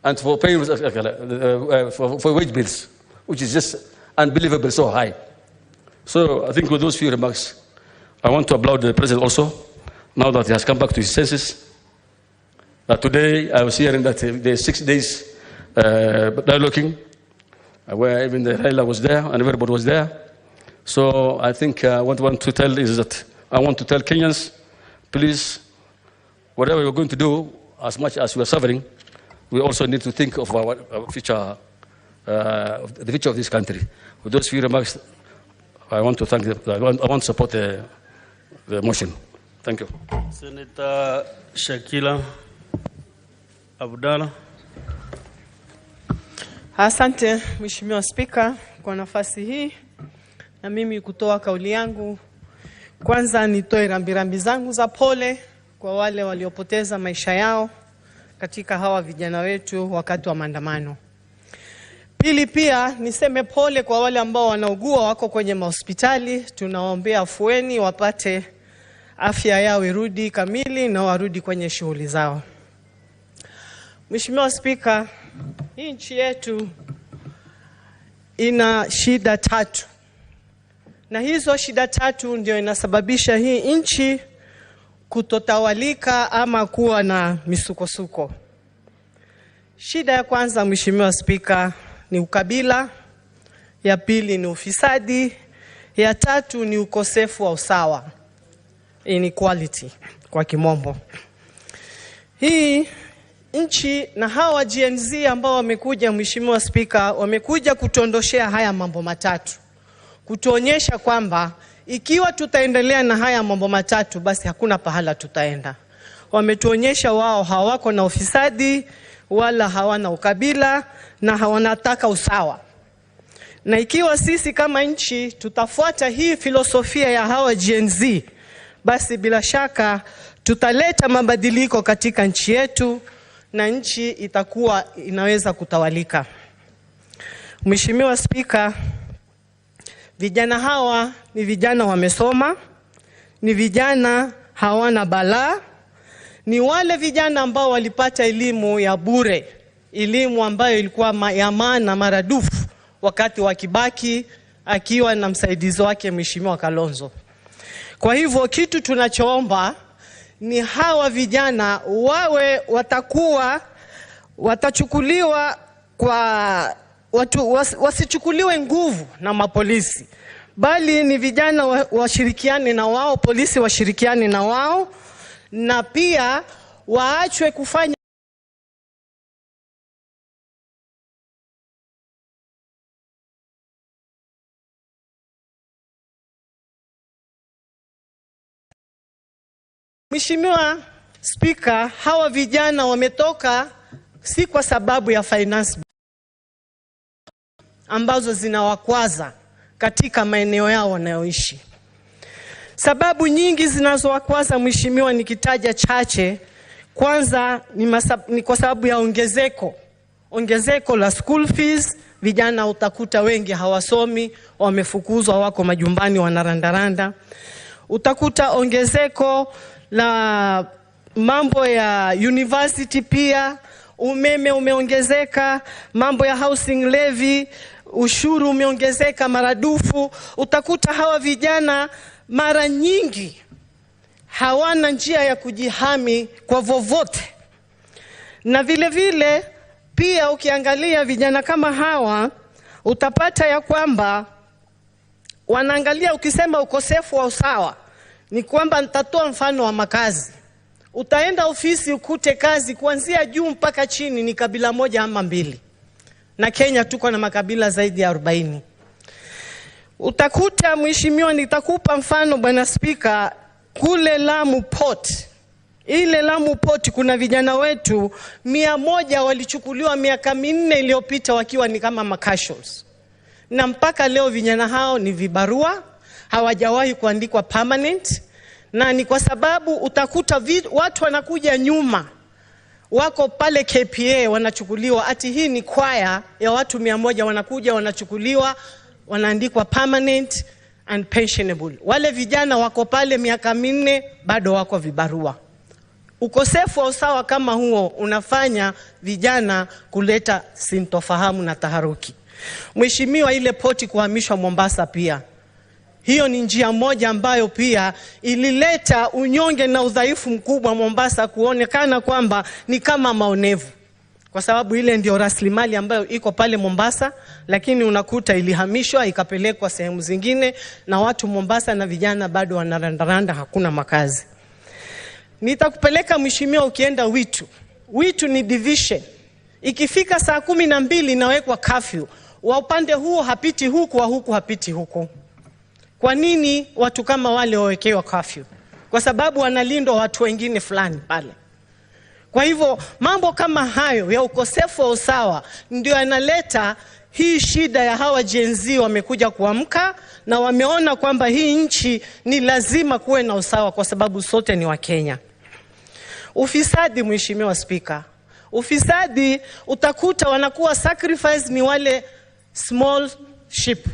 and for paying for wage bills, which is just unbelievable, so high. So I think with those few remarks, I want to applaud the President also, now that he has come back to his senses. Today, I was hearing that there's 6 days dialoguing, where even the Raila was there and everybody was there. So I think what I want to tell is that I want to tell Kenyans, please, whatever we're going to do, as much as we're suffering, we also need to think of our future, the future of this country. With those few remarks, I want to thank I want to support the motion. Thank you. Senator Shakila Abdalla. Asante Mheshimiwa Spika kwa nafasi hii na mimi kutoa kauli yangu. Kwanza nitoe rambirambi zangu za pole kwa wale waliopoteza maisha yao katika hawa vijana wetu wakati wa maandamano. Pili pia niseme pole kwa wale ambao wanaugua wako kwenye hospitali. Tunawaombea afueni, wapate afya yao irudi kamili na warudi kwenye shughuli zao. Mheshimiwa Spika, hii nchi yetu ina shida 3. Na hizo shida 3 ndio inasababisha hii nchi kutotawalika ama kuwa na misukosuko. Shida ya kwanza Mheshimiwa Spika ni ukabila, ya pili ni ufisadi, ya 3 ni ukosefu wa usawa, inequality kwa kimombo. hii nchi na hawa Gen Z ambao wamekuja, Mheshimiwa Spika, wamekuja kutuondoshea haya mambo matatu. Kutuonyesha kwamba ikiwa tutaendelea na haya mambo matatu basi hakuna pahala tutaenda. Wametuonyesha wao hawako na ufisadi wala hawana ukabila na hawanataka usawa. Na ikiwa sisi kama nchi tutafuata hii filosofia ya hawa Gen Z, basi bila shaka tutaleta mabadiliko katika nchi yetu na nchi itakuwa inaweza kutawalika. Mheshimiwa Spika, vijana hawa ni vijana wamesoma, ni vijana hawana balaa, ni wale vijana ambao walipata elimu ya bure, elimu ambayo ilikuwa ya maana maradufu wakati wa Kibaki akiwa na msaidizi wake Mheshimiwa Kalonzo. Kwa hivyo kitu tunachoomba ni hawa vijana watachukuliwa kwa wasichukuliwe nguvu na mapolisi, bali ni vijana washirikiane na wao, polisi washirikiane na wao, na pia waachwe kufanya Mheshimiwa Spika, hawa vijana wametoka si kwa sababu ya finance ambazo zinawakwaza katika maeneo yao wanayoishi. Sababu nyingi zinazowakwaza Mheshimiwa, nikitaja chache, kwanza ni kwa sababu ya ongezeko la school fees. Vijana utakuta wengi hawasomi, wamefukuzwa, wako majumbani wanarandaranda. Utakuta ongezeko la mambo ya university, pia umeme umeongezeka, mambo ya housing levy, ushuru umeongezeka maradufu. Utakuta hawa vijana mara nyingi hawana njia ya kujihami kwa vovote. Na vile vile pia ukiangalia vijana kama hawa utapata ya kwamba wanaangalia, ukisema ukosefu wa usawa, ni kwamba nitatoa mfano wa makazi. Utaenda ofisi ukute kazi kuanzia juu mpaka chini ni kabila moja ama mbili. Na Kenya tuko na makabila zaidi ya 40. Utakuta Mheshimiwa, nitakupa mfano Bwana Spika, kule Lamu Port. Ile Lamu Port kuna vijana wetu 100 walichukuliwa miaka 4 iliyopita wakiwa ni kama macasuals. Na mpaka leo vijana hao ni vibarua, hawajawahi kuandikwa permanent, na ni kwa sababu utakuta watu wanakuja nyuma, wako pale KPA wanachukuliwa, ati hii ni kwaya ya watu 100 wanakuja wanachukuliwa, wanaandikwa permanent and pensionable. Wale vijana wako pale miaka 4 bado wako vibarua. Ukosefu wa usawa kama huo unafanya vijana kuleta sintofahamu na taharuki. Mheshimiwa, ile poti kuhamishwa Mombasa pia, hiyo ni njia moja ambayo pia ilileta unyonge na udhaifu mkubwa Mombasa, kuonekana kwamba ni kama maonevu. Kwa sababu ile ndio rasilimali ambayo iko pale Mombasa, lakini unakuta ilihamishwa ikapelekwa sehemu zingine na watu Mombasa na vijana bado wanarandaranda, hakuna makazi. Nitakupeleka Mheshimiwa, ukienda Witu ni division. Ikifika saa 12 inawekwa curfew. Wa upande huo hapiti huku, wa huku hapiti huku. Kwa nini watu kama wale wawekewa curfew? Kwa sababu wanalindwa watu wengine fulani pale. Kwa hivyo mambo kama hayo ya ukosefu wa usawa ndio yanaleta hii shida ya hawa Gen Z. Wamekuja kuamka na wameona kwamba hii nchi ni lazima kuwe na usawa kwa sababu sote ni wa Kenya. Ufisadi, Mheshimiwa Spika, ufisadi utakuta wanakuwa sacrifice ni wale small ship.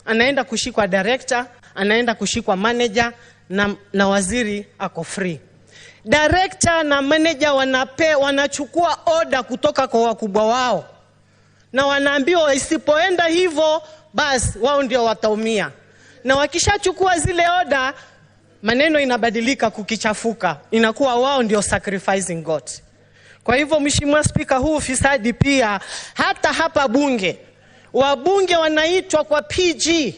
Anaenda kushikwa director, anaenda kushikwa manager na waziri ako free. Director na manager wanachukua order kutoka kwa wakubwa wao, na wanaambiwa isipoenda hivyo basi wao ndio wataumia. Na wakishachukua zile order, maneno inabadilika, kukichafuka inakuwa wao ndio sacrificing God. Kwa hivyo Mheshimiwa Spika, huu ufisadi pia hata hapa bunge, wabunge wanaitwa kwa PG,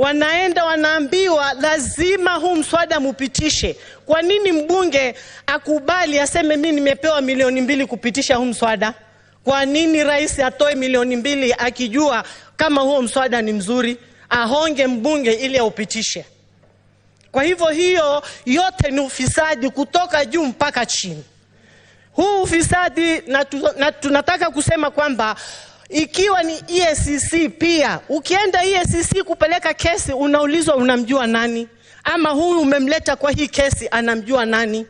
wanaenda wanaambiwa lazima huu mswada mupitishe. Kwa nini mbunge akubali aseme mimi nimepewa milioni 2 kupitisha huu mswada? Kwa nini rais atoe milioni 2 akijua kama huo mswada ni mzuri, ahonge mbunge ili aupitishe? Kwa hivyo hiyo yote ni ufisadi kutoka juu mpaka chini. Huu ufisadi na tunataka kusema kwamba ikiwa ni EACC pia, ukienda EACC kupeleka kesi unaulizwa unamjua nani? Ama huyu umemleta kwa hii kesi anamjua nani?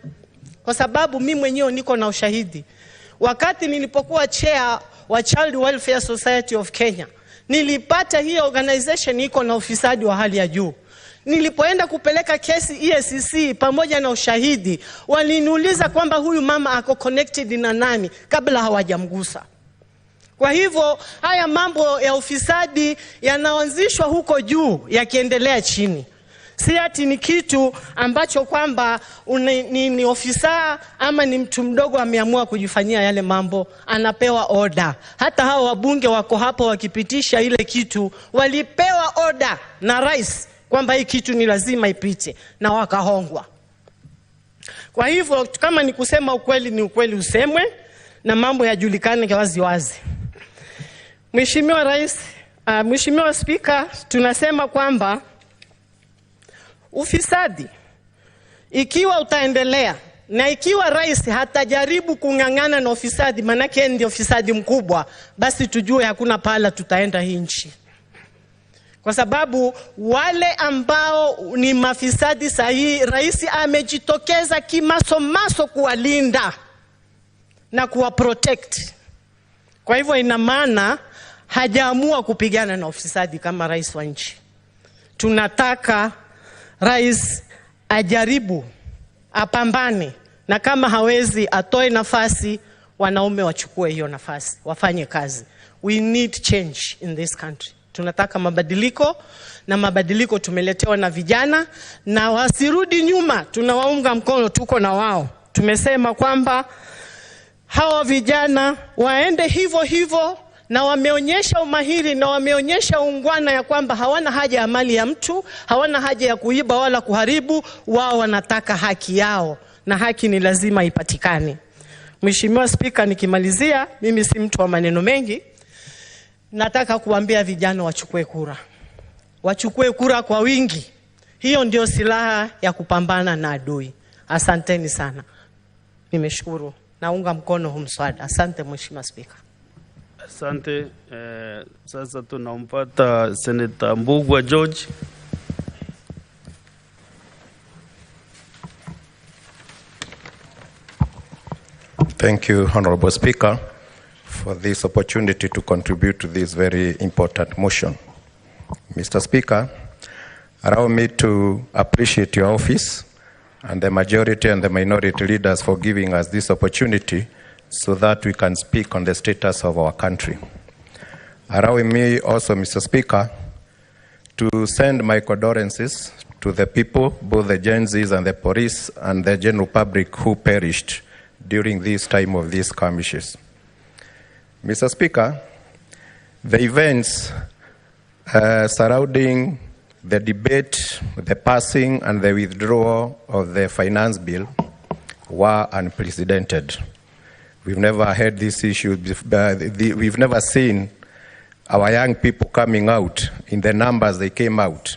Kwa sababu mimi mwenyewe niko na ushahidi. Wakati nilipokuwa chair wa Child Welfare Society of Kenya, nilipata hii organization iko na ufisadi wa hali ya juu. Nilipoenda kupeleka kesi EACC pamoja na ushahidi, waliniuliza kwamba huyu mama ako connected na nani kabla hawajamgusa. Kwa hivyo haya mambo ya ufisadi yanaanzishwa huko juu yakiendelea chini. Si ati ni kitu ambacho kwamba ni ofisa ama ni mtu mdogo ameamua kujifanyia yale mambo, anapewa order. Hata hao wabunge wako hapo wakipitisha ile kitu, walipewa order na rais kwamba hii kitu ni lazima ipite, na wakahongwa. Kwa hivyo kama ni kusema ukweli ni ukweli usemwe, na mambo yajulikane wazi wazi. Mheshimiwa Rais, Mheshimiwa Spika, tunasema kwamba ufisadi ikiwa utaendelea na ikiwa rais hatajaribu kung'ang'ana na ufisadi, manake ndio ufisadi mkubwa, basi tujue hakuna pahala tutaenda hii nchi. Kwa sababu wale ambao ni mafisadi sahihi, rais amejitokeza kimasomaso kuwalinda na kuwa protect. Kwa hivyo ina maana hajaamua kupigana na ufisadi kama rais wa nchi. Tunataka rais ajaribu, apambane, na kama hawezi atoe nafasi, wanaume wachukue hiyo nafasi, wafanye kazi. We need change in this country. Tunataka mabadiliko, na mabadiliko tumeletewa na vijana, na wasirudi nyuma, tunawaunga mkono, tuko na wao. Tumesema kwamba hawa vijana waende hivyo hivyo, na wameonyesha umahiri na wameonyesha ungwana ya kwamba hawana haja ya mali ya mtu, hawana haja ya kuiba wala kuharibu. Wao wanataka haki yao, na haki ni lazima ipatikane. Mheshimiwa Spika, nikimalizia, mimi si mtu wa maneno mengi. Nataka kuambia vijana wachukue kura. Wachukue kura kwa wingi. Hiyo ndio silaha ya kupambana na adui. Asanteni sana. Nimeshukuru. Naunga mkono huu mswada. Asante Mheshimiwa Spika. Asante. Sasa tunampata Senator Mbugua George. Thank you, Honorable Speaker, for this opportunity to contribute to this very important motion. Mr. Speaker, allow me to appreciate your office and the majority and the minority leaders for giving us this opportunity so that we can speak on the status of our country. Allow me also, Mr. Speaker, to send my condolences to the people, both the Gen Zs and the police and the general public who perished during this time of these skirmishes. Mr. Speaker, the events surrounding the debate, the passing and the withdrawal of the finance bill were unprecedented. We've never had this issue, we've never seen our young people coming out in the numbers they came out.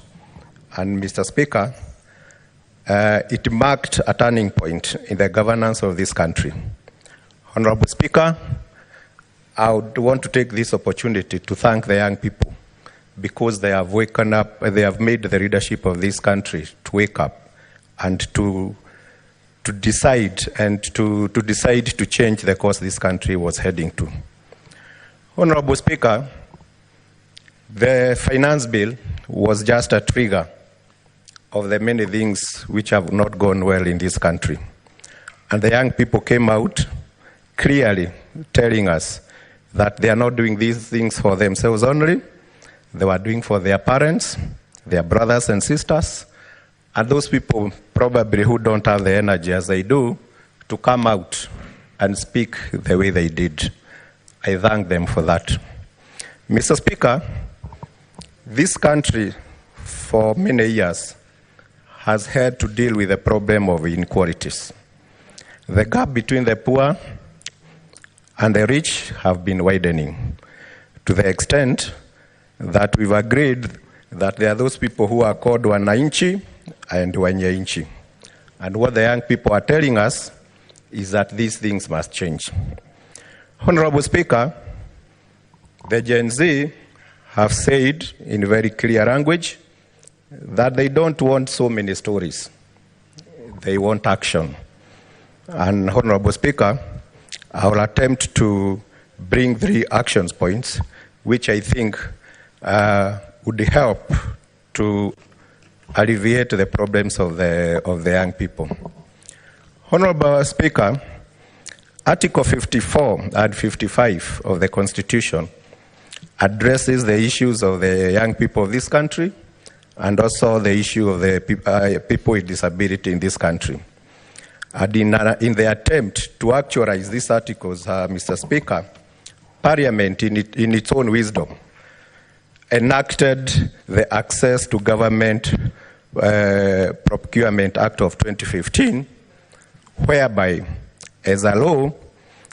And Mr. Speaker, it marked a turning point in the governance of this country. Honorable Speaker, I would want to take this opportunity to thank the young people because they have woken up, they have made the leadership of this country to wake up and to decide to change the course this country was heading to. Honorable Speaker, the finance bill was just a trigger of the many things which have not gone well in this country. And the young people came out clearly telling us that they are not doing these things for themselves only, they were doing for their parents, their brothers and sisters, and those people probably who don't have the energy as they do to come out and speak the way they did. I thank them for that. Mr. Speaker, this country for many years has had to deal with the problem of inequalities. The gap between the poor and the rich have been widening to the extent that we've agreed that there are those people who are called wananchi and wanyainchi. And what the young people are telling us is that these things must change. Honorable Speaker, the Gen Z have said in very clear language that they don't want so many stories. They want action. And Honorable Speaker, I will attempt to bring 3 action points which I think would help to alleviate the problems of the young people. Honorable Speaker, Article 54 and 55 of the Constitution addresses the issues of the young people of this country and also the issue of the people with disability in this country. And in the attempt to actualize these articles, Mr. Speaker, Parliament, in its own wisdom, enacted the Access to Government Procurement Act of 2015, whereby, as a law,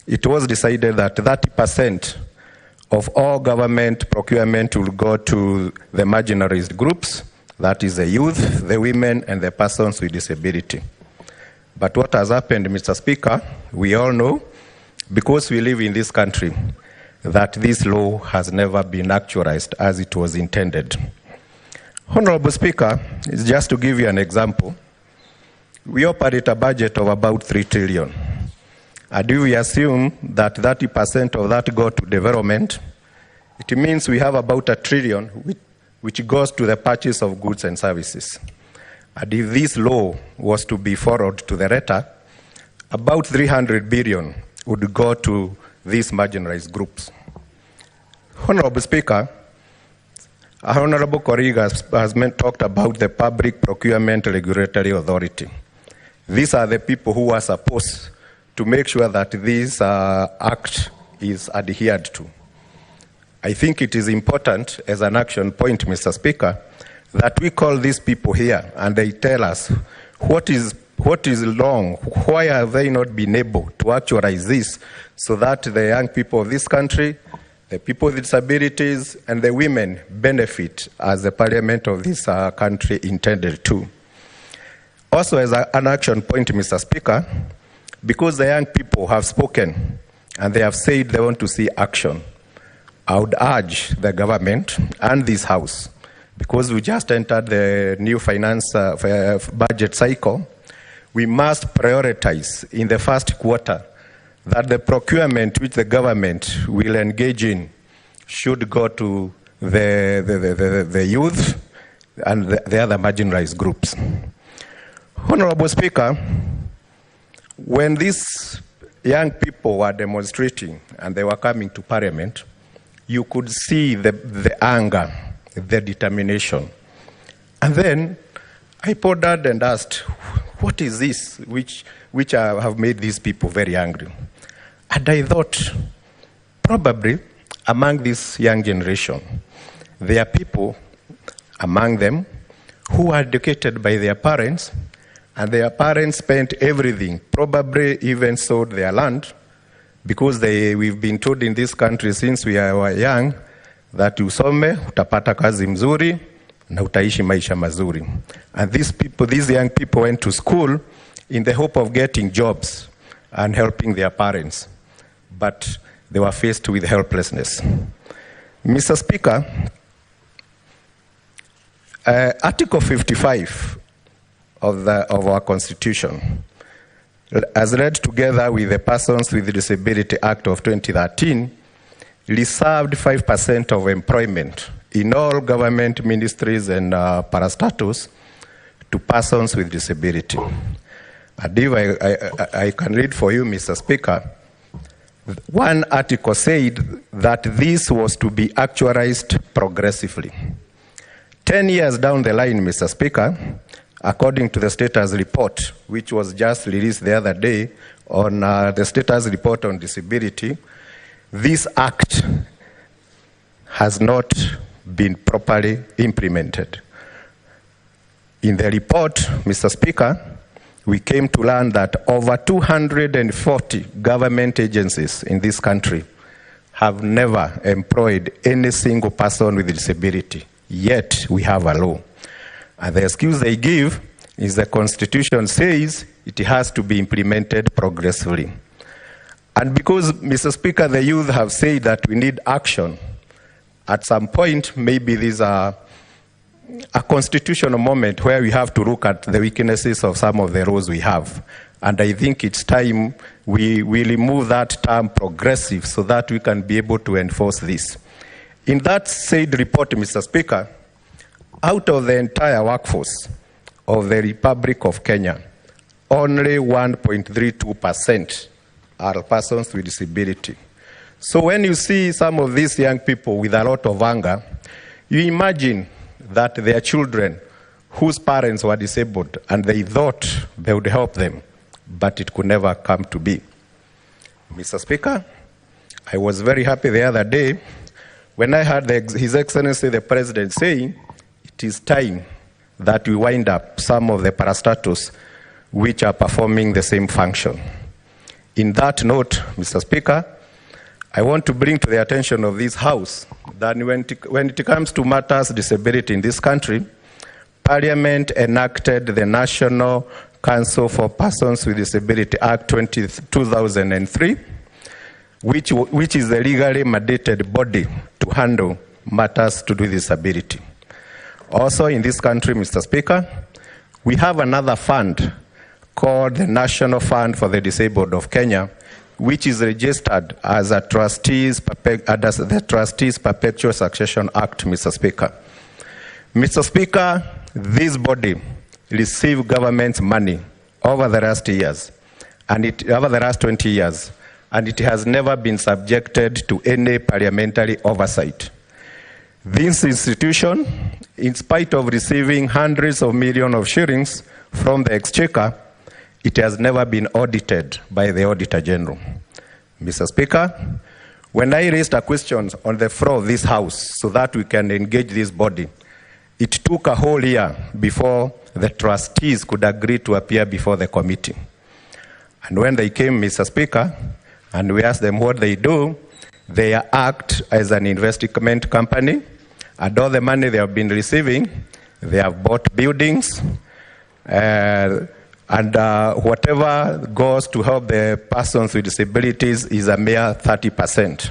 it was decided that 30% of all government procurement will go to the marginalized groups, that is the youth, the women, and the persons with disability. But what has happened, Mr. Speaker, we all know, because we live in this country, that this law has never been actualized as it was intended. Honorable Speaker, just to give you an example, we operate a budget of about 3 trillion. And if we assume that 30% of that go to development, it means we have about 1 trillion which goes to the purchase of goods and services. And if this law was to be followed to the letter, about 300 billion would go to these marginalized groups. Honorable Speaker, our honorable colleague has talked about the Public Procurement Regulatory Authority. These are the people who are supposed to make sure that this act is adhered to. I think it is important as an action point, Mr. Speaker, that we call these people here and they tell us what is wrong, why have they not been able to actualize this so that the young people of this country, the people with disabilities, and the women benefit as the parliament of this country intended to. Also, as an action point, Mr. Speaker, because the young people have spoken and they have said they want to see action, I would urge the government and this House, because we just entered the new finance budget cycle, we must prioritize in the first quarter that the procurement which the government will engage in should go to the youth and the other marginalized groups. Honorable Speaker, when these young people were demonstrating and they were coming to Parliament, you could see the anger, the determination. And then I pondered and asked, what is this which have made these people very angry? And I thought, probably among this young generation, there are people among them who are educated by their parents, and their parents spent everything, probably even sold their land, because we've been told in this country since we were young that usome, utapata kazi mzuri, na utaishi maisha mazuri. And these young people went to school in the hope of getting jobs and helping their parents. But they were faced with helplessness. Mr. Speaker, Article 55 of our Constitution, as read together with the Persons with Disability Act of 2013, reserved 5% of employment in all government ministries and parastatus to persons with disability. And if I can read for you, Mr. Speaker, one article said that this was to be actualized progressively. 10 years down the line, Mr. Speaker, according to the status report, which was just released the other day on the status report on disability, this act has not been properly implemented. In the report, Mr. Speaker, we came to learn that over 240 government agencies in this country have never employed any single person with disability. Yet we have a law. And the excuse they give is the Constitution says it has to be implemented progressively. And because, Mr. Speaker, the youth have said that we need action, at some point, maybe these are a constitutional moment where we have to look at the weaknesses of some of the laws we have. And I think it's time we remove that term progressive so that we can be able to enforce this. In that said report, Mr. Speaker, out of the entire workforce of the Republic of Kenya, only 1.32% are persons with disability. So when you see some of these young people with a lot of anger, you imagine that their children whose parents were disabled and they thought they would help them, but it could never come to be. Mr. Speaker, I was very happy the other day when I heard His Excellency the President saying it is time that we wind up some of the parastatus which are performing the same function. In that note, Mr. Speaker, I want to bring to the attention of this House that when it comes to matters disability in this country, Parliament enacted the National Council for Persons with Disability Act 2003, which is the legally mandated body to handle matters to do with disability. Also in this country, Mr. Speaker, we have another fund called the National Fund for the Disabled of Kenya, which is registered as a the Trustees Perpetual Succession Act, Mr. Speaker. Mr. Speaker, this body received government's money over the last years, and over the last 20 years, and it has never been subjected to any parliamentary oversight. This institution, in spite of receiving hundreds of millions of shillings from the Exchequer, it has never been audited by the Auditor General. Mr. Speaker, when I raised a question on the floor of this House so that we can engage this body, it took a whole year before the trustees could agree to appear before the committee. And when they came, Mr. Speaker, and we asked them what they do, they act as an investment company, and all the money they have been receiving, they have bought buildings, and whatever goes to help the persons with disabilities is a mere 30%.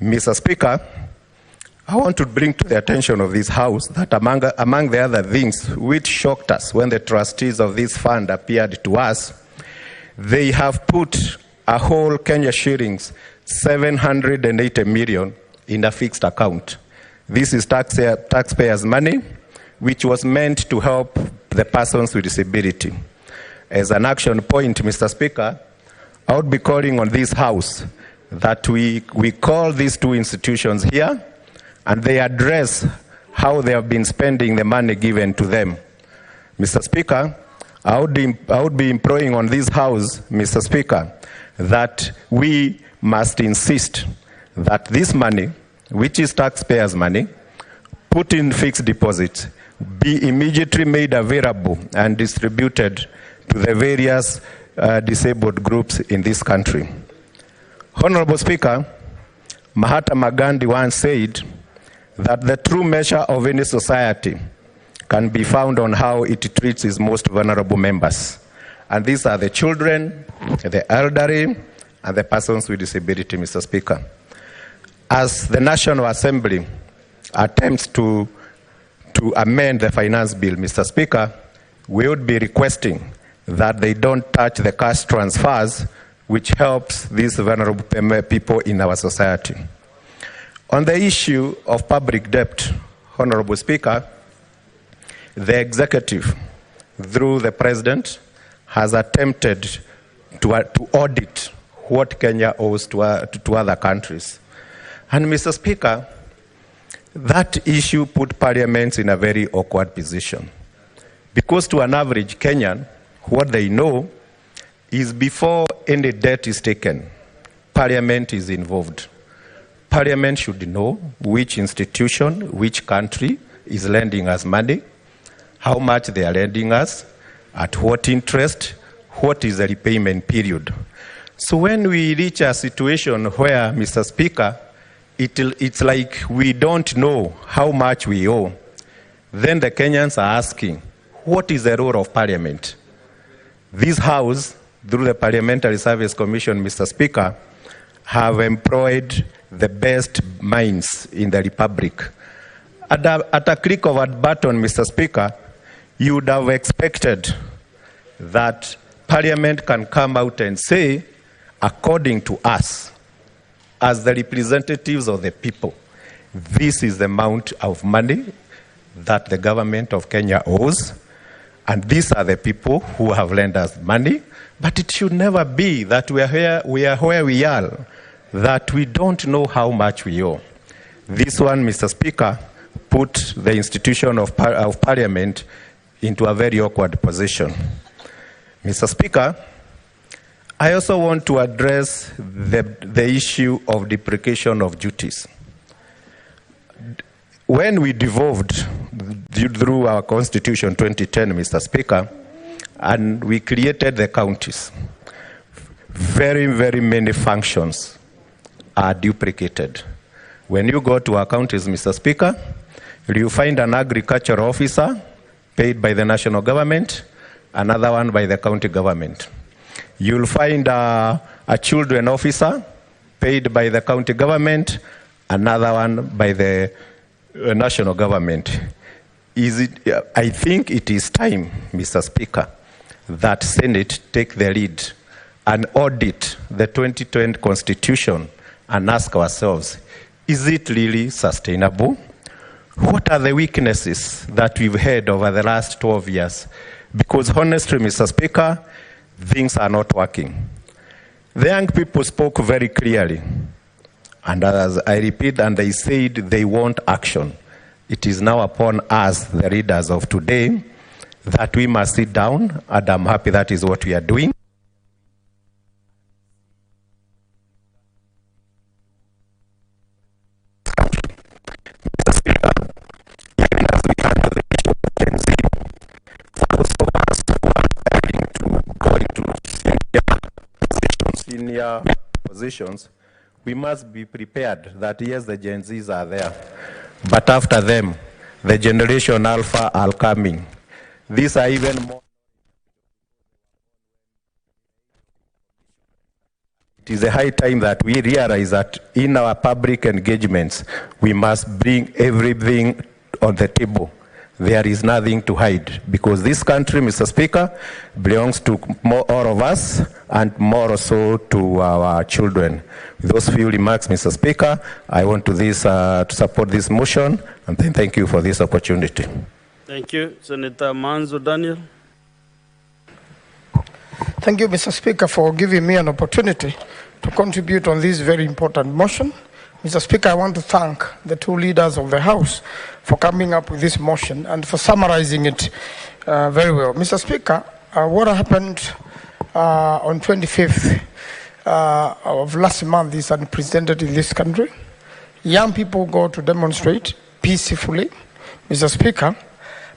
Mr. Speaker, I want to bring to the attention of this House that among the other things which shocked us when the trustees of this fund appeared to us, they have put a whole Kenya shillings 780 million in a fixed account. This is taxpayers' money, which was meant to help the persons with disability. As an action point, Mr. Speaker, I would be calling on this House that we call these two institutions here and they address how they have been spending the money given to them. Mr. Speaker, I would be imploring on this House, Mr. Speaker, that we must insist that this money, which is taxpayers' money, put in fixed deposits, be immediately made available and distributed to the various disabled groups in this country. Honorable Speaker, Mahatma Gandhi once said that the true measure of any society can be found on how it treats its most vulnerable members. And these are the children, the elderly, and the persons with disability, Mr. Speaker. As the National Assembly attempts to amend the finance bill, Mr. Speaker, we would be requesting that they don't touch the cash transfers which helps these vulnerable people in our society. On the issue of public debt, Honorable Speaker, the executive, through the President, has attempted to audit what Kenya owes to other countries. And Mr. Speaker, that issue put parliaments in a very awkward position. Because to an average Kenyan, what they know is before any debt is taken, Parliament is involved. Parliament should know which institution, which country is lending us money, how much they are lending us, at what interest, what is the repayment period. So when we reach a situation where, Mr. Speaker, it's like we don't know how much we owe, then the Kenyans are asking, what is the role of Parliament? This House, through the Parliamentary Service Commission, Mr. Speaker, have employed the best minds in the Republic. At a click of a button, Mr. Speaker, you would have expected that Parliament can come out and say, according to us, as the representatives of the people, this is the amount of money that the government of Kenya owes, and these are the people who have lent us money. But it should never be that we are where we are, that we don't know how much we owe. This one, Mr. Speaker, put the institution of Parliament into a very awkward position. Mr. Speaker, I also want to address the issue of deprecation of duties. When we devolved through our Constitution 2010, Mr. Speaker, and we created the counties, very, very many functions are duplicated. When you go to our counties, Mr. Speaker, you find an agriculture officer paid by the national government, another one by the county government. You'll find a children officer paid by the county government, another one by the national government. I think it is time, Mr. Speaker, that Senate take the lead and audit the 2020 Constitution and ask ourselves, is it really sustainable? What are the weaknesses that we've had over the last 12 years? Because honestly, Mr. Speaker, things are not working. The young people spoke very clearly. And as I repeat, and they said they want action. It is now upon us, the leaders of today, that we must sit down, and I'm happy that is what we are doing. Mr. Speaker, even as we handle the issue of Gen Z, for those of us who are aspiring to go into senior positions, we must be prepared that yes, the Gen Zs are there, but after them, the generation Alpha are coming. These are even more. It is a high time that we realize that in our public engagements, we must bring everything on the table. There is nothing to hide, because this country, Mr. Speaker, belongs to all of us and more so to our children. With those few remarks, Mr. Speaker, I want to support this motion, and then thank you for this opportunity. Thank you. Senator Manzo Daniel. Thank you, Mr. Speaker, for giving me an opportunity to contribute on this very important motion. Mr. Speaker, I want to thank the two leaders of the House for coming up with this motion and for summarizing it very well. Mr. Speaker, what happened on 25th of last month is unprecedented in this country. Young people go to demonstrate peacefully, Mr. Speaker,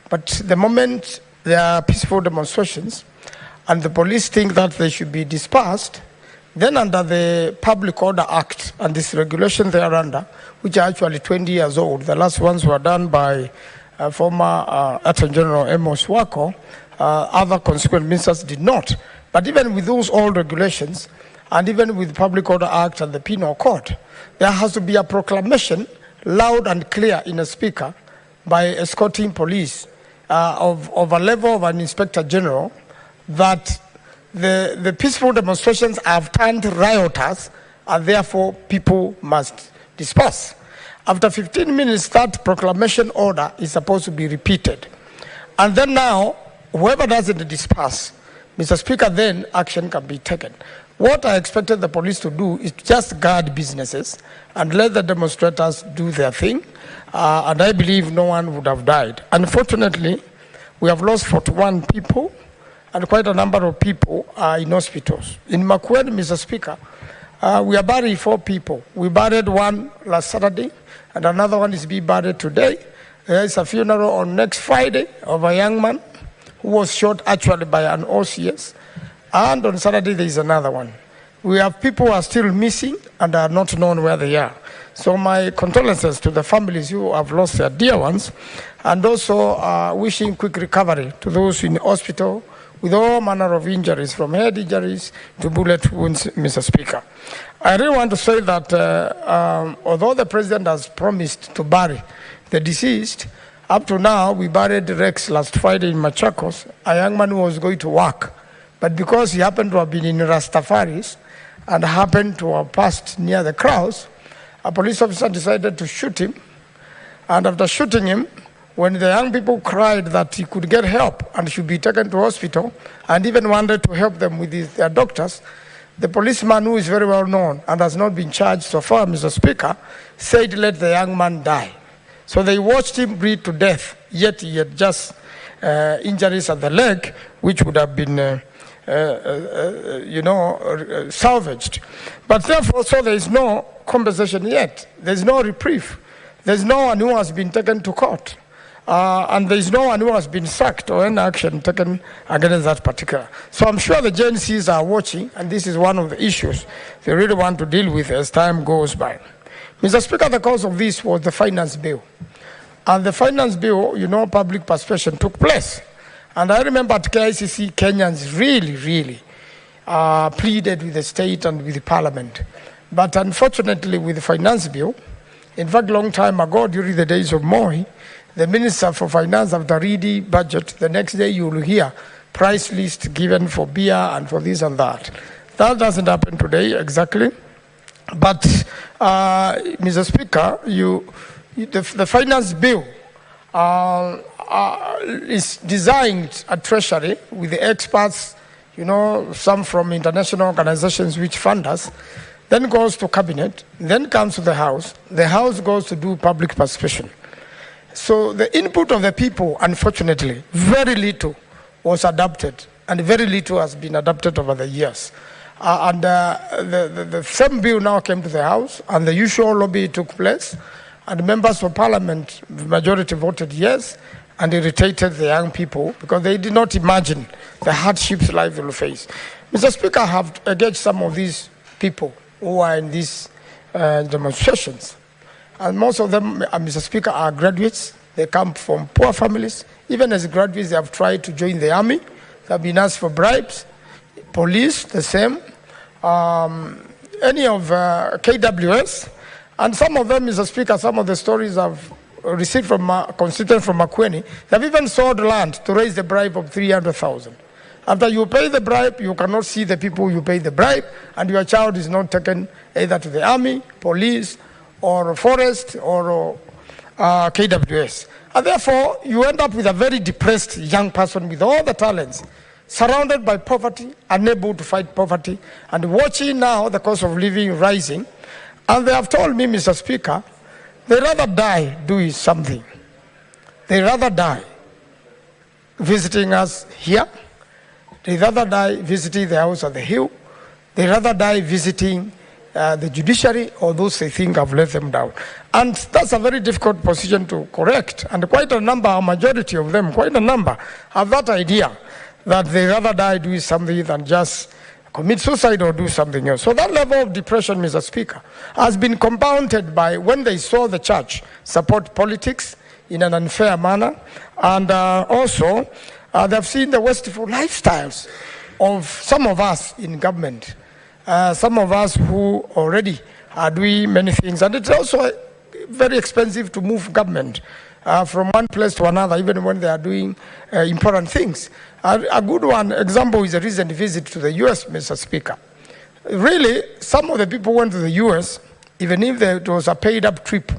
but the moment there are peaceful demonstrations and the police think that they should be dispersed, then under the Public Order Act and this regulation they are under, which are actually 20 years old, the last ones were done by former Attorney General Amos Wako, other consequent ministers did not. But even with those old regulations, and even with the Public Order Act and the Penal Code, there has to be a proclamation, loud and clear in a speaker, by escorting police of a level of an Inspector General, that the peaceful demonstrations have turned rioters, and therefore people must disperse. After 15 minutes, that proclamation order is supposed to be repeated. And then now, whoever doesn't disperse, Mr. Speaker, then action can be taken. What I expected the police to do is just guard businesses and let the demonstrators do their thing, and I believe no one would have died. Unfortunately, we have lost 41 people, and quite a number of people are in hospitals. In Makueni, Mr. Speaker, we are burying 4 people. We buried one last Saturday, and another one is being buried today. There is a funeral on next Friday of a young man who was shot actually by an OCS. And on Saturday, there is another one. We have people who are still missing and are not known where they are. So my condolences to the families who have lost their dear ones, and also wishing quick recovery to those in the hospital with all manner of injuries, from head injuries to bullet wounds, Mr. Speaker. I really want to say that although the President has promised to bury the deceased, up to now, we buried Rex last Friday in Machakos, a young man who was going to work. But because he happened to have been in Rastafaris and happened to have passed near the crowds, a police officer decided to shoot him. And after shooting him, when the young people cried that he could get help and should be taken to hospital, and even wanted to help them with their doctors, the policeman, who is very well known and has not been charged so far, Mr. Speaker, said, let the young man die. So they watched him bleed to death, yet he had just injuries at the leg, which would have been salvaged. But therefore, so there is no compensation yet. There's no reprieve. There's no one who has been taken to court. And there is no one who has been sacked or any action taken against that particular. So I'm sure the JNCs are watching, and this is one of the issues they really want to deal with as time goes by. Mr. Speaker, the cause of this was the finance bill. And the finance bill, public participation took place. And I remember at KICC, Kenyans really pleaded with the state and with the parliament. But unfortunately, with the finance bill, in fact, long time ago, during the days of Moi, the Minister for Finance, after reading budget, the next day you will hear price list given for beer and for this and that. That doesn't happen today exactly. But, Mr. Speaker, the finance bill is designed at Treasury with the experts, some from international organizations which fund us, then goes to Cabinet, then comes to the House. The House goes to do public participation. So the input of the people, unfortunately, very little was adopted, and very little has been adopted over the years. The same bill now came to the House, and the usual lobby took place, and members of Parliament, the majority voted yes, and irritated the young people because they did not imagine the hardships life will face. Mr. Speaker, I have engaged some of these people who are in these demonstrations. And most of them, Mr. Speaker, are graduates. They come from poor families. Even as graduates, they have tried to join the army. They have been asked for bribes. Police, the same. Any of KWS. And some of them, Mr. Speaker, some of the stories I've received from constituents from Makueni, they've even sold land to raise the bribe of 300,000. After you pay the bribe, you cannot see the people you pay the bribe, and your child is not taken either to the army, police, or forest, or KWS. And therefore, you end up with a very depressed young person with all the talents, surrounded by poverty, unable to fight poverty, and watching now the cost of living rising. And they have told me, Mr. Speaker, they rather die doing something. They rather die visiting us here. They rather die visiting the House of the Hill. They rather die visiting the judiciary, or those they think have let them down. And that's a very difficult position to correct. And quite a number, a majority of them, quite a number, have that idea that they rather die doing something than just commit suicide or do something else. So that level of depression, Mr. Speaker, has been compounded by when they saw the church support politics in an unfair manner, and also they've seen the wasteful lifestyles of some of us in government, some of us who already are doing many things. And it's also very expensive to move government from one place to another, even when they are doing important things. A good one example is a recent visit to the US, Mr. Speaker. Really, some of the people went to the US, even if it was a paid up trip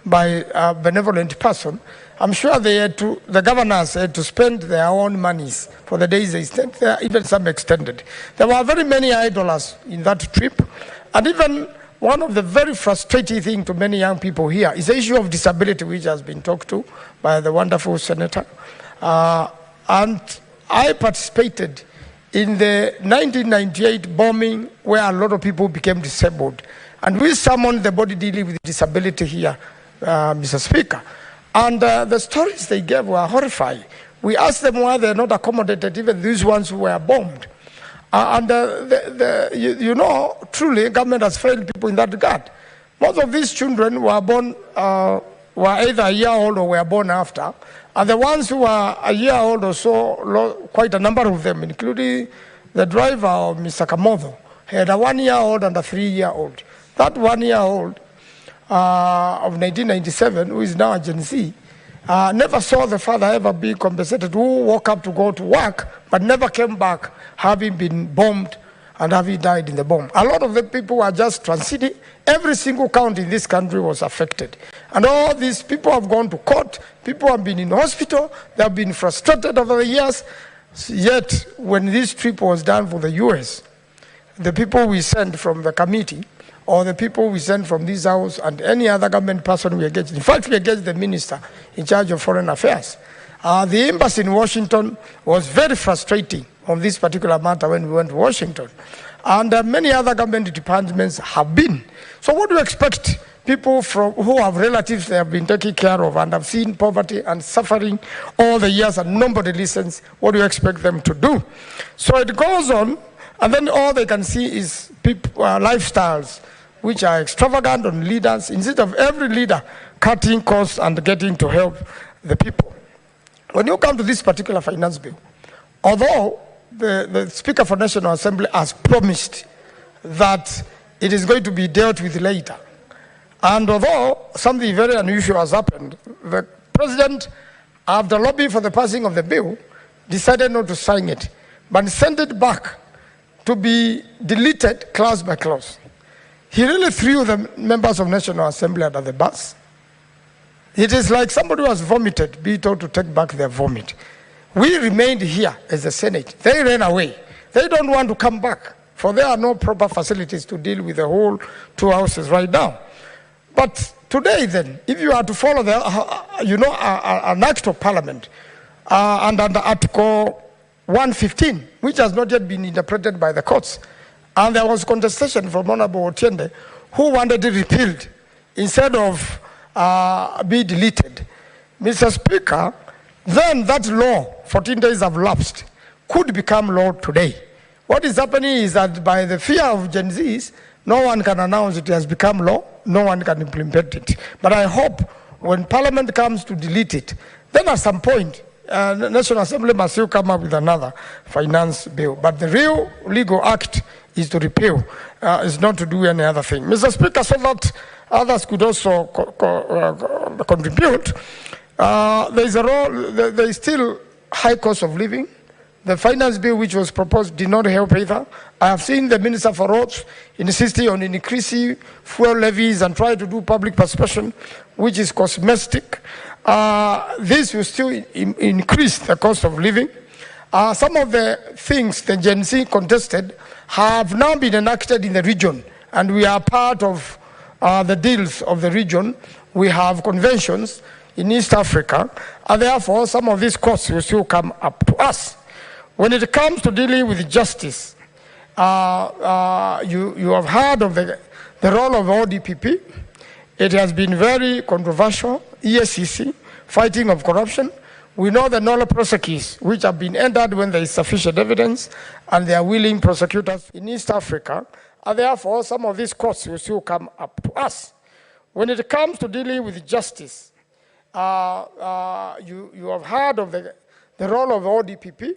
by a benevolent person. I'm sure the governors had to spend their own monies for the days they stayed there, even some extended. There were very many idlers in that trip, and even one of the very frustrating things to many young people here is the issue of disability, which has been talked to by the wonderful senator. And I participated in the 1998 bombing where a lot of people became disabled. And we summoned the body dealing with disability here, Mr. Speaker. And the stories they gave were horrifying. We asked them why they're not accommodated, even these ones who were bombed. You know, truly, government has failed people in that regard. Most of these children were born, were either a year old or were born after. And the ones who were a year old or so, quite a number of them, including the driver of Mr. Kamodo, had a 1-year-old and a 3-year-old. That 1-year-old of 1997, who is now a Gen Z, never saw the father ever be compensated, who woke up to go to work, but never came back, having been bombed and having died in the bomb. A lot of the people were just transiting. Every single county in this country was affected. And all these people have gone to court, people have been in hospital, they have been frustrated over the years. Yet, when this trip was done for the US, the people we sent from the committee, or the people we sent from this house and any other government person we engaged. In fact, we engaged the minister in charge of foreign affairs. The embassy in Washington was very frustrating on this particular matter when we went to Washington. And many other government departments have been. So what do you expect people who have relatives they have been taking care of and have seen poverty and suffering all the years and nobody listens, what do you expect them to do? So it goes on, and then all they can see is people, lifestyles which are extravagant on leaders, instead of every leader cutting costs and getting to help the people. When you come to this particular finance bill, although the Speaker for National Assembly has promised that it is going to be dealt with later, and although something very unusual has happened, the President, after lobbying for the passing of the bill, decided not to sign it, but sent it back to be deleted clause by clause. He really threw the members of National Assembly under the bus. It is like somebody who has vomited, be told to take back their vomit. We remained here as the Senate. They ran away. They don't want to come back, for there are no proper facilities to deal with the whole 2 houses right now. But today then, if you are to follow the, an act of parliament, and under Article 115, which has not yet been interpreted by the courts, and there was contestation from Honorable Otiende, who wanted it repealed instead of be deleted. Mr. Speaker, then that law, 14 days have lapsed, could become law today. What is happening is that by the fear of Gen Zs, no one can announce it has become law, no one can implement it. But I hope when Parliament comes to delete it, then at some point, the National Assembly must still come up with another finance bill. But the real legal act is to repeal, is not to do any other thing. Mr. Speaker, so that others could also contribute, there is still high cost of living. The finance bill which was proposed did not help either. I have seen the Minister for Roads insisting on increasing fuel levies and trying to do public participation, which is cosmetic. This will still increase the cost of living. Some of the things the Gen Z contested have now been enacted in the region, and we are part of the deals of the region. We have conventions in East Africa, and therefore some of these costs will still come up to us. When it comes to dealing with justice, you have heard of the role of ODPP. It has been very controversial. ESCC, fighting of corruption. We know the nolle prosequi, which have been entered when there is sufficient evidence, and they are willing prosecutors in East Africa, and therefore some of these costs will still come up to us. When it comes to dealing with justice, you have heard of the role of ODPP.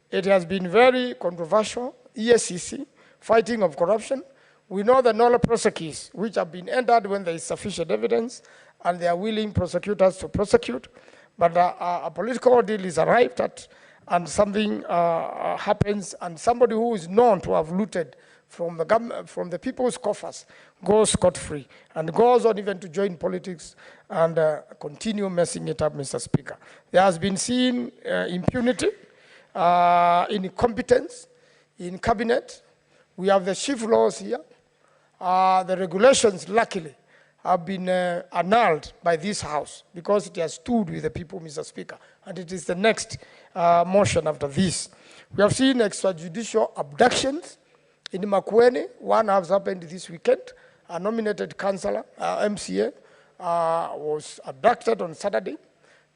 It has been very controversial. ESCC, fighting of corruption. We know the nolle prosequi, which have been entered when there is sufficient evidence, and they are willing prosecutors to prosecute. But a political deal is arrived at, and something happens, and somebody who is known to have looted from the government, from the people's coffers, goes scot-free and goes on even to join politics and continue messing it up, Mr. Speaker. There has been seen impunity, incompetence in cabinet. We have the chief laws here. The regulations, luckily, have been annulled by this House because it has stood with the people, Mr. Speaker, and it is the next motion after this. We have seen extrajudicial abductions in Makueni. One has happened this weekend. A nominated councillor, MCA, was abducted on Saturday,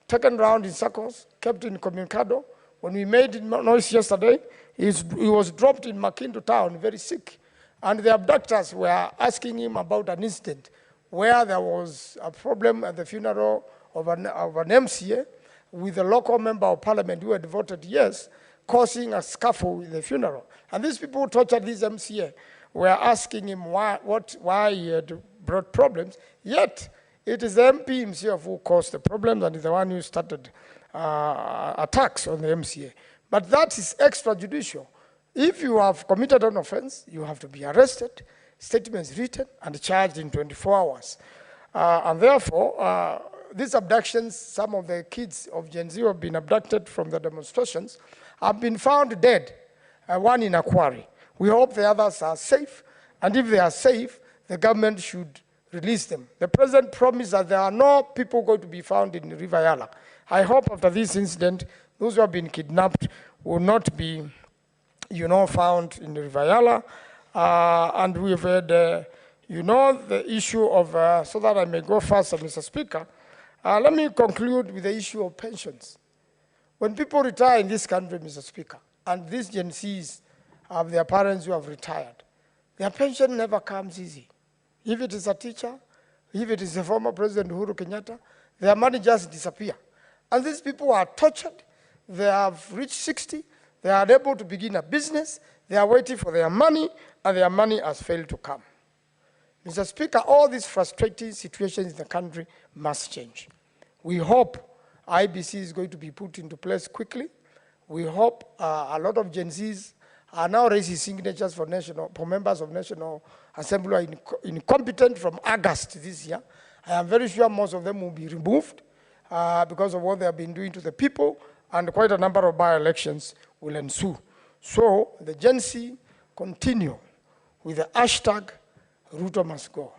taken around in circles, kept in Communicado. When we made noise yesterday, he was dropped in Makindu town, very sick. And the abductors were asking him about an incident where there was a problem at the funeral of an MCA with a local member of parliament who had voted yes, causing a scuffle in the funeral. And these people who tortured this MCA were asking him why he had brought problems, yet it is the MP himself who caused the problems and is the one who started attacks on the MCA. But that is extrajudicial. If you have committed an offense, you have to be arrested, statements written, and charged in 24 hours. And therefore, these abductions, some of the kids of Gen Z who have been abducted from the demonstrations, have been found dead, one in a quarry. We hope the others are safe, and if they are safe, the government should release them. The president promised that there are no people going to be found in River Yala. I hope after this incident, those who have been kidnapped will not be, found in River Yala. And we've had, the issue of, so that I may go faster, Mr. Speaker, let me conclude with the issue of pensions. When people retire in this country, Mr. Speaker, and these Gen Zs have their parents who have retired, their pension never comes easy. If it is a teacher, if it is the former President Uhuru Kenyatta, their money just disappear. And these people are tortured. They have reached 60. They are unable to begin a business. They are waiting for their money, and their money has failed to come. Mr. Speaker, all these frustrating situations in the country must change. We hope IBC is going to be put into place quickly. We hope a lot of Gen Zs are now raising signatures for members of National Assembly who are incompetent from August this year. I am very sure most of them will be removed because of what they have been doing to the people, and quite a number of by-elections will ensue. So the Gen Z continue with the hashtag Ruto must go.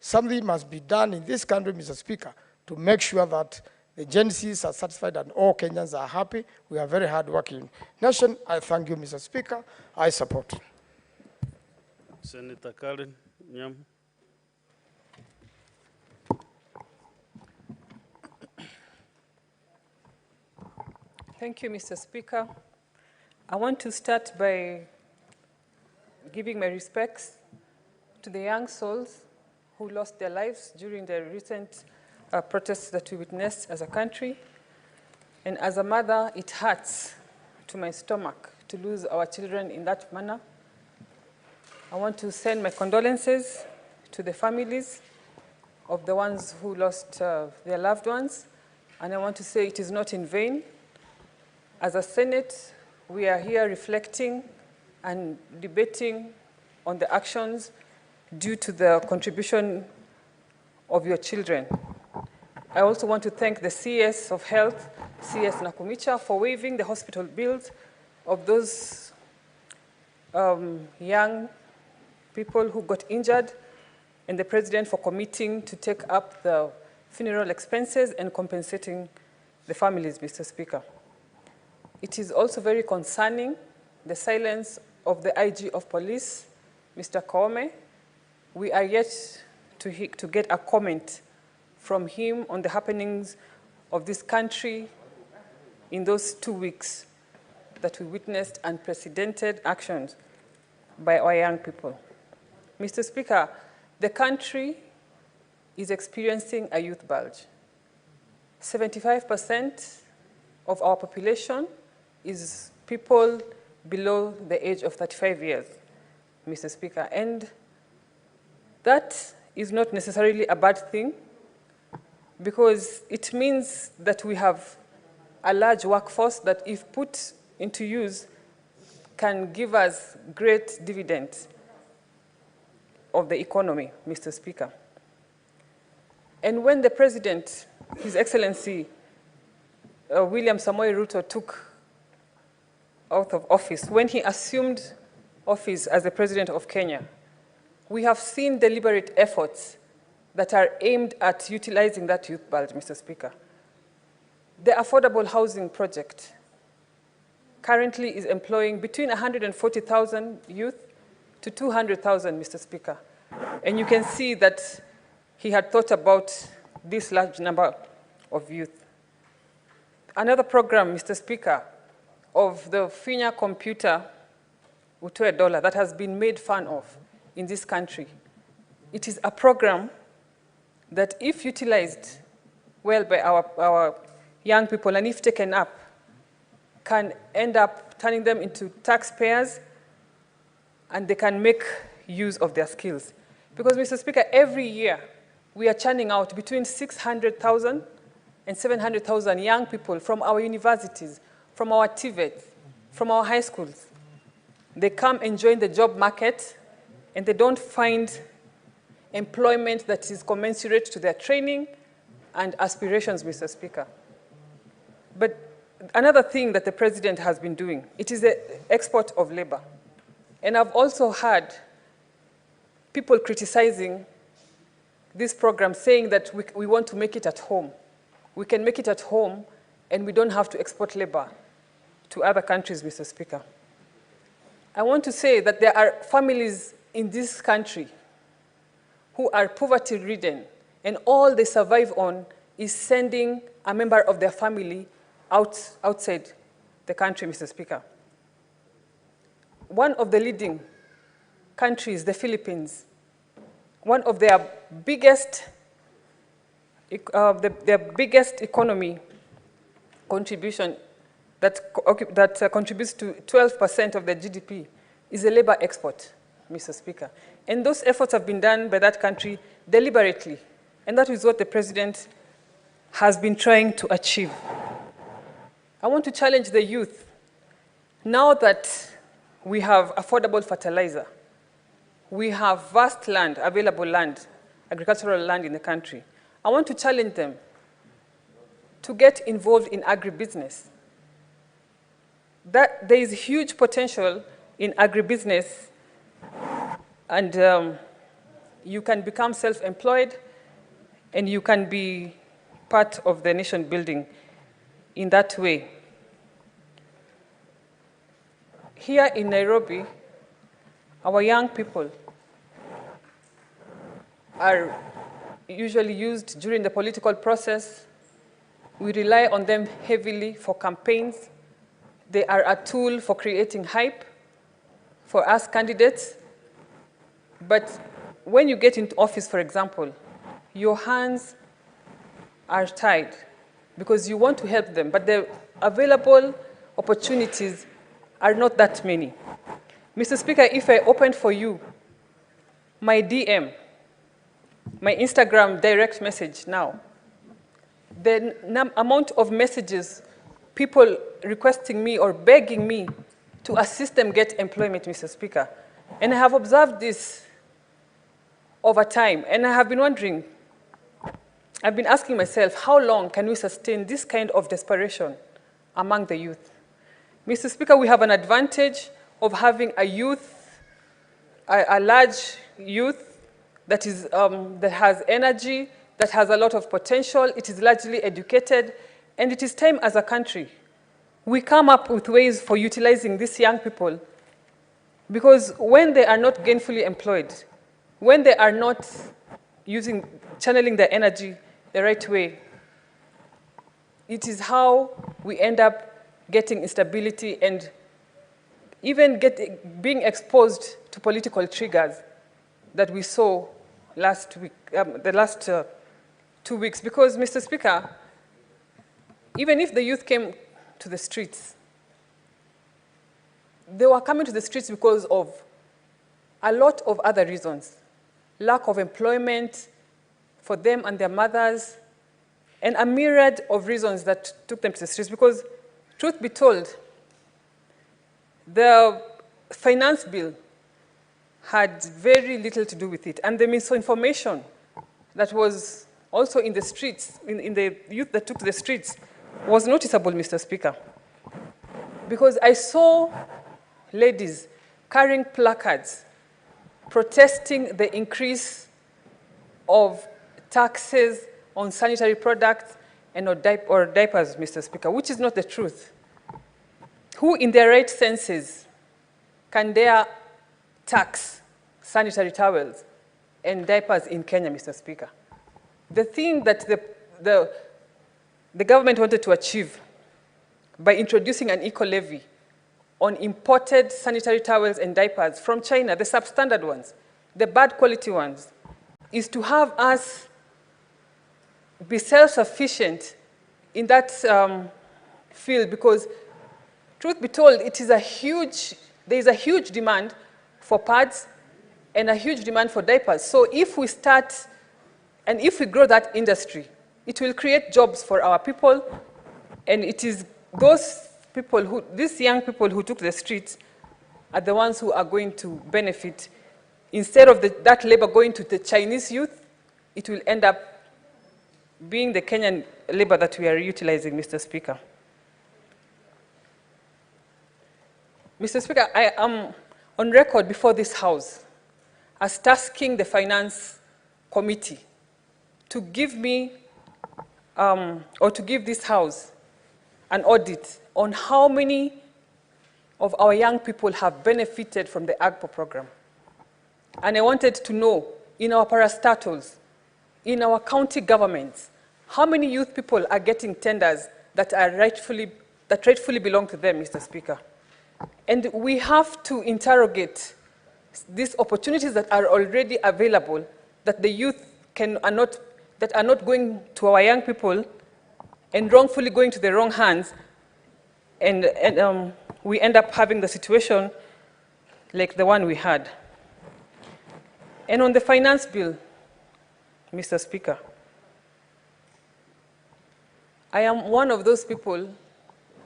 Something must be done in this country, Mr. Speaker, to make sure that the Gen Zs are satisfied and all Kenyans are happy. We are a very hard-working nation. I thank you, Mr. Speaker. I support. Senator Karen Nyam. Thank you, Mr. Speaker. I want to start by giving my respects to the young souls who lost their lives during the recent protests that we witnessed as a country. And as a mother, it hurts to my stomach to lose our children in that manner. I want to send my condolences to the families of the ones who lost their loved ones. And I want to say it is not in vain. As a Senate, we are here reflecting and debating on the actions due to the contribution of your children. I also want to thank the CS of Health, CS Nakumicha, for waiving the hospital bills of those young people who got injured, and the President for committing to take up the funeral expenses and compensating the families, Mr. Speaker. It is also very concerning, the silence of the IG of Police, Mr. Koome. We are yet to get a comment from him on the happenings of this country in those 2 weeks that we witnessed unprecedented actions by our young people. Mr. Speaker, the country is experiencing a youth bulge. 75% of our population is people below the age of 35 years, Mr. Speaker. And that is not necessarily a bad thing, because it means that we have a large workforce that, if put into use, can give us great dividends of the economy, Mr. Speaker. And when the President, His Excellency William Samoei Ruto, took out of office, when he assumed office as the President of Kenya, we have seen deliberate efforts that are aimed at utilizing that youth bulge, Mr. Speaker. The affordable housing project currently is employing between 140,000 youth to 200,000, Mr. Speaker. And you can see that he had thought about this large number of youth. Another program, Mr. Speaker, of the Finya computer, Utoe Dollar, that has been made fun of in this country. It is a program that, if utilized well by our young people and if taken up, can end up turning them into taxpayers, and they can make use of their skills. Because, Mr. Speaker, every year we are churning out between 600,000 and 700,000 young people from our universities, from our TVETs, from our high schools. They come and join the job market, and they don't find employment that is commensurate to their training and aspirations, Mr. Speaker. But another thing that the president has been doing, it is the export of labor. And I've also heard people criticizing this program, saying that we want to make it at home. We can make it at home, and we don't have to export labor to other countries, Mr. Speaker. I want to say that there are families in this country who are poverty-ridden, and all they survive on is sending a member of their family outside the country, Mr. Speaker. One of the leading countries, the Philippines, one of their biggest economy contribution that contributes to 12% of their GDP is a labor export, Mr. Speaker. And those efforts have been done by that country deliberately. And that is what the president has been trying to achieve. I want to challenge the youth. Now that we have affordable fertilizer, we have vast land, available land, agricultural land in the country, I want to challenge them to get involved in agribusiness. That there is huge potential in agribusiness, and you can become self-employed, and you can be part of the nation building in that way. Here in Nairobi, our young people are usually used during the political process. We rely on them heavily for campaigns. They are a tool for creating hype for us candidates. But when you get into office, for example, your hands are tied because you want to help them, but the available opportunities are not that many. Mr. Speaker, if I opened for you my DM, my Instagram direct message now, the amount of messages, people requesting me or begging me to assist them get employment, Mr. Speaker. And I have observed this over time, and I have been wondering, I've been asking myself, how long can we sustain this kind of desperation among the youth? Mr. Speaker, we have an advantage of having a youth, a large youth that has energy, that has a lot of potential, it is largely educated, and it is time as a country we come up with ways for utilizing these young people, because when they are not gainfully employed, when they are not channeling their energy the right way, it is how we end up getting instability and even being exposed to political triggers that we saw last week, the last 2 weeks. Because, Mr. Speaker, even if the youth came to the streets, they were coming to the streets because of a lot of other reasons. Lack of employment for them and their mothers, and a myriad of reasons that took them to the streets. Because, truth be told, the finance bill had very little to do with it. And the misinformation that was also in the streets, in the youth that took to the streets, was noticeable, Mr. Speaker. Because I saw ladies carrying placards protesting the increase of taxes on sanitary products and or diapers, Mr. Speaker, which is not the truth. Who in their right senses can dare tax sanitary towels and diapers in Kenya, Mr. Speaker? the thing that the government wanted to achieve by introducing an eco-levy on imported sanitary towels and diapers from China, the substandard ones, the bad quality ones, is to have us be self-sufficient in that field, because truth be told, there is a huge demand for pads and a huge demand for diapers. So if we start and if we grow that industry, it will create jobs for our people, and it is those people these young people who took the streets are the ones who are going to benefit. Instead of that labor going to the Chinese youth, it will end up being the Kenyan labor that we are utilizing, Mr. Speaker. Mr. Speaker, I am on record before this House as tasking the Finance Committee to give me, or to give this House an audit on how many of our young people have benefited from the AGPO program. And I wanted to know, in our parastatals, in our county governments, how many youth people are getting tenders that rightfully belong to them, Mr. Speaker. And we have to interrogate these opportunities that are already available, that the youth that are not going to our young people and wrongfully going to the wrong hands, and we end up having the situation like the one we had. And on the finance bill, Mr. Speaker, I am one of those people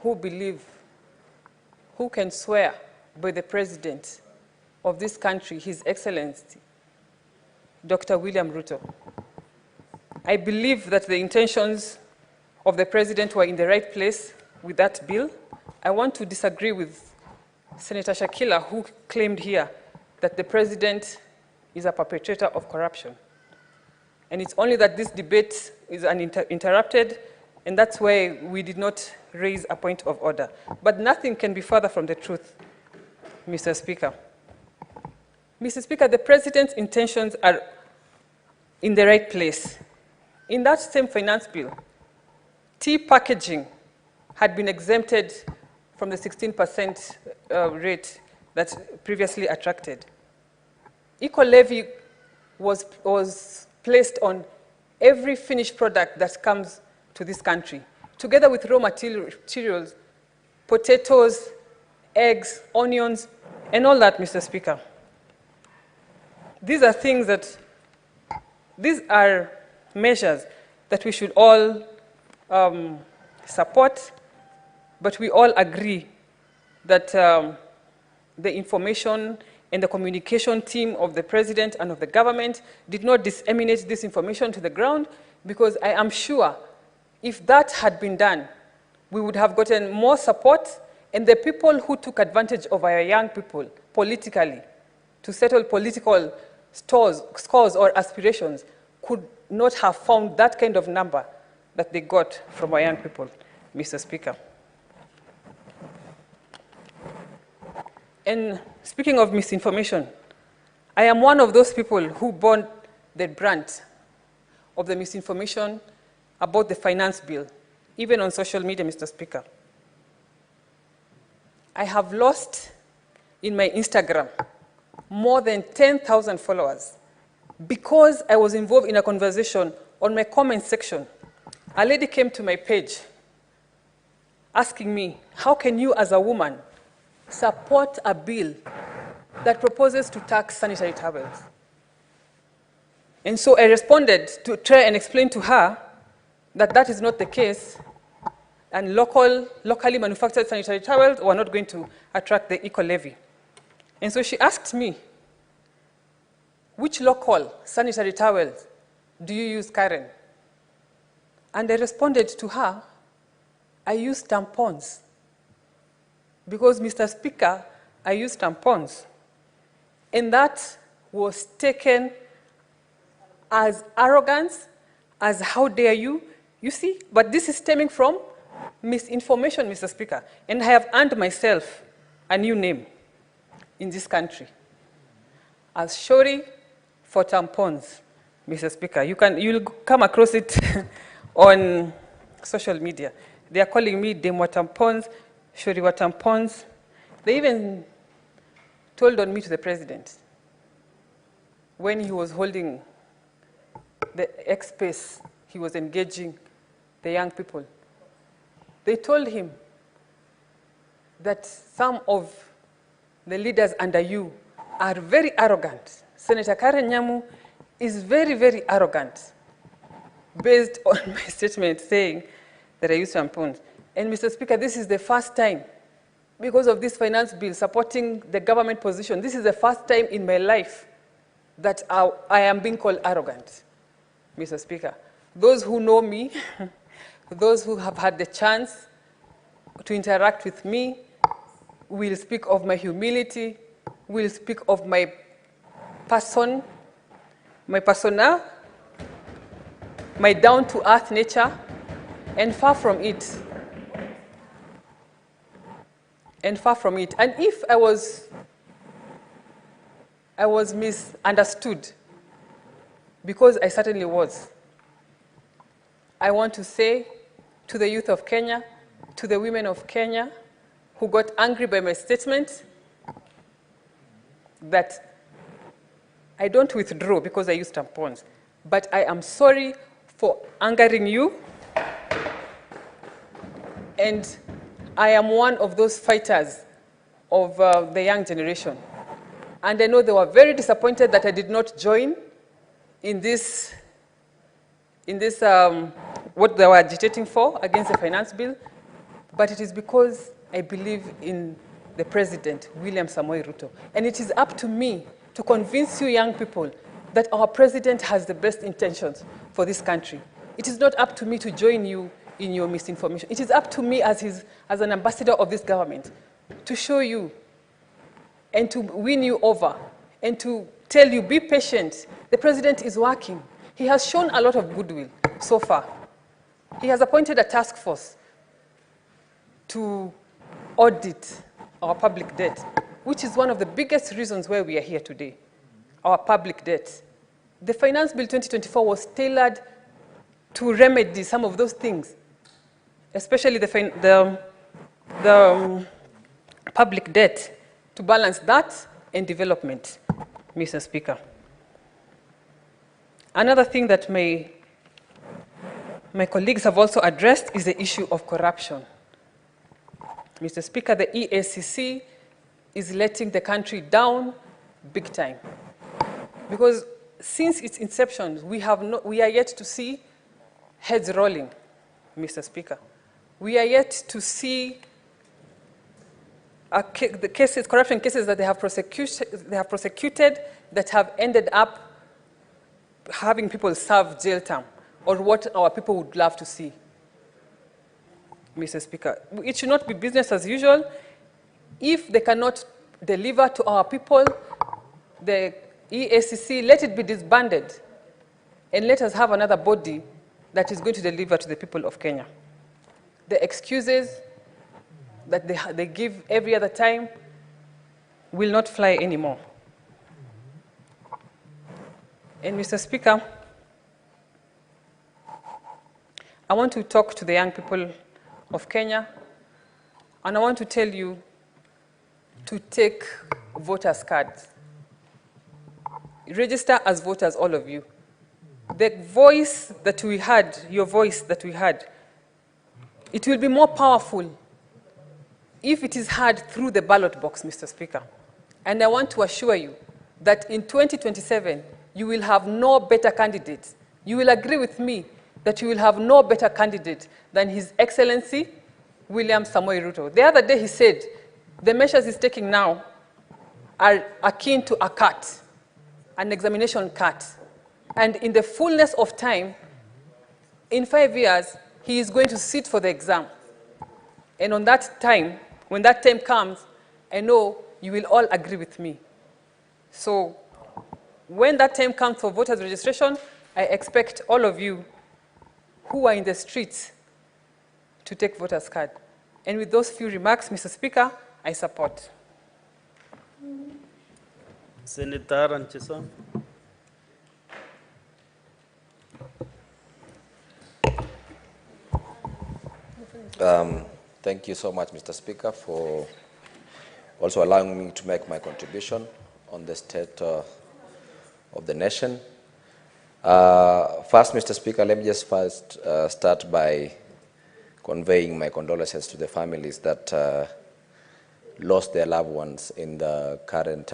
who believe, who can swear by the President of this country, His Excellency, Dr. William Ruto. I believe that the intentions of the President were in the right place with that bill. I want to disagree with Senator Shakila, who claimed here that the President is a perpetrator of corruption. And it's only that this debate is uninterrupted, and that's why we did not raise a point of order. But nothing can be further from the truth, Mr. Speaker. Mr. Speaker, the President's intentions are in the right place. In that same finance bill, tea packaging had been exempted from the 16% rate that previously attracted. Eco-levy was placed on every finished product that comes to this country, together with raw materials, potatoes, eggs, onions, and all that, Mr. Speaker. These are measures that we should all support, but we all agree that the information and the communication team of the President and of the government did not disseminate this information to the ground, because I am sure if that had been done, we would have gotten more support, and the people who took advantage of our young people politically to settle political scores or aspirations could not have found that kind of number that they got from our young people, Mr. Speaker. And speaking of misinformation, I am one of those people who bore the brunt of the misinformation about the finance bill, even on social media, Mr. Speaker. I have lost in my Instagram more than 10,000 followers because I was involved in a conversation on my comment section. A lady came to my page asking me, how can you as a woman support a bill that proposes to tax sanitary towels? And so I responded to try and explain to her that that is not the case, and locally manufactured sanitary towels were not going to attract the eco-levy. And so she asked me, which local sanitary towels do you use, Karen? And I responded to her, I use tampons. Because, Mr. Speaker, I use tampons. And that was taken as arrogance, as how dare you see? But this is stemming from misinformation, Mr. Speaker. And I have earned myself a new name in this country as Shori for tampons. Mr. Speaker. You'll come across it on social media. They are calling me Demwa tampons, Shoriwa tampons. They even told on me to the president when he was holding the X-Space, he was engaging the young people. They told him that some of the leaders under you are very arrogant. Senator Karen Nyamu is very, very arrogant, based on my statement saying that I use tampons. And Mr. Speaker, this is the first time, because of this finance bill supporting the government position, this is the first time in my life that I am being called arrogant, Mr. Speaker. Those who know me, those who have had the chance to interact with me, will speak of my humility, will speak of my person, my persona, my down-to-earth nature, and far from it. And far from it. And if I was misunderstood, because I certainly was, I want to say to the youth of Kenya, to the women of Kenya who got angry by my statement, that I don't withdraw because I use tampons, but I am sorry for angering you, and I am one of those fighters of the young generation. And I know they were very disappointed that I did not join in this what they were agitating for against the finance bill, but it is because I believe in the President, William Samoei Ruto. And it is up to me to convince you young people that our President has the best intentions for this country. It is not up to me to join you in your misinformation. It is up to me as an ambassador of this government to show you and to win you over and to tell you, be patient. The President is working. He has shown a lot of goodwill so far. He has appointed a task force to audit our public debt, which is one of the biggest reasons why we are here today, our public debt. The Finance Bill 2024 was tailored to remedy some of those things, especially the public debt, to balance that and development, Mr. Speaker. Another thing that my colleagues have also addressed is the issue of corruption. Mr. Speaker, the EACC is letting the country down big time. Because since its inception, we are yet to see heads rolling, Mr. Speaker. We are yet to see the cases, corruption cases that they have prosecuted that have ended up having people serve jail term, or what our people would love to see, Mr. Speaker. It should not be business as usual. If they cannot deliver to our people, the EACC, let it be disbanded, and let us have another body that is going to deliver to the people of Kenya. The excuses that they give every other time will not fly anymore. And Mr. Speaker, I want to talk to the young people of Kenya, and I want to tell you to take voters' cards. Register as voters, all of you. The voice that we had, your voice that we had, it will be more powerful if it is heard through the ballot box, Mr. Speaker. And I want to assure you that in 2027, you will have no better candidate. You will agree with me that you will have no better candidate than His Excellency William Samoei Ruto. The other day he said, the measures he's taking now are akin to a cut, an examination cut. And in the fullness of time, in 5 years, he is going to sit for the exam. And on that time, when that time comes, I know you will all agree with me. So when that time comes for voters registration, I expect all of you who are in the streets to take voters' card. And with those few remarks, Mr. Speaker, I support. Senator Anchesa. Thank you so much, Mr. Speaker, for also allowing me to make my contribution on the state of the nation. First, Mr. Speaker, let me just first start by conveying my condolences to the families that lost their loved ones in the current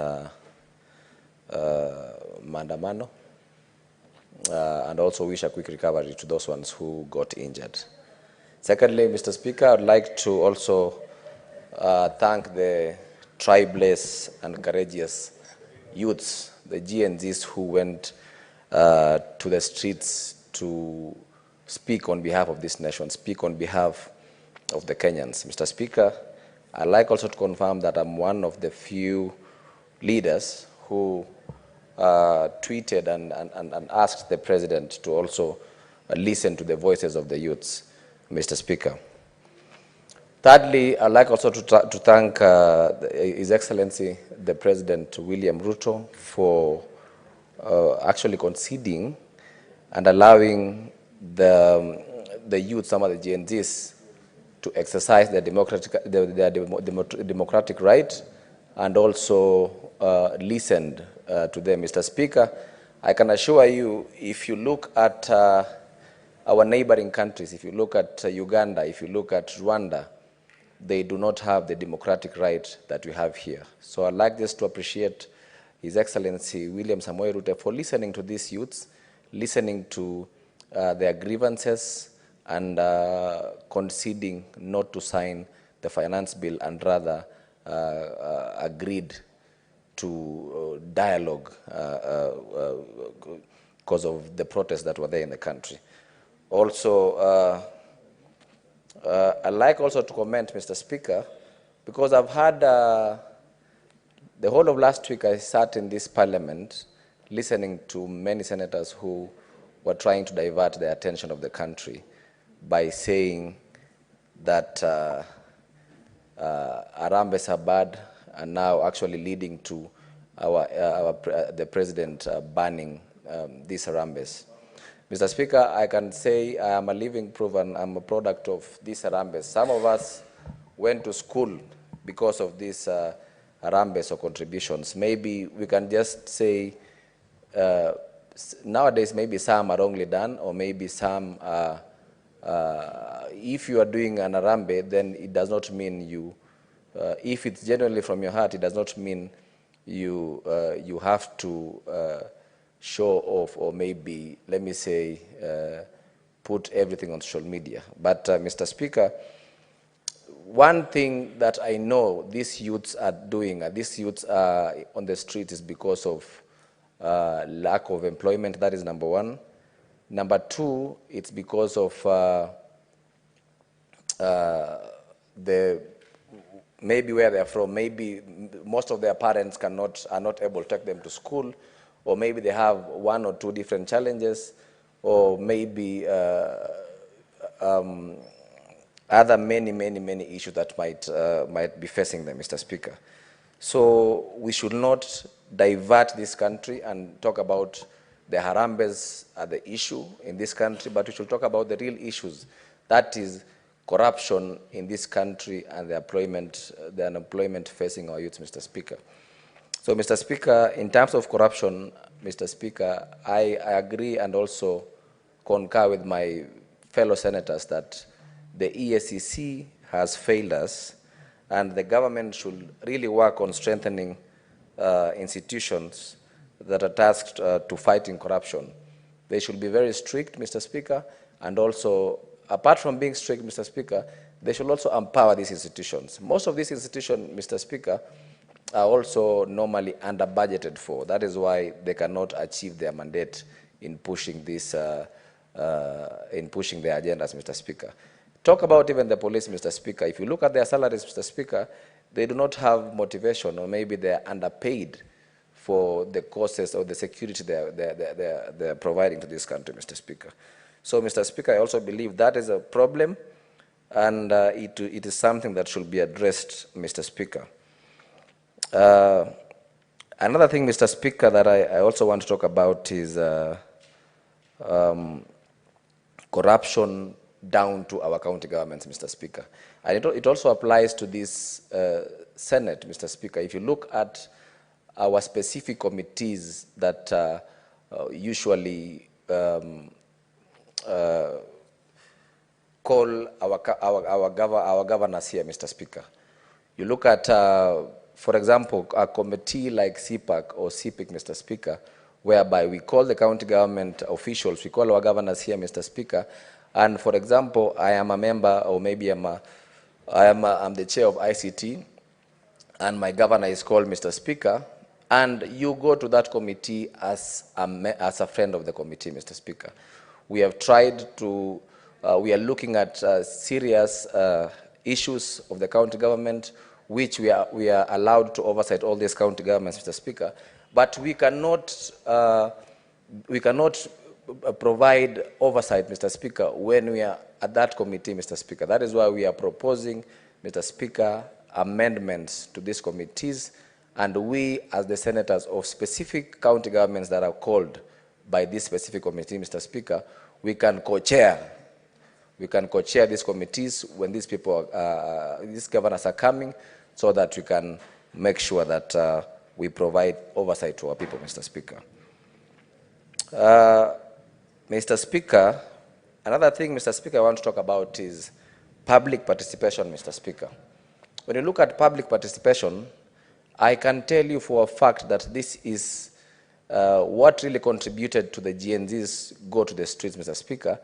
maandamano, and also wish a quick recovery to those ones who got injured. Secondly, Mr. Speaker, I'd like to also thank the tribeless and courageous youths, the GNZs who went to the streets to speak on behalf of this nation, speak on behalf of the Kenyans. Mr. Speaker, I'd like also to confirm that I'm one of the few leaders who tweeted and asked the President to also listen to the voices of the youths, Mr. Speaker. Thirdly, I'd like also to thank His Excellency, the President William Ruto, for actually conceding and allowing the youth, some of the GNZs, to exercise their democratic right and also listened to them. Mr. Speaker, I can assure you, if you look at our neighboring countries, if you look at Uganda, if you look at Rwanda, they do not have the democratic right that we have here. So I'd like just to appreciate His Excellency William Samoei Ruto for listening to these youths, listening to their grievances, and conceding not to sign the finance bill and rather agreed to dialogue because of the protests that were there in the country. Also, I'd like also to comment, Mr. Speaker, because I've had the whole of last week I sat in this parliament listening to many senators who were trying to divert the attention of the country by saying that Harambes are bad and now actually leading to the President banning these Harambes. Mr. Speaker, I can say I am a living proof and I'm a product of these Harambes. Some of us went to school because of these Harambes or contributions. Maybe we can just say nowadays maybe some are wrongly done, or maybe some if you are doing an Harambe, then it does not mean you, if it's genuinely from your heart, it does not mean you have to show off or maybe, let me say, put everything on social media. But Mr. Speaker, one thing that I know these youths are doing, these youths are on the street, is because of lack of employment. That is number one. Number two, it's because of maybe where they're from. Maybe most of their parents are not able to take them to school, or maybe they have one or two different challenges, or maybe other many issues that might be facing them, Mr. Speaker. So we should not divert this country and talk about the Harambes are the issue in this country, but we should talk about the real issues. That is corruption in this country and the unemployment facing our youth, Mr. Speaker. So, Mr. Speaker, in terms of corruption, Mr. Speaker, I agree and also concur with my fellow senators that the EACC has failed us, and the government should really work on strengthening institutions that are tasked to fighting corruption. They should be very strict, Mr. Speaker, and also, apart from being strict, Mr. Speaker, they should also empower these institutions. Most of these institutions, Mr. Speaker, are also normally under-budgeted for. That is why they cannot achieve their mandate in pushing this, in pushing their agendas, Mr. Speaker. Talk about even the police, Mr. Speaker. If you look at their salaries, Mr. Speaker, they do not have motivation, or maybe they're underpaid for the causes or the security they're providing to this country, Mr. Speaker. So, Mr. Speaker, I also believe that is a problem, and it is something that should be addressed, Mr. Speaker. Another thing, Mr. Speaker, that I also want to talk about is corruption down to our county governments, Mr. Speaker. And it also applies to this Senate, Mr. Speaker. If you look at our specific committees that usually call our governors here, Mr. Speaker. You look at, for example, a committee like CPAC or CPIC, Mr. Speaker, whereby we call the county government officials, we call our governors here, Mr. Speaker, and for example, I am a member, or maybe I'm the chair of ICT, and my governor is called Mr. Speaker, and you go to that committee as a friend of the committee, Mr. Speaker. We have tried to, we are looking at serious issues of the county government, which we are allowed to oversight all these county governments, Mr. Speaker. But we cannot provide oversight, Mr. Speaker, when we are at that committee, Mr. Speaker. That is why we are proposing, Mr. Speaker, amendments to these committees, and we, as the senators of specific county governments that are called by this specific committee, Mr. Speaker, we can co-chair. We can co-chair these committees when these people, these governors are coming, so that we can make sure that we provide oversight to our people, Mr. Speaker. Mr. Speaker, another thing, Mr. Speaker, I want to talk about is public participation, Mr. Speaker. When you look at public participation, I can tell you for a fact that this is what really contributed to the GNZs go to the streets, Mr. Speaker,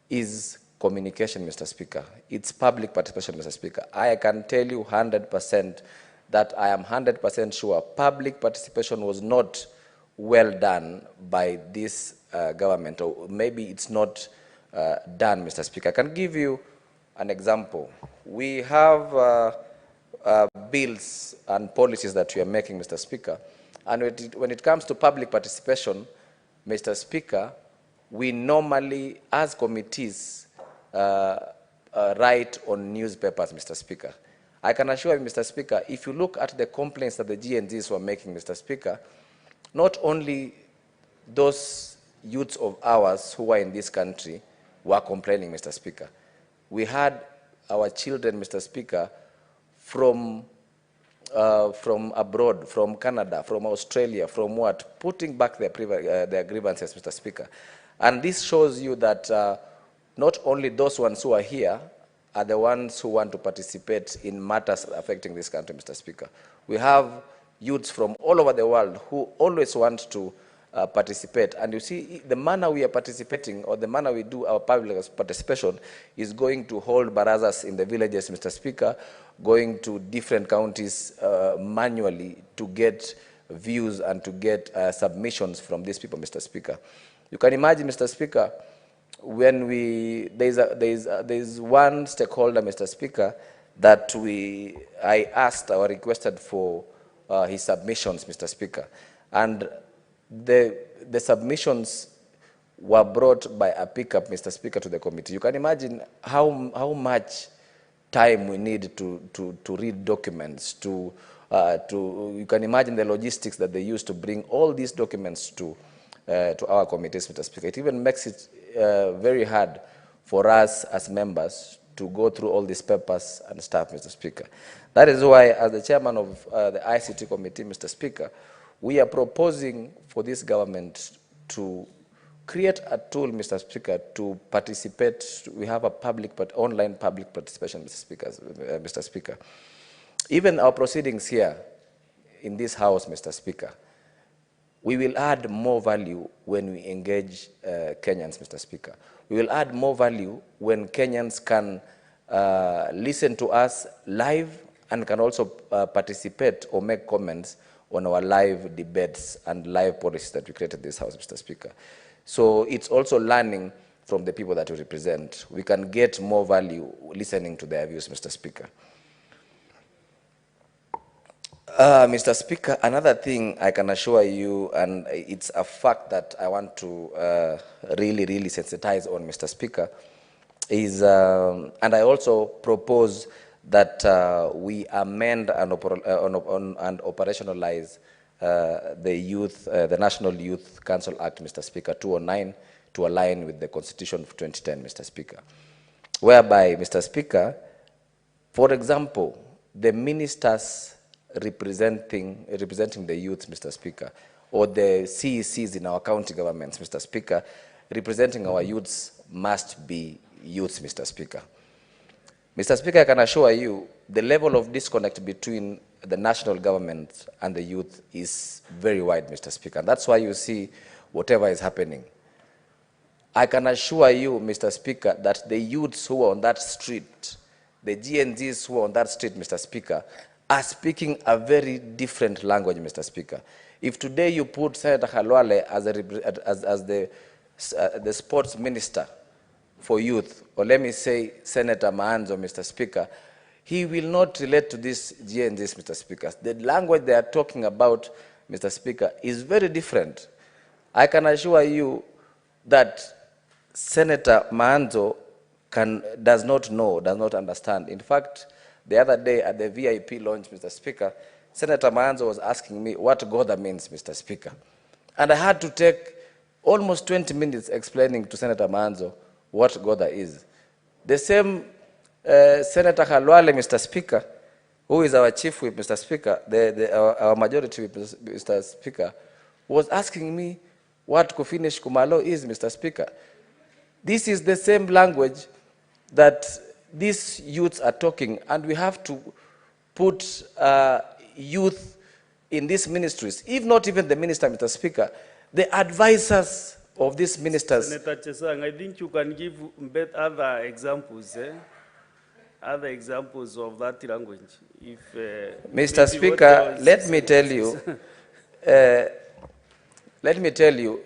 is communication, Mr. Speaker. It's public participation, Mr. Speaker. I can tell you 100% that I am 100% sure public participation was not well done by this government, or maybe it's not done, Mr. Speaker. I can give you an example. We have bills and policies that we are making, Mr. Speaker, and when it comes to public participation, Mr. Speaker, we normally, as committees, write on newspapers, Mr. Speaker. I can assure you, Mr. Speaker, if you look at the complaints that the GNZs were making, Mr. Speaker, not only those youths of ours who are in this country were complaining, Mr. Speaker. We had our children, Mr. Speaker, from abroad, from Canada, from Australia, from what, putting back their grievances, Mr. Speaker. And this shows you that not only those ones who are here are the ones who want to participate in matters affecting this country, Mr. Speaker. We have youths from all over the world who always want to participate. And you see, the manner we are participating, or the manner we do our public participation, is going to hold barazas in the villages, Mr. Speaker, going to different counties manually to get views and to get submissions from these people, Mr. Speaker. You can imagine, Mr. Speaker, when there's one stakeholder, Mr. Speaker, that I asked or requested for his submissions, Mr. Speaker, and the submissions were brought by a pickup, Mr. Speaker, to the committee. You can imagine how much time we need to read documents, you can imagine the logistics that they use to bring all these documents to our committees, Mr. Speaker. It even makes it very hard for us as members to go through all these papers and stuff, Mr. Speaker. That is why, as the chairman of the ICT committee, Mr. Speaker, we are proposing for this government to create a tool, Mr. Speaker, to participate. We have a online public participation, Mr. Speaker. Even our proceedings here in this house, Mr. Speaker, we will add more value when we engage Kenyans, Mr. Speaker. We will add more value when Kenyans can listen to us live and can also participate or make comments on our live debates and live policies that we created in this house, Mr. Speaker. So it's also learning from the people that we represent. We can get more value listening to their views, Mr. Speaker. Mr. Speaker, another thing I can assure you, and it's a fact that I want to really sensitize on, Mr. Speaker, is, and I also propose that we amend and operationalize the National Youth Council Act, Mr. Speaker, 209, to align with the Constitution of 2010, Mr. Speaker. whereby, Mr. Speaker, for example, the ministers representing the youth, Mr. Speaker, or the CECs in our county governments, Mr. Speaker, representing our youths must be youths, Mr. Speaker. Mr. Speaker, I can assure you the level of disconnect between the national government and the youth is very wide, Mr. Speaker. And that's why you see whatever is happening. I can assure you, Mr. Speaker, that the youths who are on that street, the GNZs who are on that street, Mr. Speaker, are speaking a very different language, Mr. Speaker. If today you put Senator Khalwale as the sports minister for youth, or let me say Senator Maanzo, Mr. Speaker, he will not relate to these GNZs, Mr. Speaker. The language they are talking about, Mr. Speaker, is very different. I can assure you that Senator Maanzo does not know, does not understand. In fact, the other day at the VIP launch, Mr. Speaker, Senator Maanzo was asking me what Godha means, Mr. Speaker. And I had to take almost 20 minutes explaining to Senator Maanzo what Godha is. The same Senator Khalwale, Mr. Speaker, who is our chief whip, Mr. Speaker, our majority whip, Mr. Speaker, was asking me what Kufinish Kumalo is, Mr. Speaker. This is the same language that these youths are talking, and we have to put youth in these ministries, if not even the minister, Mr. Speaker, the advisors of these ministers. Senator Chesang, I think you can give other examples, other examples of that language. If, Mr. Speaker, let me tell you,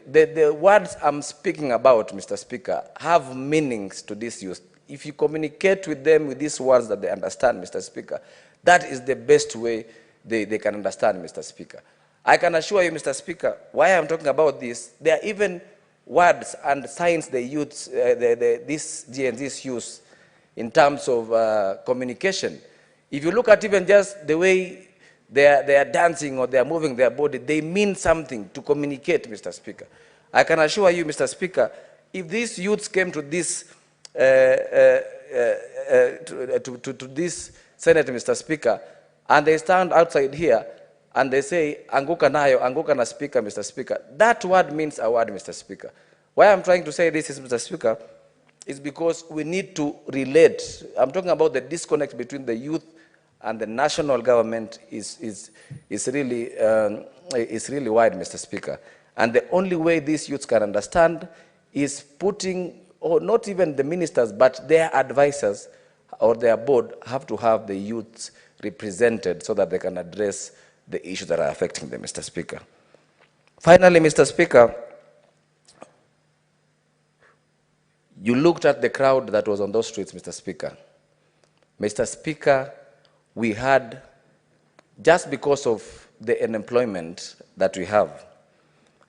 the words I'm speaking about, Mr. Speaker, have meanings to this youth. If you communicate with them with these words that they understand, Mr. Speaker, that is the best way they can understand, Mr. Speaker. I can assure you, Mr. Speaker, why I'm talking about this, there are even words and signs the youths, these GNZs use in terms of communication. If you look at even just the way they are dancing or they are moving their body, they mean something to communicate, Mr. Speaker. I can assure you, Mr. Speaker, if these youths came to this to this Senate, Mr. Speaker, and they stand outside here and they say, Anguka nayo, Anguka na Speaker, Mr. Speaker, that word means a word, Mr. Speaker. Why I'm trying to say this is, Mr. Speaker, is because we need to relate. I'm talking about the disconnect between the youth and the national government is really wide, Mr. Speaker. And the only way these youths can understand is putting, or not even the ministers, but their advisors or their board have to have the youths represented so that they can address the issues that are affecting them, Mr. Speaker. Finally, Mr. Speaker, you looked at the crowd that was on those streets, Mr. Speaker. Mr. Speaker, we had, just because of the unemployment that we have,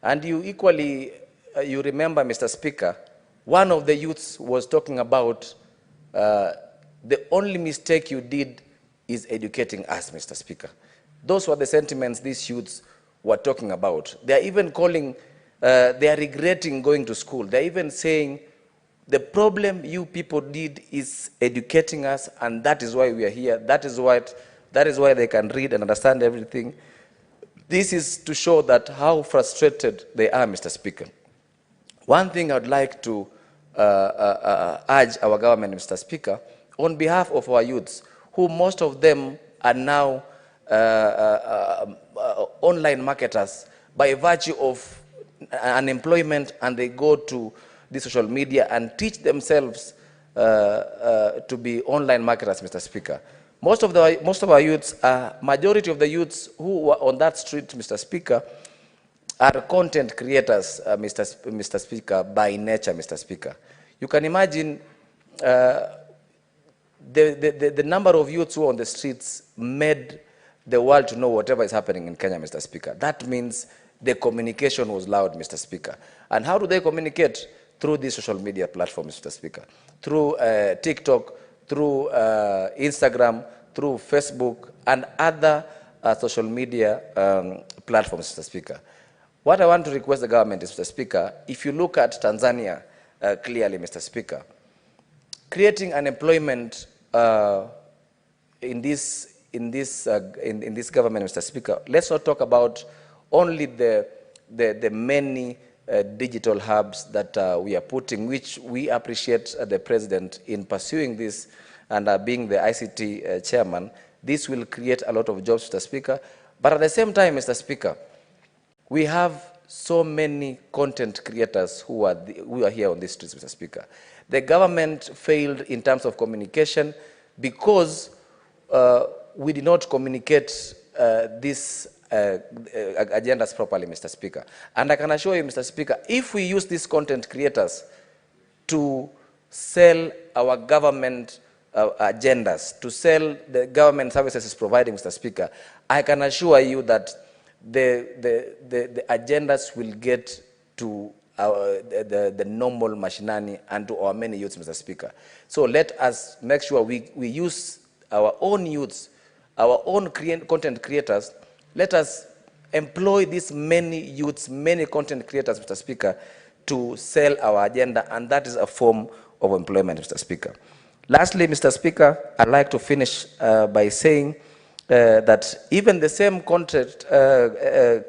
and you equally, you remember, Mr. Speaker, one of the youths was talking about the only mistake you did is educating us, Mr. Speaker. Those were the sentiments these youths were talking about. They are even calling, they are regretting going to school. They are even saying, the problem you people did is educating us, and that is why we are here. That is why they can read and understand everything. This is to show that how frustrated they are, Mr. Speaker. One thing I would like to urge our government, Mr. Speaker, on behalf of our youths, who most of them are now online marketers by virtue of unemployment, and they go to the social media and teach themselves to be online marketers, Mr. Speaker. Most of our youths, majority of the youths who were on that street, Mr. Speaker, are content creators, Mr. Speaker, by nature, Mr. Speaker. You can imagine the number of youths who are on the streets made the world to know whatever is happening in Kenya, Mr. Speaker. That means the communication was loud, Mr. Speaker. And how do they communicate? Through these social media platforms, Mr. Speaker. Through TikTok, through Instagram, through Facebook, and other social media platforms, Mr. Speaker. What I want to request the government is, Mr. Speaker, if you look at Tanzania clearly, Mr. Speaker, creating unemployment in this government, Mr. Speaker, let's not talk about only the many digital hubs that we are putting, which we appreciate the President in pursuing this and being the ICT chairman. This will create a lot of jobs, Mr. Speaker. But at the same time, Mr. Speaker, we have so many content creators who are here on these streets, Mr. Speaker. The government failed in terms of communication because we did not communicate these agendas properly, Mr. Speaker. And I can assure you, Mr. Speaker, if we use these content creators to sell our government agendas, to sell the government services is providing, Mr. Speaker, I can assure you that the agendas will get to the normal mashinani and to our many youths, Mr. Speaker. So let us make sure we use our own youths, our own content creators. Let us employ these many youths, many content creators, Mr. Speaker, to sell our agenda, and that is a form of employment, Mr. Speaker. Lastly, Mr. Speaker, I'd like to finish by saying that even the same content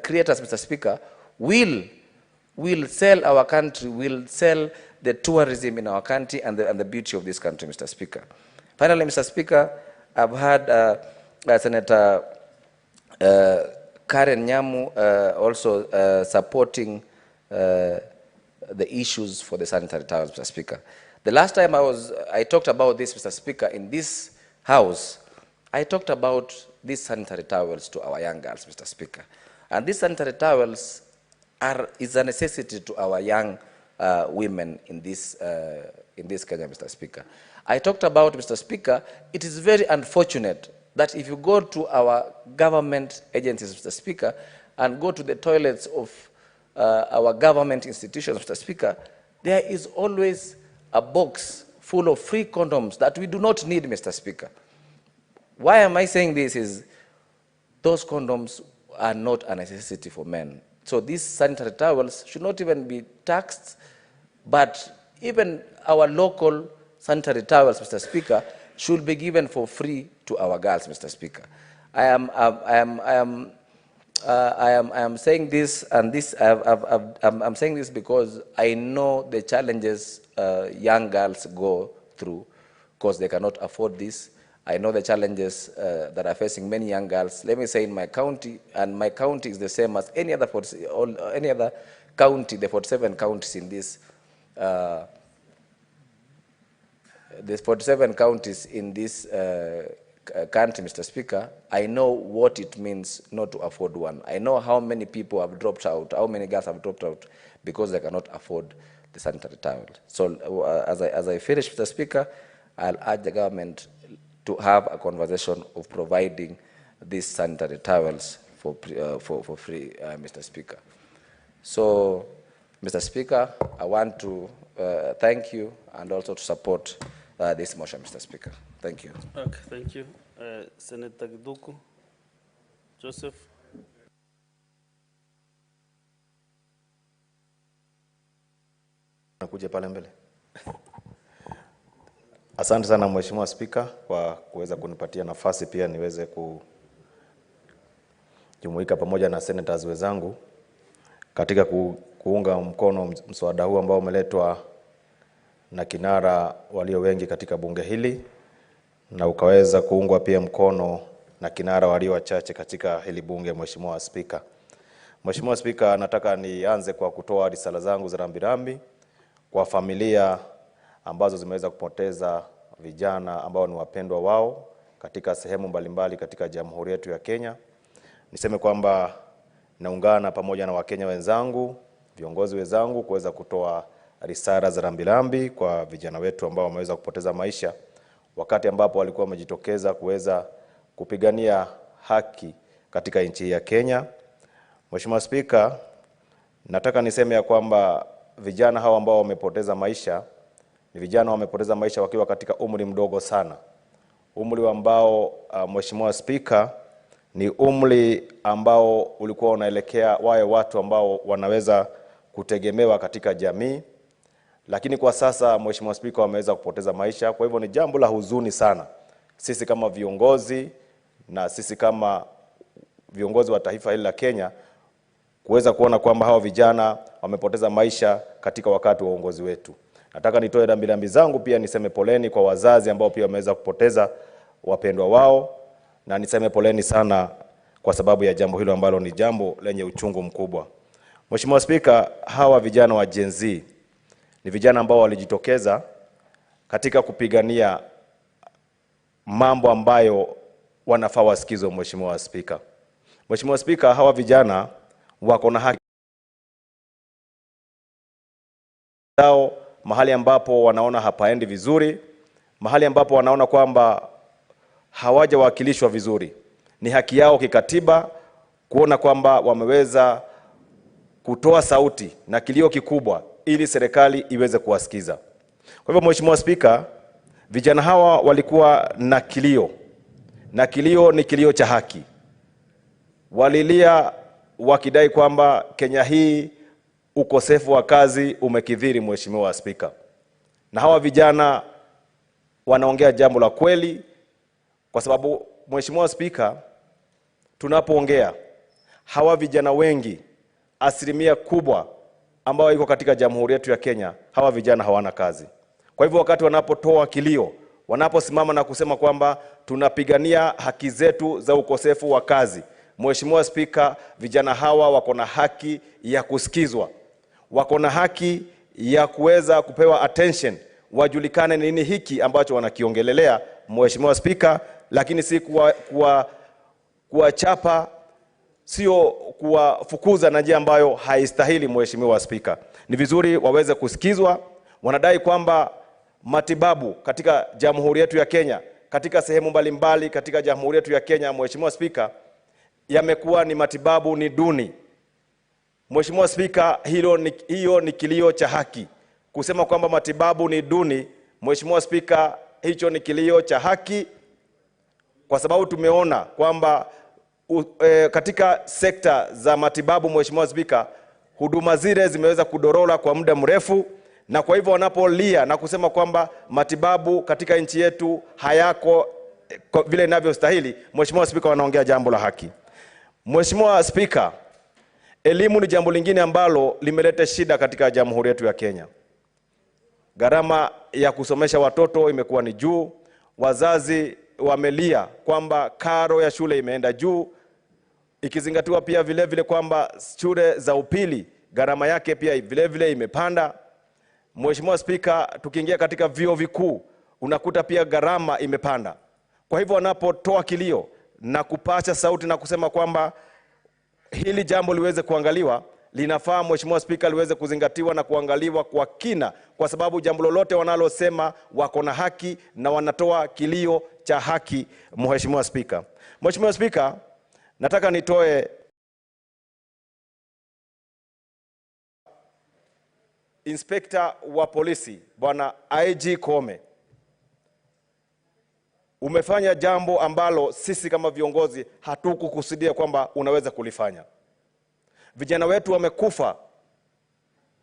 creators, Mr. Speaker, will sell our country, will sell the tourism in our country and the beauty of this country, Mr. Speaker. Finally, Mr. Speaker, I've had Senator Karen Nyamu also supporting the issues for the sanitary towels, Mr. Speaker. The last time I talked about this, Mr. Speaker, in this house, I talked about these sanitary towels to our young girls, Mr. Speaker. And these sanitary towels is a necessity to our young women in this Kenya, Mr. Speaker. I talked about, Mr. Speaker, it is very unfortunate that if you go to our government agencies, Mr. Speaker, and go to the toilets of our government institutions, Mr. Speaker, there is always a box full of free condoms that we do not need, Mr. Speaker. Why am I saying this is those condoms are not a necessity for men. So these sanitary towels should not even be taxed, but even our local sanitary towels, Mr. Speaker, should be given for free to our girls, Mr. Speaker. I am saying this, and I'm saying this because I know the challenges young girls go through because they cannot afford this. I know the challenges that are facing many young girls. Let me say in my county, and my county is the same as any other county, the 47 counties in this. There's 47 counties in this country, Mr. Speaker. I know what it means not to afford one. I know how many people have dropped out, how many girls have dropped out because they cannot afford the sanitary towel. So as I finish, Mr. Speaker, I'll urge the government to have a conversation of providing these sanitary towels for free, Mr. Speaker. So, Mr. Speaker, I want to thank you and also to support this motion, Mr. Speaker. Thank you. Okay, thank you. Senator Giduku. Joseph. Nakuja pale mbele. Asante sana Mheshimiwa Spika kwa kuweza kunipatia nafasi pia niweze kujumuika pamoja na senators wenzangu katika kuunga mkono mswada huu ambao umeletwa na kinara walio wengi katika bunge hili na ukaweza kuungwa pia mkono na kinara walio wachache katika hili bunge. Mheshimiwa Spika. Mheshimiwa Spika, nataka nianze kwa kutoa risala zangu za rambirambi kwa familia ambazo zimeweza kupoteza vijana ambao ni wapendwa wao katika sehemu mbalimbali katika Jamhuri yetu ya Kenya. Niseme kwamba naungana pamoja na Wakenya wenzangu, viongozi wenzangu kuweza kutoa risala za rambirambi kwa vijana wetu ambao wameweza kupoteza maisha wakati ambapo walikuwa wamejitokeza kuweza kupigania haki katika nchi ya Kenya. Mheshimiwa Spika, nataka niseme ya kwamba vijana hao ambao wamepoteza maisha ni vijana wamepoteza maisha wakiwa katika umri mdogo sana. Umri ambao Mheshimiwa Spika ni umri ambao ulikuwa unaelekea wale watu ambao wanaweza kutegemewa katika jamii, lakini kwa sasa Mheshimiwa Spika wameweza kupoteza maisha. Kwa hivyo ni jambo la huzuni sana sisi kama viongozi na sisi kama viongozi wa taifa hili la Kenya kuweza kuona kwamba hawa vijana wamepoteza maisha katika wakati wa uongozi wetu. Nataka nitoe rambirambi zangu, pia niseme poleni kwa wazazi ambao pia wameweza kupoteza wapendwa wao, na niseme poleni sana kwa sababu ya jambo hilo ambalo ni jambo lenye uchungu mkubwa. Mheshimiwa Spika, hawa vijana wa Gen Z ni vijana ambao walijitokeza katika kupigania mambo ambayo wanafaa wasikizwe. Mheshimiwa Spika, Mheshimiwa Spika, hawa vijana wako na haki zao mahali ambapo wanaona hapaendi vizuri, mahali ambapo wanaona kwamba hawajawakilishwa vizuri. Ni haki yao kikatiba kuona kwamba wameweza kutoa sauti na kilio kikubwa ili serikali iweze kuwasikiza. Kwa hivyo Mheshimiwa Spika, vijana hawa walikuwa na kilio, na kilio ni kilio cha haki. Walilia wakidai kwamba Kenya hii ukosefu wa kazi umekithiri. Mheshimiwa Spika, na hawa vijana wanaongea jambo la kweli, kwa sababu Mheshimiwa Spika, tunapoongea hawa vijana wengi, asilimia kubwa ambao iko katika jamhuri yetu ya Kenya, hawa vijana hawana kazi. Kwa hivyo wakati wanapotoa kilio, wanaposimama na kusema kwamba tunapigania haki zetu za ukosefu wa kazi, Mheshimiwa Spika, vijana hawa wako na haki ya kusikizwa, wako na haki ya kuweza kupewa attention, wajulikane nini hiki ambacho wanakiongelelea. Mheshimiwa Spika, lakini si kuwachapa, sio kuwafukuza na njia ambayo haistahili. Mheshimiwa Spika, ni vizuri waweze kusikizwa. Wanadai kwamba matibabu katika jamhuri yetu ya Kenya, katika sehemu mbalimbali katika jamhuri yetu ya Kenya, Mheshimiwa Spika, yamekuwa ni matibabu ni duni. Mheshimiwa Spika, hiyo ni kilio cha haki. Kusema kwamba matibabu ni duni, Mheshimiwa Spika, hicho ni kilio cha haki, kwa sababu tumeona kwamba katika sekta za matibabu, Mheshimiwa Spika, huduma zile zimeweza kudorora kwa muda mrefu, na kwa hivyo wanapolia na kusema kwamba matibabu katika nchi yetu hayako vile inavyostahili, Mheshimiwa Spika, wanaongea jambo la haki. Mheshimiwa Spika, elimu ni jambo lingine ambalo limeleta shida katika jamhuri yetu ya Kenya. Gharama ya kusomesha watoto imekuwa ni juu. Wazazi wamelia kwamba karo ya shule imeenda juu, ikizingatiwa pia vile vile kwamba shule za upili gharama yake pia vile vile imepanda. Mheshimiwa Spika, tukiingia katika vyuo vikuu unakuta pia gharama imepanda. Kwa hivyo wanapotoa kilio na kupasha sauti na kusema kwamba hili jambo liweze kuangaliwa, linafaa Mheshimiwa Spika liweze kuzingatiwa na kuangaliwa kwa kina, kwa sababu jambo lolote wanalosema wako na haki na wanatoa kilio cha haki. Mheshimiwa Spika, Mheshimiwa Spika, nataka nitoe Inspector wa polisi Bwana IG Kome. Umefanya jambo ambalo sisi kama viongozi hatukukusudia kwamba unaweza kulifanya. Vijana wetu wamekufa.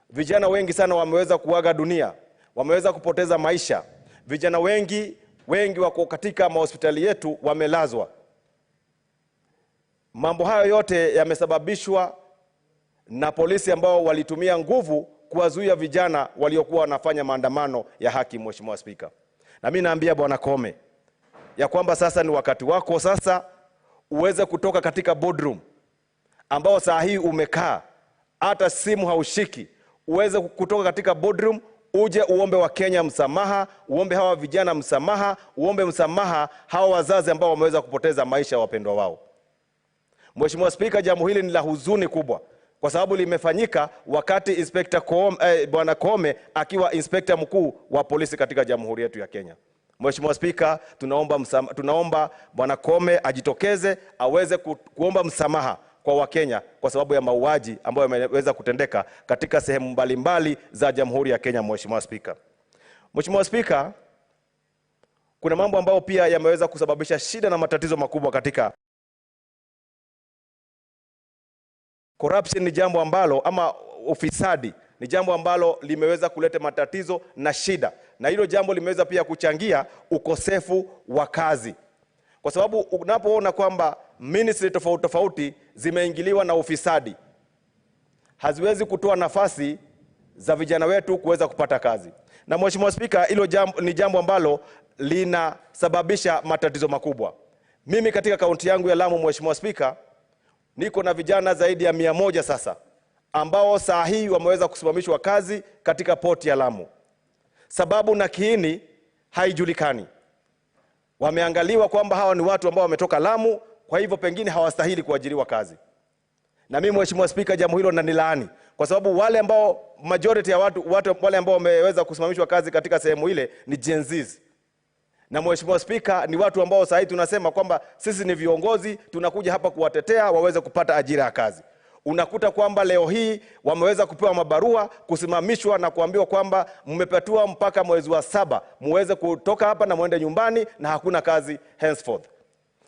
Vijana wengi sana wameweza kuaga dunia, wameweza kupoteza maisha. Vijana wengi wako katika mahospitali yetu wamelazwa. Mambo hayo yote yamesababishwa na polisi ambao walitumia nguvu kuwazuia vijana waliokuwa wanafanya maandamano ya haki. Mheshimiwa Spika, na mimi naambia Bwana Kome ya kwamba sasa ni wakati wako sasa uweze kutoka katika boardroom ambao saa hii umekaa, hata simu haushiki. Uweze kutoka katika boardroom, uje uombe wa Kenya msamaha, uombe hawa vijana msamaha, uombe msamaha hawa wazazi ambao wameweza kupoteza maisha ya wapendwa wao. Mheshimiwa Spika, jambo hili ni la huzuni kubwa, kwa sababu limefanyika wakati Inspector Bwana Kome akiwa inspector mkuu wa polisi katika jamhuri yetu ya Kenya. Mheshimiwa Spika, tunaomba Bwana Kome ajitokeze aweze kuomba msamaha kwa Wakenya kwa sababu ya mauaji ambayo yameweza kutendeka katika sehemu mbalimbali za jamhuri ya Kenya. Mheshimiwa Spika, Mheshimiwa Spika, kuna mambo ambayo pia yameweza kusababisha shida na matatizo makubwa katika corruption. Ni jambo ambalo, ama ufisadi ni jambo ambalo limeweza kuleta matatizo na shida, na hilo jambo limeweza pia kuchangia ukosefu wa kazi, kwa sababu unapoona kwamba ministry tofauti zimeingiliwa na ufisadi, haziwezi kutoa nafasi za vijana wetu kuweza kupata kazi. Na Mheshimiwa Spika, hilo ni jambo ambalo linasababisha matatizo makubwa. Mimi katika kaunti yangu ya Lamu, Mheshimiwa Spika, niko na vijana zaidi ya 100 sasa ambao saa hii wameweza kusimamishwa kazi katika poti ya Lamu. Sababu na kiini haijulikani. Wameangaliwa kwamba hawa ni watu ambao wametoka Lamu, kwa hivyo pengine hawastahili kuajiriwa kazi. Na mimi Mheshimiwa Spika, jambo hilo nanilaani, kwa sababu wale ambao majority ya watu wale ambao wameweza kusimamishwa kazi katika sehemu ile ni Gen Zs. Na Mheshimiwa Spika, ni watu ambao sasa tunasema kwamba sisi ni viongozi, tunakuja hapa kuwatetea waweze kupata ajira ya kazi. Unakuta kwamba leo hii wameweza kupewa mabarua, kusimamishwa na kuambiwa kwamba mmepatiwa mpaka mwezi wa 7 muweze kutoka hapa na muende nyumbani, na hakuna kazi henceforth.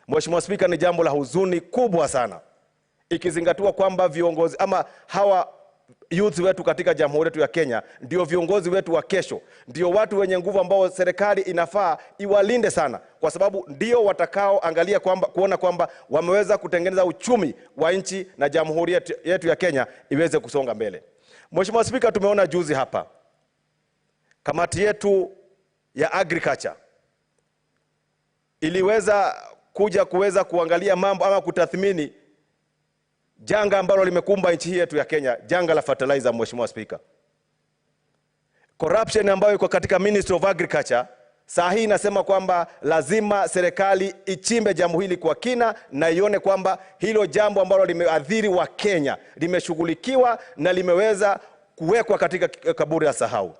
Mheshimiwa Spika, ni jambo la huzuni kubwa sana, ikizingatiwa kwamba viongozi ama hawa youth wetu katika jamhuri yetu ya Kenya ndio viongozi wetu wa kesho, ndio watu wenye nguvu ambao serikali inafaa iwalinde sana, kwa sababu ndio watakao angalia kuona kwamba wameweza kutengeneza uchumi wa nchi na jamhuri yetu ya Kenya iweze kusonga mbele. Mheshimiwa Spika, tumeona juzi hapa kamati yetu ya agriculture iliweza kuweza kuangalia mambo ama kutathmini janga ambalo limekumba nchi hii yetu ya Kenya, janga la fertilizer. Mheshimiwa Spika, corruption ambayo iko katika Ministry of Agriculture saa hii inasema kwamba lazima serikali ichimbe jambo hili kwa kina na ione kwamba hilo jambo ambalo limeadhiri wa Kenya limeshughulikiwa na limeweza kuwekwa katika kaburi ya sahau.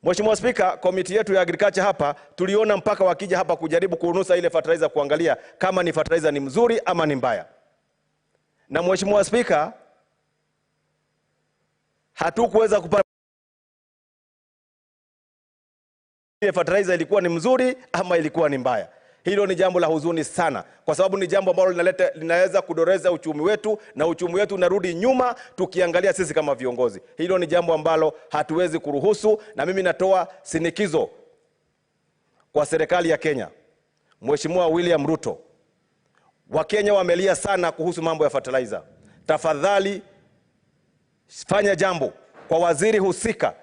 Mheshimiwa Spika, komiti yetu ya agriculture hapa tuliona mpaka wakija hapa kujaribu kunusa ile fertilizer, kuangalia kama ni fertilizer ni mzuri ama ni mbaya. Na Mheshimiwa Spika, hatukuweza kupata ile fertilizer ilikuwa ni mzuri ama ilikuwa ni mbaya. Hilo ni jambo la huzuni sana, kwa sababu ni jambo ambalo linaweza kudoreza uchumi wetu, na uchumi wetu unarudi nyuma tukiangalia sisi kama viongozi. Hilo ni jambo ambalo hatuwezi kuruhusu, na mimi natoa sinikizo kwa serikali ya Kenya. Mheshimiwa William Ruto, Wakenya wamelia sana kuhusu mambo ya fertilizer. Tafadhali fanya jambo kwa waziri husika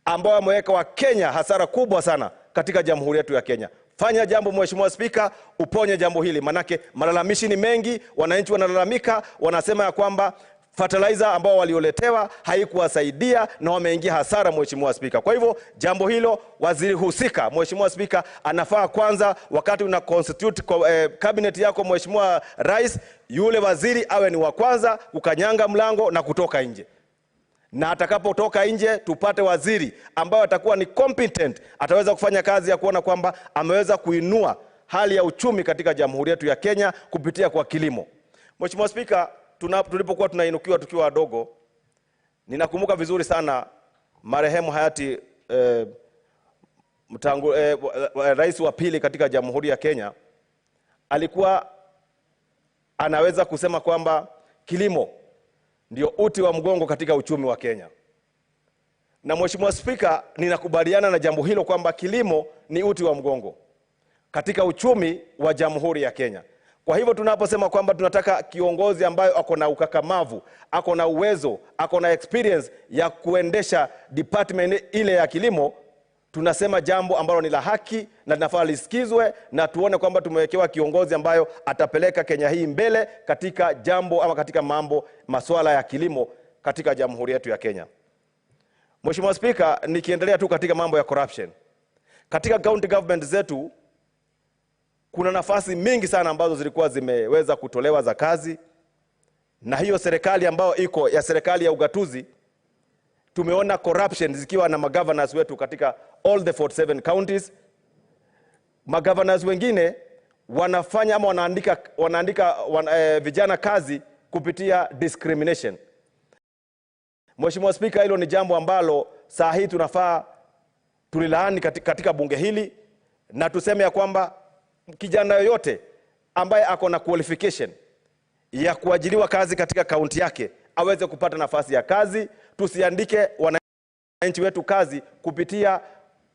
ambao ameweka Wakenya hasara kubwa sana katika jamhuri yetu ya Kenya. Fanya jambo Mheshimiwa Spika, uponye jambo hili, manake malalamishi ni mengi. Wananchi wanalalamika, wanasema ya kwamba fertilizer ambao walioletewa haikuwasaidia na wameingia hasara, Mheshimiwa Spika. Kwa hivyo jambo hilo waziri husika, Mheshimiwa Spika, anafaa kwanza wakati una constitute cabinet yako, Mheshimiwa Rais, yule waziri awe ni wa kwanza kukanyanga mlango na kutoka nje. Na atakapotoka nje tupate waziri ambao atakuwa ni competent, ataweza kufanya kazi ya kuona kwamba ameweza kuinua hali ya uchumi katika jamhuri yetu ya Kenya kupitia kwa kilimo. Mheshimiwa Spika, tulipokuwa tunainukiwa tukiwa wadogo, ninakumbuka vizuri sana marehemu hayati rais wa pili katika jamhuri ya Kenya alikuwa anaweza kusema kwamba kilimo ndio uti wa mgongo katika uchumi wa Kenya. Na Mheshimiwa Spika, ninakubaliana na jambo hilo kwamba kilimo ni uti wa mgongo katika uchumi wa jamhuri ya Kenya. Kwa hivyo tunaposema kwamba tunataka kiongozi ambayo ako na ukakamavu, ako na uwezo, ako na experience ya kuendesha department ile ya kilimo, tunasema jambo ambalo ni la haki na linafaa lisikizwe, na tuone kwamba tumewekewa kiongozi ambayo atapeleka Kenya hii mbele katika jambo ama katika masuala ya kilimo katika jamhuri yetu ya Kenya. Mheshimiwa Spika, nikiendelea tu katika mambo ya corruption. Katika county government zetu kuna nafasi mingi sana ambazo zilikuwa zimeweza kutolewa za kazi, na hiyo serikali ambayo iko ya serikali ya ugatuzi, tumeona corruption zikiwa na magovernors wetu katika all the 47 counties. Magovernors wengine wanafanya ama wanaandika vijana kazi kupitia discrimination. Mheshimiwa Spika, hilo ni jambo ambalo saa hii tunafaa tulilaani katika bunge hili, na tuseme ya kwamba kijana yoyote ambaye ako na qualification ya kuajiriwa kazi katika kaunti yake aweze kupata nafasi ya kazi. Tusiandike wananchi wetu kazi kupitia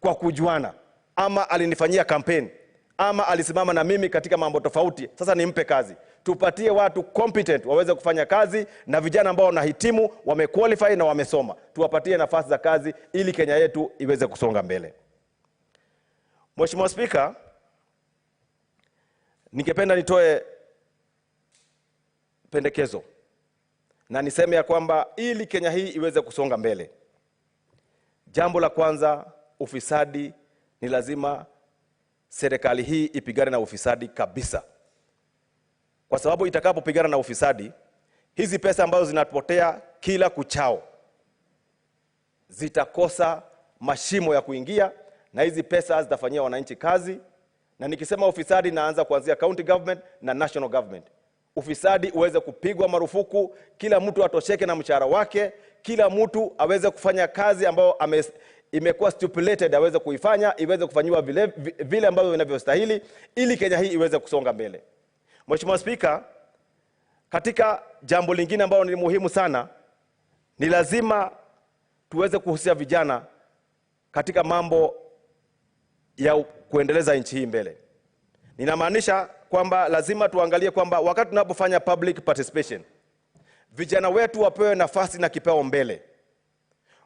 kwa kujuana, ama alinifanyia kampeni, ama alisimama na mimi katika mambo tofauti, sasa nimpe kazi. Tupatie watu competent waweze kufanya kazi, na vijana ambao wanahitimu, wamequalify na wamesoma, tuwapatie nafasi za kazi ili Kenya yetu iweze kusonga mbele. Mheshimiwa Spika, ningependa nitoe pendekezo na niseme ya kwamba ili Kenya hii iweze kusonga mbele, jambo la kwanza, ufisadi ni lazima serikali hii ipigane na ufisadi kabisa. Kwa sababu itakapopigana na ufisadi, hizi pesa ambazo zinapotea kila kuchao zitakosa mashimo ya kuingia, na hizi pesa zitafanyia wananchi kazi. Na nikisema ufisadi, naanza kuanzia county government na national government. Ufisadi uweze kupigwa marufuku, kila mtu atosheke na mshahara wake, kila mtu aweze kufanya kazi ambayo imekuwa stipulated aweze kuifanya, iweze kufanywa vile ambavyo vinavyostahili, ili Kenya hii iweze kusonga mbele. Mheshimiwa Spika, katika jambo lingine ambalo ni muhimu sana, ni lazima tuweze kuhusisha vijana katika mambo ya kuendeleza nchi hii mbele. Ninamaanisha kwamba lazima tuangalie kwamba wakati tunapofanya public participation, vijana wetu wapewe nafasi na kipao mbele,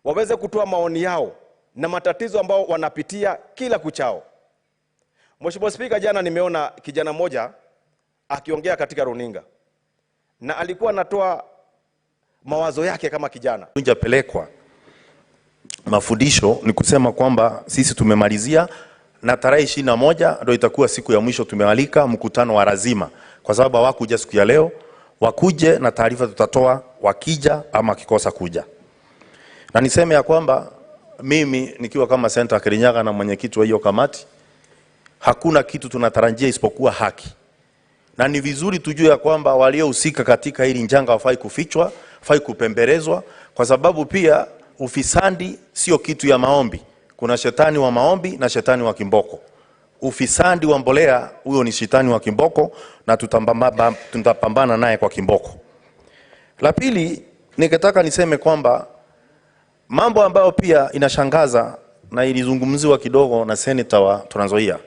waweze kutoa maoni yao na matatizo ambao wanapitia kila kuchao. Mheshimiwa Spika, jana nimeona kijana mmoja akiongea katika runinga, na alikuwa anatoa mawazo yake kama kijana. Tujapelekwa mafundisho, ni kusema kwamba sisi tumemalizia, na tarehe 21 ndio itakuwa siku ya mwisho. Tumewalika mkutano wa lazima, kwa sababu hawakuja siku ya leo, wakuje na taarifa tutatoa wakija ama kikosa kuja. Na niseme ya kwamba mimi nikiwa kama Senator Kirinyaga na mwenyekiti wa hiyo kamati, hakuna kitu tunatarajia isipokuwa haki. Na ni vizuri tujue ya kwamba waliohusika katika hili njanga wafai kufichwa, wafai kupembelezwa, kwa sababu pia ufisadi sio kitu ya maombi. Kuna shetani wa maombi na shetani wa kimboko. Ufisadi wa mbolea, huyo ni shetani wa kimboko, na tutapambana naye kwa kimboko. La pili, ningetaka niseme kwamba mambo ambayo pia inashangaza na ilizungumziwa kidogo na Senator wa Trans Nzoia,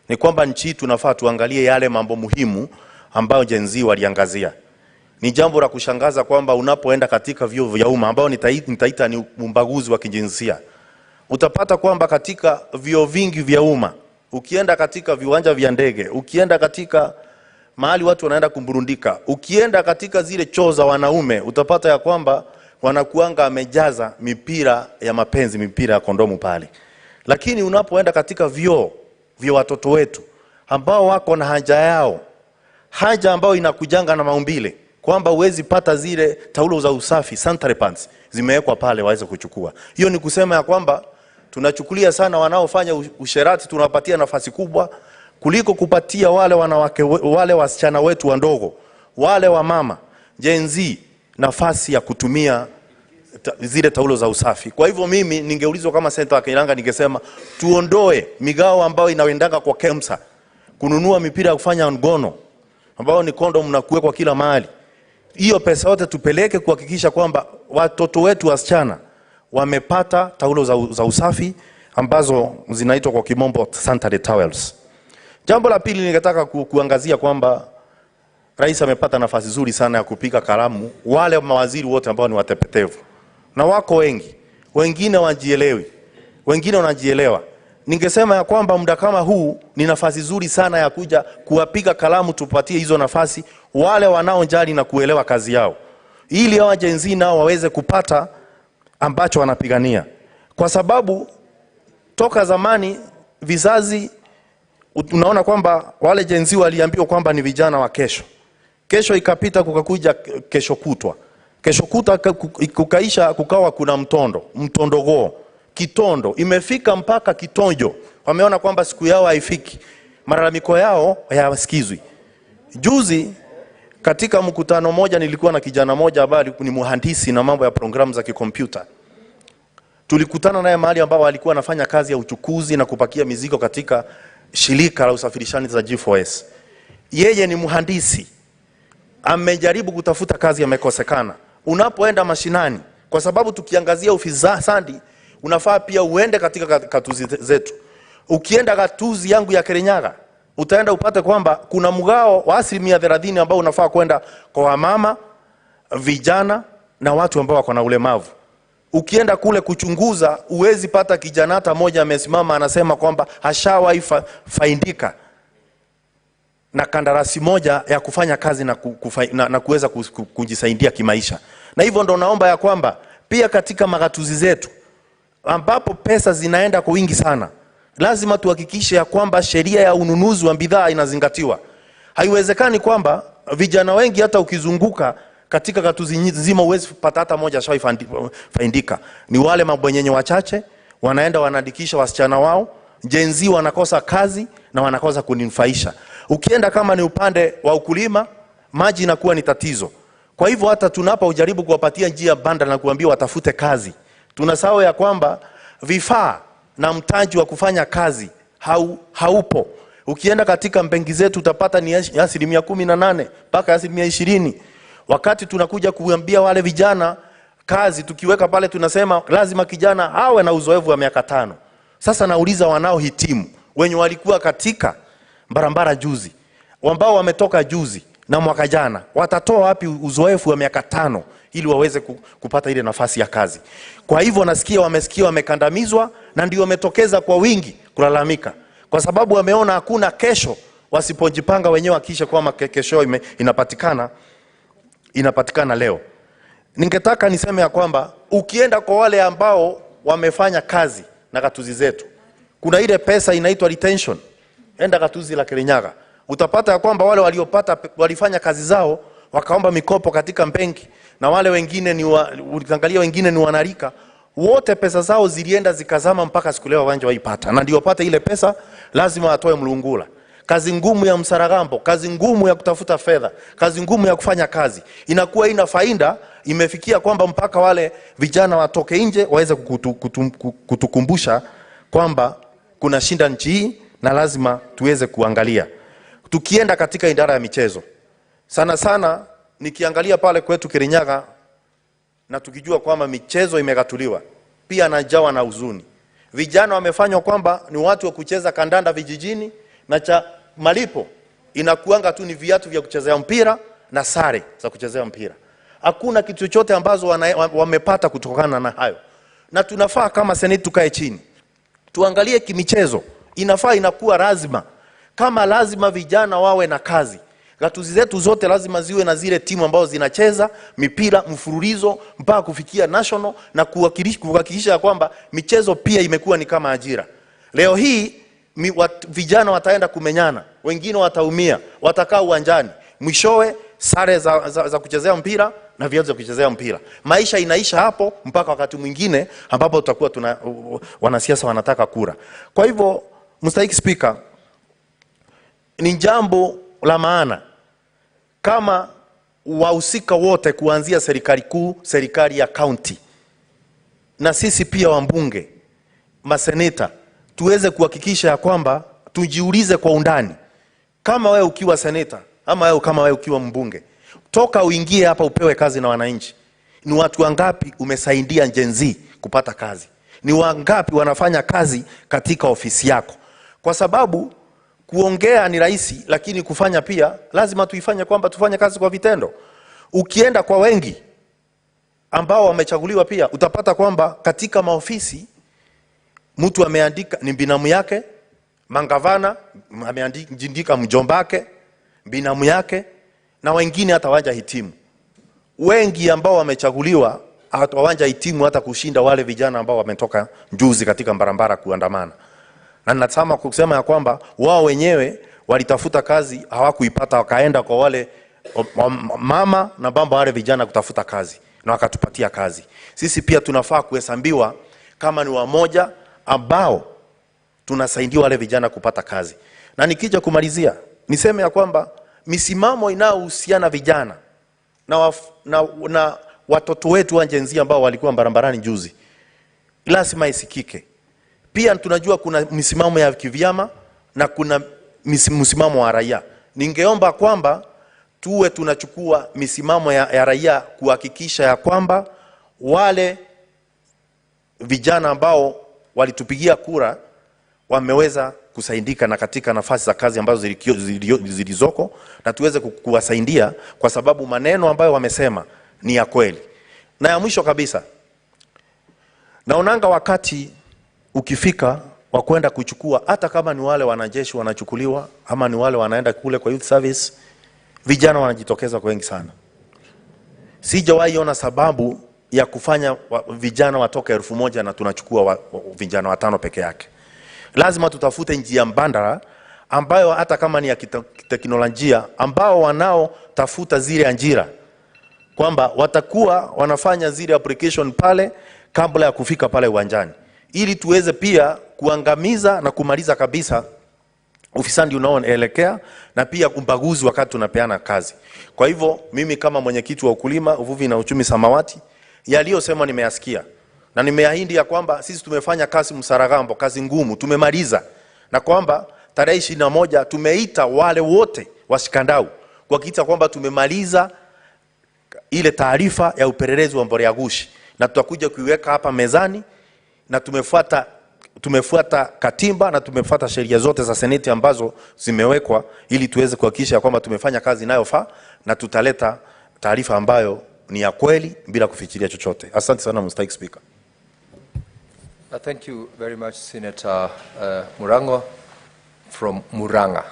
ni kwamba nchi tunafaa tuangalie yale mambo muhimu ambayo Gen Z waliangazia. Ni jambo la kushangaza kwamba unapoenda katika vyuo vya umma ambao nitaita ni umbaguzi wa kijinsia, utapata kwamba katika vyuo vingi vya umma, ukienda katika viwanja vya ndege, ukienda katika mahali watu wanaenda kumburundika, ukienda katika zile choo za wanaume, utapata ya kwamba wanakuanga amejaza mipira ya mapenzi, mipira ya kondomu pale. Lakini unapoenda katika vyuo vya watoto wetu ambao wako na haja yao, haja ambayo inakujanga na maumbile, kwamba uwezi pata zile taulo za usafi, sanitary pads zimewekwa pale waweze kuchukua. Hiyo ni kusema ya kwamba tunachukulia sana wanaofanya usherati, tunapatia nafasi kubwa kuliko kupatia wale wanawake, wale wasichana wetu wandogo, wale wa mama Gen Z nafasi ya kutumia zile taulo za usafi. Kwa hivyo mimi ningeulizwa kama Senator wa Kirinyaga, ningesema tuondoe migao ambayo inaendanga kwa KEMSA kununua mipira ya kufanya ngono ambao ni kondom na kuwekwa kila mahali. Hiyo pesa yote tupeleke kuhakikisha kwamba watoto wetu wasichana wamepata taulo za usafi ambazo zinaitwa kwa kimombo sanitary towels. Jambo la pili ningetaka kuangazia kwamba Rais amepata nafasi nzuri sana ya kupiga kalamu wale mawaziri wote ambao ni watepetevu. Na wako wengi, wengine wajielewi, wengine wanajielewa. Ningesema ya kwamba muda kama huu ni nafasi nzuri sana ya kuja kuwapiga kalamu, tupatie hizo nafasi wale wanaojali na kuelewa kazi yao, ili hawa Gen Z nao waweze kupata ambacho wanapigania. Kwa sababu toka zamani vizazi unaona kwamba wale Gen Z waliambiwa kwamba ni vijana wa kesho. Kesho ikapita kukakuja kesho kutwa. Kesho kutwa kukaisha kukawa kuna mtondogoo, kitondo, imefika mpaka kitonjo. Wameona kwamba siku yao haifiki. Malalamiko yao hayasikizwi. Juzi katika mkutano moja nilikuwa na kijana moja ambaye ni mhandisi na mambo ya programu za kikompyuta. Tulikutana naye mahali ambao alikuwa anafanya kazi ya uchukuzi na kupakia mizigo katika shirika la usafirishaji za G4S. Yeye ni mhandisi. Amejaribu kutafuta kazi, amekosekana. unapoenda mashinani, kwa sababu tukiangazia ufisadi unafaa pia uende katika katuzi zetu. Ukienda katuzi yangu ya Kirinyaga, utaenda upate kwamba kuna mgao wa 30% ambao unafaa kwenda kwa wamama, vijana na watu ambao wako na ulemavu. Ukienda kule kuchunguza, uwezi pata kijana hata moja amesimama anasema kwamba hashawahi faindika na kandarasi moja ya kufanya kazi na kuweza kujisaidia kimaisha. Na hivyo ndo naomba ya kwamba pia katika magatuzi zetu ambapo pesa zinaenda kwa wingi sana, lazima tuhakikishe ya kwamba sheria ya ununuzi wa bidhaa inazingatiwa. Haiwezekani kwamba vijana wengi hata ukizunguka katika gatuzi nzima uwezi pata hata moja shawi faindika. Ni wale mabwenyenye wachache wanaenda wanaandikisha wasichana wao, Gen Z wanakosa kazi na wanakosa kuninufaisha. Ukienda kama ni upande wa ukulima, maji inakuwa ni tatizo. Kwa hivyo hata tunapojaribu kuwapatia njia banda na kuambia watafute kazi, tunasahau ya kwamba vifaa na mtaji wa kufanya kazi haupo. Ukienda katika benki zetu utapata ni 18% mpaka 20%. Wakati tunakuja kuambia wale vijana kazi, tukiweka pale tunasema lazima kijana awe na uzoefu wa miaka 5. Sasa nauliza wanaohitimu wenye walikuwa katika barabara juzi, ambao wametoka juzi na mwaka jana, watatoa wapi uzoefu wa miaka 5 ili waweze kupata ile nafasi ya kazi? Kwa hivyo wamesikia wamekandamizwa, na ndio wametokeza kwa wingi kulalamika, kwa sababu wameona hakuna kesho wasipojipanga wenyewe hakisha kwamba kesho inapatikana leo. Ningetaka niseme ya kwamba ukienda kwa wale ambao wamefanya kazi na gatuzi zetu, kuna ile pesa inaitwa retention. Enda gatuzi la Kirinyaga, utapata ya kwamba wale walifanya kazi zao wakaomba mikopo katika benki, na wale wengine ukiangalia wengine ni wanarika, wote pesa zao zilienda zikazama mpaka siku leo wanja waipata. Na ndio wapate ile pesa lazima watoe mlungula. Kazi ngumu ya msaragambo, kazi ngumu ya kutafuta fedha, kazi ngumu ya kufanya kazi, inakuwa ina faida, imefikia kwamba mpaka wale vijana watoke nje waweze kutukumbusha kwamba kuna shinda nchi hii na lazima tuweze kuangalia. Tukienda katika idara ya michezo, sana nikiangalia pale kwetu Kirinyaga na tukijua kwamba michezo imegatuliwa, pia najawa na huzuni. Vijana wamefanywa kwamba ni watu wa kucheza kandanda vijijini, na cha malipo inakuanga tu ni viatu vya kuchezea mpira na sare za kuchezea mpira. Hakuna kitu chochote ambazo wamepata kutokana na hayo. Na tunafaa kama seneti tukae chini tuangalie kimichezo, inafaa inakuwa lazima, kama lazima vijana wawe na kazi. Gatuzi zetu zote lazima ziwe na zile timu ambazo zinacheza mipira mfululizo mpaka kufikia national, na kuhakikisha kwamba michezo pia imekuwa ni kama ajira. Leo hii vijana wataenda kumenyana, wengine wataumia, watakaa uwanjani, mwishowe sare za kuchezea mpira na viatu vya kuchezea mpira. Maisha inaisha hapo mpaka wakati mwingine ambapo tutakuwa wanasiasa wanataka kura. Kwa hivyo mstahiki Speaker, ni jambo la maana kama wahusika wote kuanzia serikali kuu, serikali ya county, na sisi pia wambunge, maseneta, tuweze kuhakikisha ya kwamba tujiulize kwa undani. Kama wewe ukiwa seneta ama kama wewe ukiwa mbunge, toka uingie hapa upewe kazi na wananchi, ni watu wangapi umesaidia Gen Z kupata kazi? Ni wangapi wanafanya kazi katika ofisi yako? Kwa sababu kuongea ni rahisi, lakini kufanya pia lazima tuifanye, kwamba tufanye kazi kwa vitendo. Ukienda kwa wengi ambao wamechaguliwa pia utapata kwamba katika maofisi mtu ameandika ni binamu yake, mangavana ameandika mjombake, binamu yake, na wengine hata wanja hitimu. Wengi ambao wamechaguliwa hawanja hitimu hata kushinda wale vijana ambao wametoka juzi katika barabara kuandamana. Na nataka kusema ya kwamba wao wenyewe walitafuta kazi hawakuipata, wakaenda kwa wale mama na baba wale vijana kutafuta kazi na wakatupatia kazi. Sisi pia tunafaa kuhesabiwa kama ni wamoja ambao tunasaidia wale vijana kupata kazi. Na nikija kumalizia niseme ya kwamba misimamo inayohusiana vijana na watoto wetu wa Gen Z ambao walikuwa barabarani juzi lazima isikike. Pia tunajua kuna misimamo ya kivyama na kuna msimamo wa raia. Ningeomba kwamba tuwe tunachukua misimamo ya raia kuhakikisha ya kwamba wale vijana ambao walitupigia kura wameweza kusaidika na katika nafasi za kazi ambazo zilizoko, na tuweze kuwasaidia kwa sababu maneno ambayo wamesema ni ya kweli. Na ya mwisho kabisa, naonanga wakati ukifika wa kwenda kuchukua, hata kama ni wale wanajeshi wanachukuliwa ama ni wale wanaenda kule kwa youth service, vijana wanajitokeza kwa wengi sana. Sijawahi ona sababu ya kufanya vijana watoke 1000 na tunachukua vijana 5 peke yake. Lazima tutafute njia mbadala ambayo hata kama ni ya teknolojia, ambao wanao tafuta zile ajira, kwamba watakuwa wanafanya zile application pale kabla ya kufika pale uwanjani, ili tuweze pia kuangamiza na kumaliza kabisa ufisadi unaoelekea na pia ubaguzi wakati tunapeana kazi. Kwa hivyo mimi kama mwenyekiti wa ukulima, uvuvi na uchumi samawati, yaliyosema nimeyasikia, na nimeahidi ya kwamba sisi tumefanya kazi msaragambo, kazi ngumu, tumemaliza, na kwamba tarehe 21 tumeita wale wote washikandau kuhakikisha kwamba tumemaliza ile taarifa ya upelelezi wa mbolea ghushi, na tutakuja kuiweka hapa mezani, na tumefuata katiba na tumefuata sheria zote za seneti ambazo zimewekwa, ili tuweze kuhakikisha kwamba tumefanya kazi inayofaa na tutaleta taarifa ambayo ni ya kweli bila kufikiria chochote. Asante sana Mr. Speaker. Thank you very much, Senator Murango from Muranga.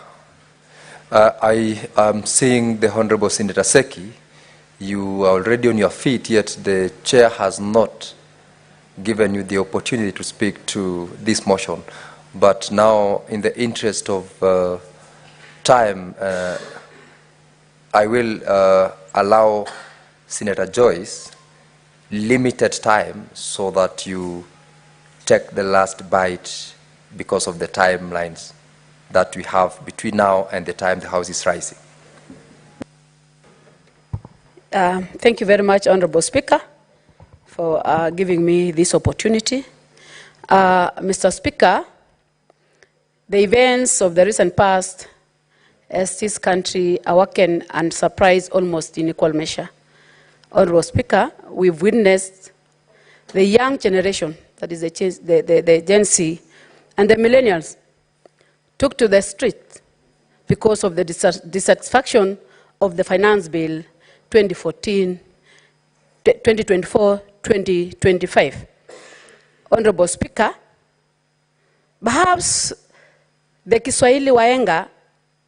I am seeing the Honorable Senator Seki. You are already on your feet, yet the chair has not given you the opportunity to speak to this motion. But now, in the interest of time, I will allow Senator Joyce limited time so that you take the last bite because of the timelines that we have between now and the time the House is rising. Thank you very much, Honorable Speaker, for giving me this opportunity. Mr. Speaker, the events of the recent past as this country awaken and surprise almost in equal measure. Honorable Speaker, we've witnessed the young generation, that is the Gen Z and the millennials, took to the street because of the dissatisfaction of the Finance Bill 2024-2025. Honorable Speaker, perhaps the Kiswahili wahenga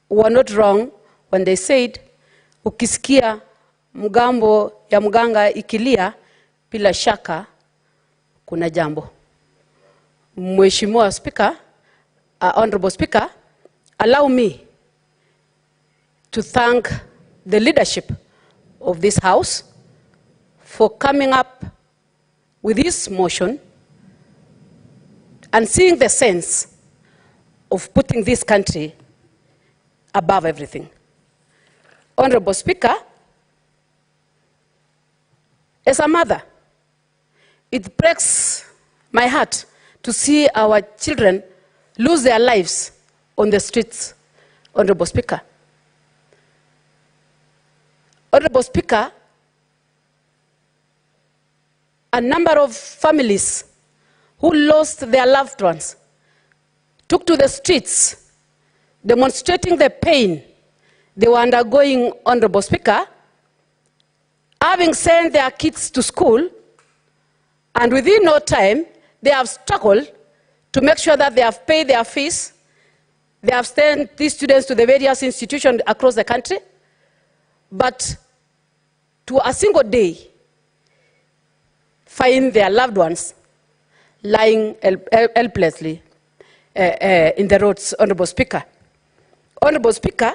were not wrong when they said, ukisikia mgambo ya mganga ikilia, bila shaka kuna jambo. Mheshimiwa Speaker, Honorable Speaker, allow me to thank the leadership of this House for coming up with this motion and seeing the sense of putting this country above everything. Honorable Speaker, as a mother, it breaks my heart to see our children lose their lives on the streets, Honorable Speaker. Honorable Speaker, a number of families who lost their loved ones took to the streets demonstrating the pain they were undergoing, Honorable Speaker, having sent their kids to school, and within no time, they have struggled to make sure that they have paid their fees. They have sent these students to the various institutions across the country, but to a single day, find their loved ones lying helplessly in the roads, Honorable Speaker. Honorable Speaker,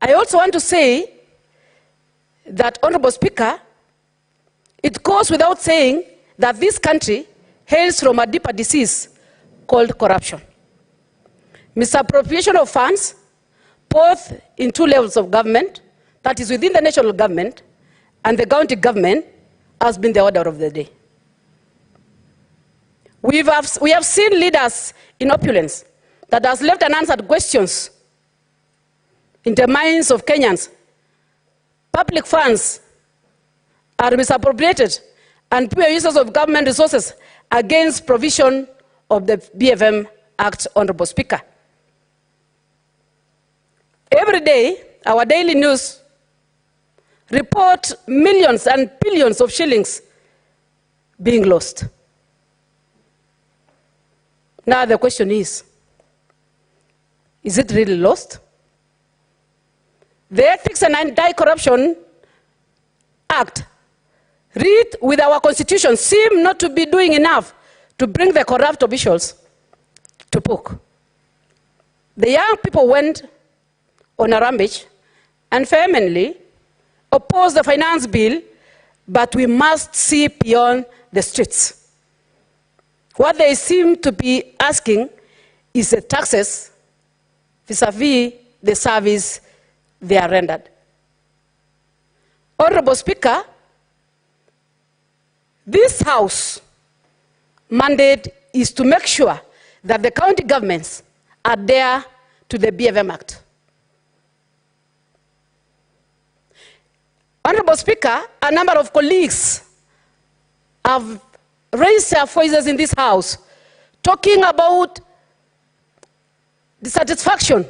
I also want to say that, Honorable Speaker, it goes without saying that this country hails from a deeper disease called corruption. Misappropriation of funds, both in two levels of government, that is within the national government and the county government, has been the order of the day. We have seen leaders in opulence that has left unanswered questions in the minds of Kenyans. Public funds are misappropriated and poor uses of government resources against provision of the BFM Act, Honorable Speaker. Every day, our daily news report millions and billions of shillings being lost. Now the question is it really lost? The Ethics and Anti-Corruption Act, read with our constitution, seem not to be doing enough to bring the corrupt officials to book. The young people went on a rampage and vehemently opposed the finance bill, but we must see beyond the streets. What they seem to be asking is the taxes vis-a-vis the service they are rendered. Honorable Speaker, this House mandate is to make sure that the county governments adhere to the BFM Act. Honorable Speaker, a number of colleagues have raised their voices in this House talking about dissatisfaction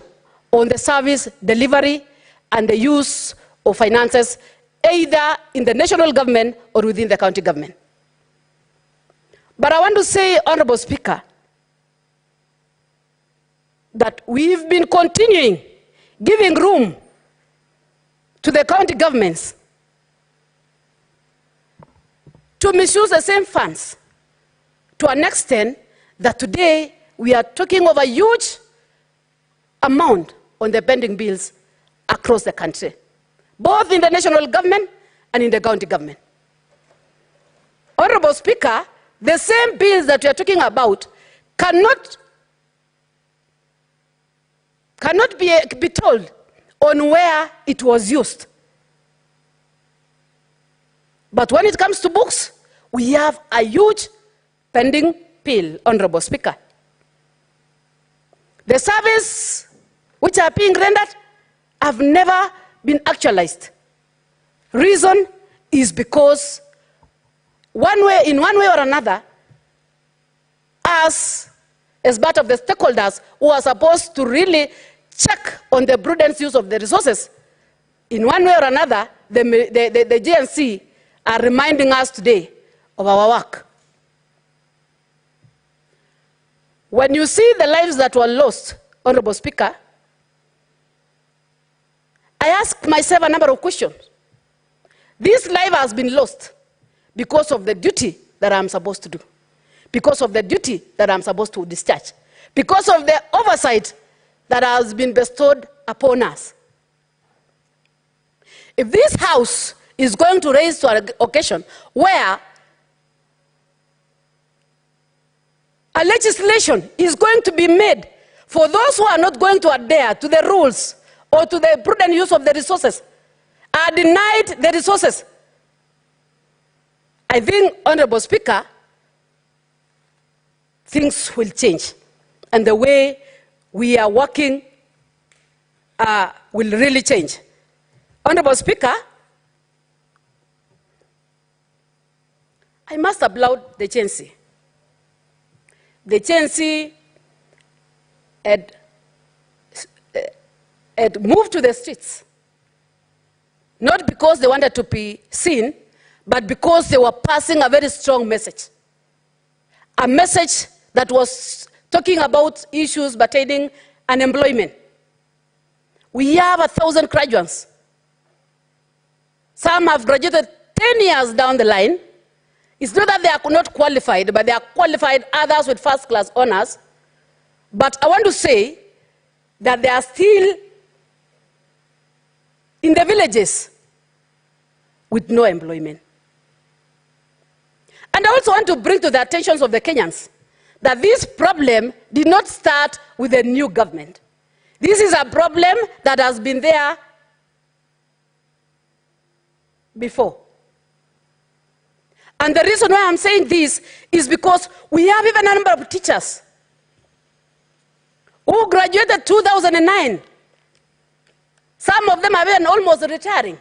on the service delivery and the use of finances either in the national government or within the county government. But I want to say, Honorable Speaker, that we've been continuing giving room to the county governments to misuse the same funds to an extent that today we are talking of a huge amount on the pending bills across the country, both in the national government and in the county government. Honorable Speaker, the same bills that we are talking about cannot be told on where it was used. But when it comes to books, we have a huge pending bill, Honorable Speaker. The service which are being rendered have never been actualized. Reason is because in one way or another, as part of the stakeholders who are supposed to really check on the prudent use of the resources, in one way or another, the GNC are reminding us today of our work. When you see the lives that were lost, Honorable Speaker, I ask myself a number of questions. This life has been lost because of the duty that I'm supposed to do, because of the duty that I'm supposed to discharge, because of the oversight that has been bestowed upon us. If this House is going to raise to an occasion where a legislation is going to be made for those who are not going to adhere to the rules or to the prudent use of the resources, are denied the resources, I think, Honorable Speaker, things will change. And the way we are working will really change. Honorable Speaker, I must applaud the GNC. The GNC had moved to the streets, not because they wanted to be seen, but because they were passing a very strong message. A message that was talking about issues pertaining unemployment. We have 1,000 graduates. Some have graduated 10 years down the line. It's not that they are not qualified, but they are qualified, others with first-class honors. But I want to say that they are still in the villages with no employment. And I also want to bring to the attention of the Kenyans that this problem did not start with the new government. This is a problem that has been there before. And the reason why I'm saying this is because we have even a number of teachers who graduated 2009 Some of them are even almost retiring.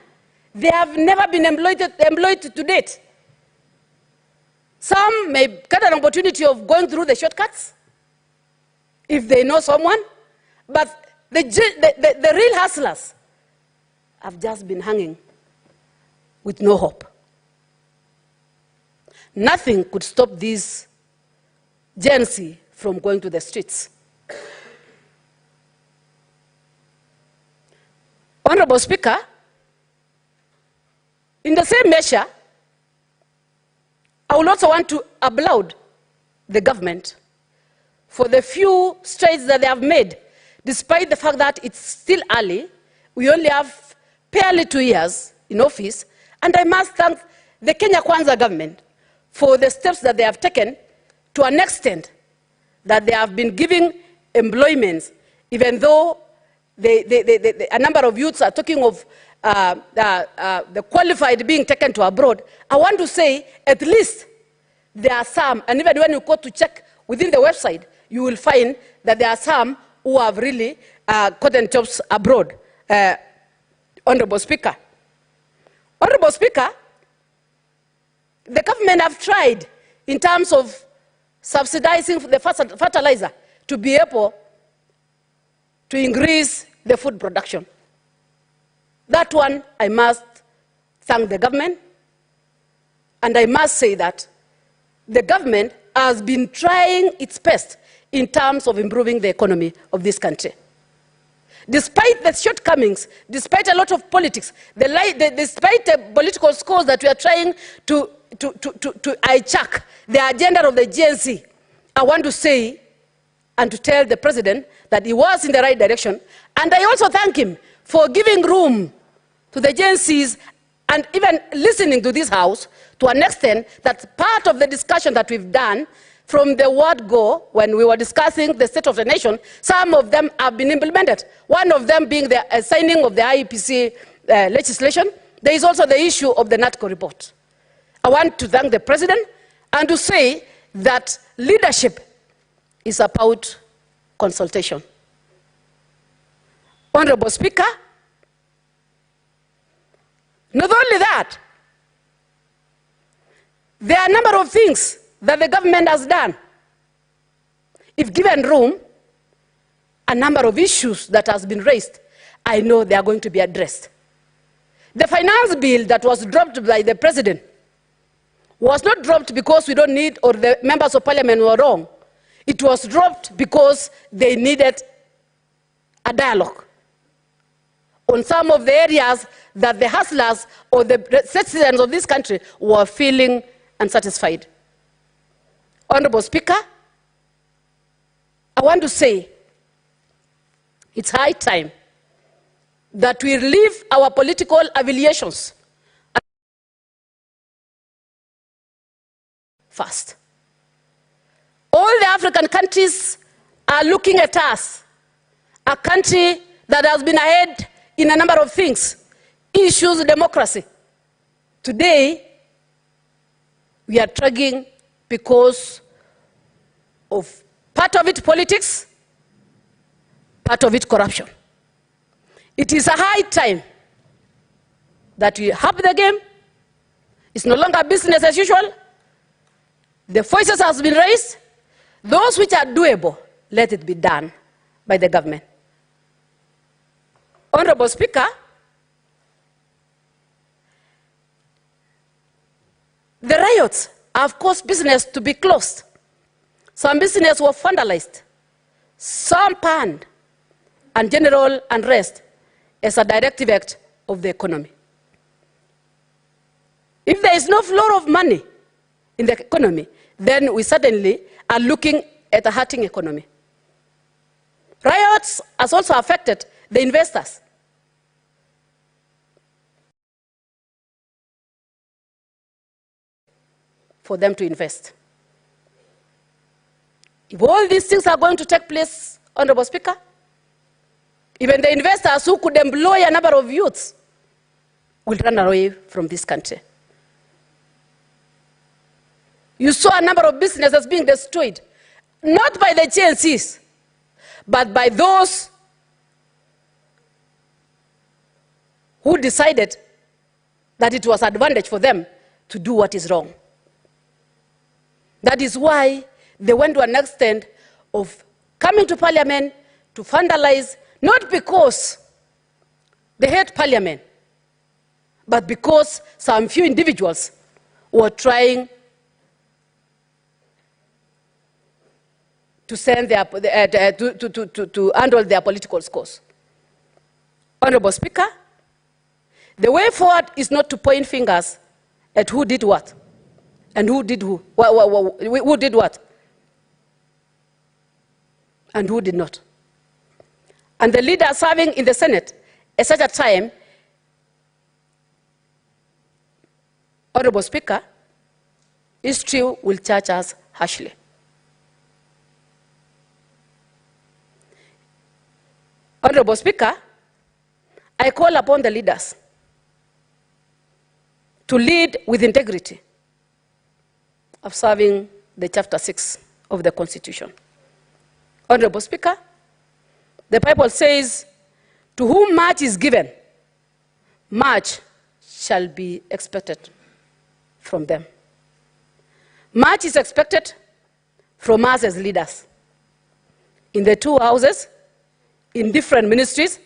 They have never been employed to date. Some may get an opportunity of going through the shortcuts if they know someone, but the real hustlers have just been hanging with no hope. Nothing could stop this Gen Z from going to the streets. Honorable Speaker, in the same measure, I would also want to applaud the government for the few strides that they have made, despite the fact that it's still early. We only have barely 2 years in office, and I must thank the Kenya Kwanza government for the steps that they have taken to an extent that they have been giving employments, even though a number of youths are talking of the qualified being taken to abroad. I want to say at least there are some, and even when you go to check within the website, you will find that there are some who have really gotten jobs abroad. Honorable Speaker. Honorable Speaker, the government have tried in terms of subsidizing the fertilizer to be able to increase the food production. That one, I must thank the government, and I must say that the government has been trying its best in terms of improving the economy of this country. Despite the shortcomings, despite a lot of politics, despite the political scores that we are trying to hijack the agenda of the Gen Z, I want to say and to tell the president that he was in the right direction. And I also thank him for giving room to the Gen Zs and even listening to this House to an extent that part of the discussion that we've done from the word go, when we were discussing the state of the nation, some of them have been implemented. One of them being the signing of the IEPC legislation. There is also the issue of the NATCO report. I want to thank the president and to say that leadership is about consultation. Honorable Speaker, not only that, there are a number of things that the government has done. If given room, a number of issues that has been raised, I know they are going to be addressed. The finance bill that was dropped by the president was not dropped because we don't need or the members of parliament were wrong. It was dropped because they needed a dialogue on some of the areas that the hustlers or the citizens of this country were feeling unsatisfied. Honorable Speaker, I want to say it's high time that we leave our political affiliations first. All the African countries are looking at us, a country that has been ahead in a number of things, issues democracy. Today, we are struggling because of part of it politics, part of it corruption. It is a high time that we have the game. It's no longer business as usual. The voices have been raised. Those which are doable, let it be done by the government. Honorable Speaker, the riots have caused business to be closed. Some businesses were vandalized, some banned, and general unrest as a direct effect of the economy. If there is no flow of money in the economy, then we suddenly are looking at a hurting economy. Riots has also affected the investors. For them to invest. If all these things are going to take place, Honorable Speaker, even the investors who could employ a number of youths will run away from this country. You saw a number of businesses being destroyed, not by the GNCs, but by those who decided that it was advantage for them to do what is wrong. That is why they went to an extent of coming to Parliament to vandalize, not because they hate Parliament, but because some few individuals were trying to send their, to handle their political scores. Honorable Speaker, the way forward is not to point fingers at who did what and who did who did what and who did not. And the leader serving in the Senate at such a time, Honorable Speaker, history will judge us harshly. Honorable Speaker, I call upon the leaders to lead with integrity, observing the Chapter 6 of the Constitution. Honorable Speaker, the Bible says, to whom much is given, much shall be expected from them. Much is expected from us as leaders in the two houses, in different ministries,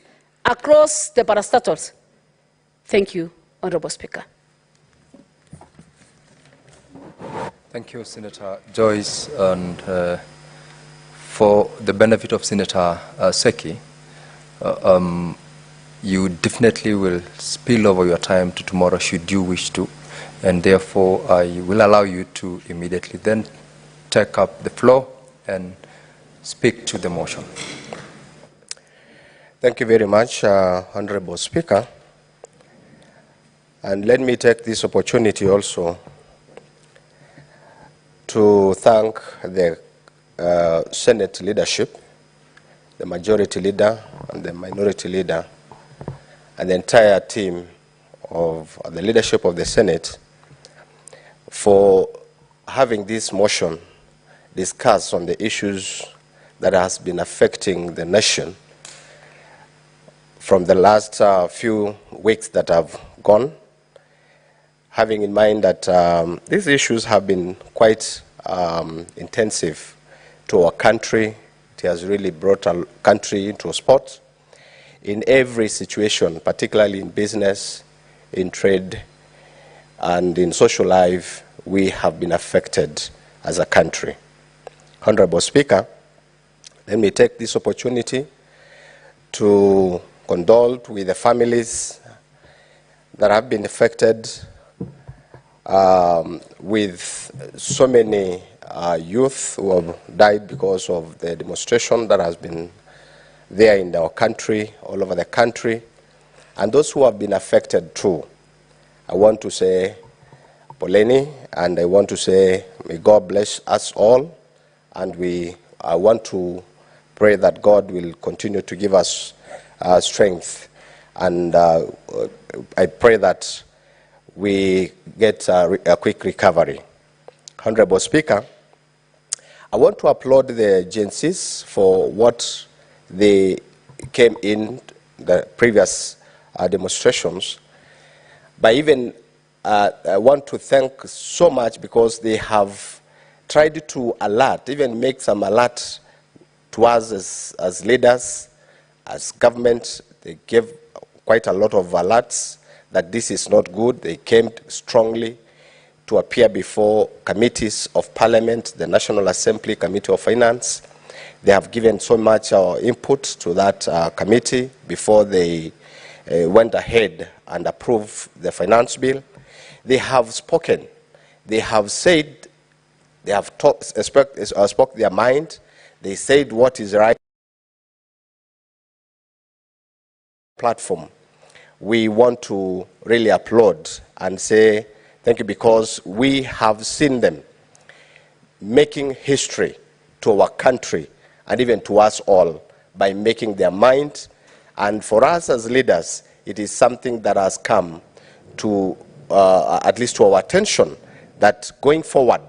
across the parastatals. Thank you, Honorable Speaker. Thank you, Senator Joyce. And for the benefit of Senator Seki, you definitely will spill over your time to tomorrow should you wish to, and therefore I will allow you to immediately then take up the floor and speak to the motion. Thank you very much, Honorable Speaker. And let me take this opportunity also to thank the Senate leadership, the majority leader and the minority leader, and the entire team of the leadership of the Senate for having this motion discuss on the issues that has been affecting the nation from the last few weeks that have gone, having in mind that these issues have been quite intensive to our country. It has really brought our country into a spot in every situation, particularly in business, in trade, and in social life. We have been affected as a country. Honorable Speaker, let me take this opportunity to condole with the families that have been affected, with so many youth who have died because of the demonstration that has been there in our country, all over the country, and those who have been affected too. I want to say poleni, and I want to say may God bless us all, and I want to pray that God will continue to give us strength, and I pray that we get a quick recovery. Honorable Speaker, I want to applaud the agencies for what they came in the previous demonstrations, but even I want to thank so much because they have tried to alert, even make some alert to us as leaders, as government. They gave quite a lot of alerts that this is not good. They came strongly to appear before committees of Parliament, the National Assembly, Committee of Finance. They have given so much input to that committee before they went ahead and approved the finance bill. They have spoken. They have said, they have spoke their mind. They said what is right. Platform. We want to really applaud and say thank you, because we have seen them making history to our country and even to us all by making their mind. And for us as leaders, it is something that has come to, at least to our attention, that going forward,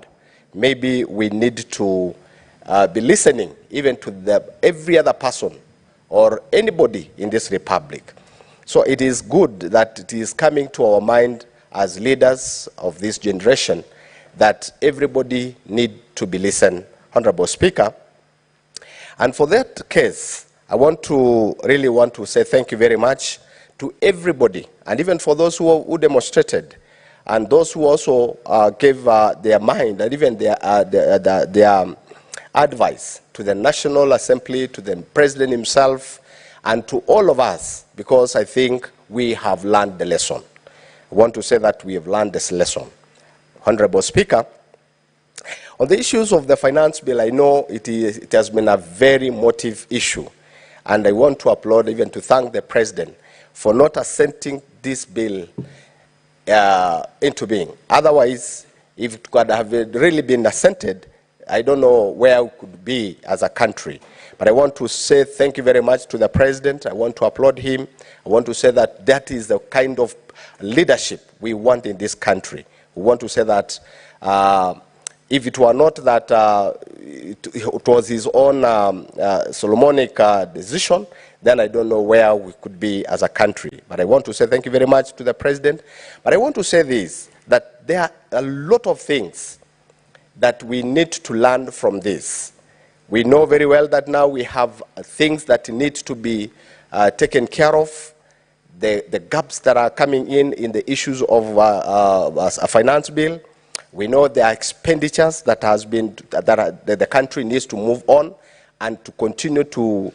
maybe we need to be listening even to every other person or anybody in this republic, So it is good that it is coming to our mind as leaders of this generation that everybody need to be listened, Honorable Speaker. And for that case, I really want to say thank you very much to everybody, and even for those who demonstrated, and those who also gave their mind and even their advice to the National Assembly, to the President himself, and to all of us, because I think we have learned the lesson. I want to say that we have learned this lesson. Honorable Speaker, on the issues of the finance bill, I know it has been a very motive issue, and I want to applaud, even to thank the President for not assenting this bill into being. Otherwise, if it could have really been assented, I don't know where we could be as a country. But I want to say thank you very much to the President. I want to applaud him. I want to say that that is the kind of leadership we want in this country. We want to say that if it were not that it was his own Solomonic decision, then I don't know where we could be as a country. But I want to say thank you very much to the President. But I want to say this, that there are a lot of things that we need to learn from this. We know very well that now we have things that need to be taken care of, the gaps that are coming in the issues of a finance bill. We know there are expenditures that the country needs to move on and to continue to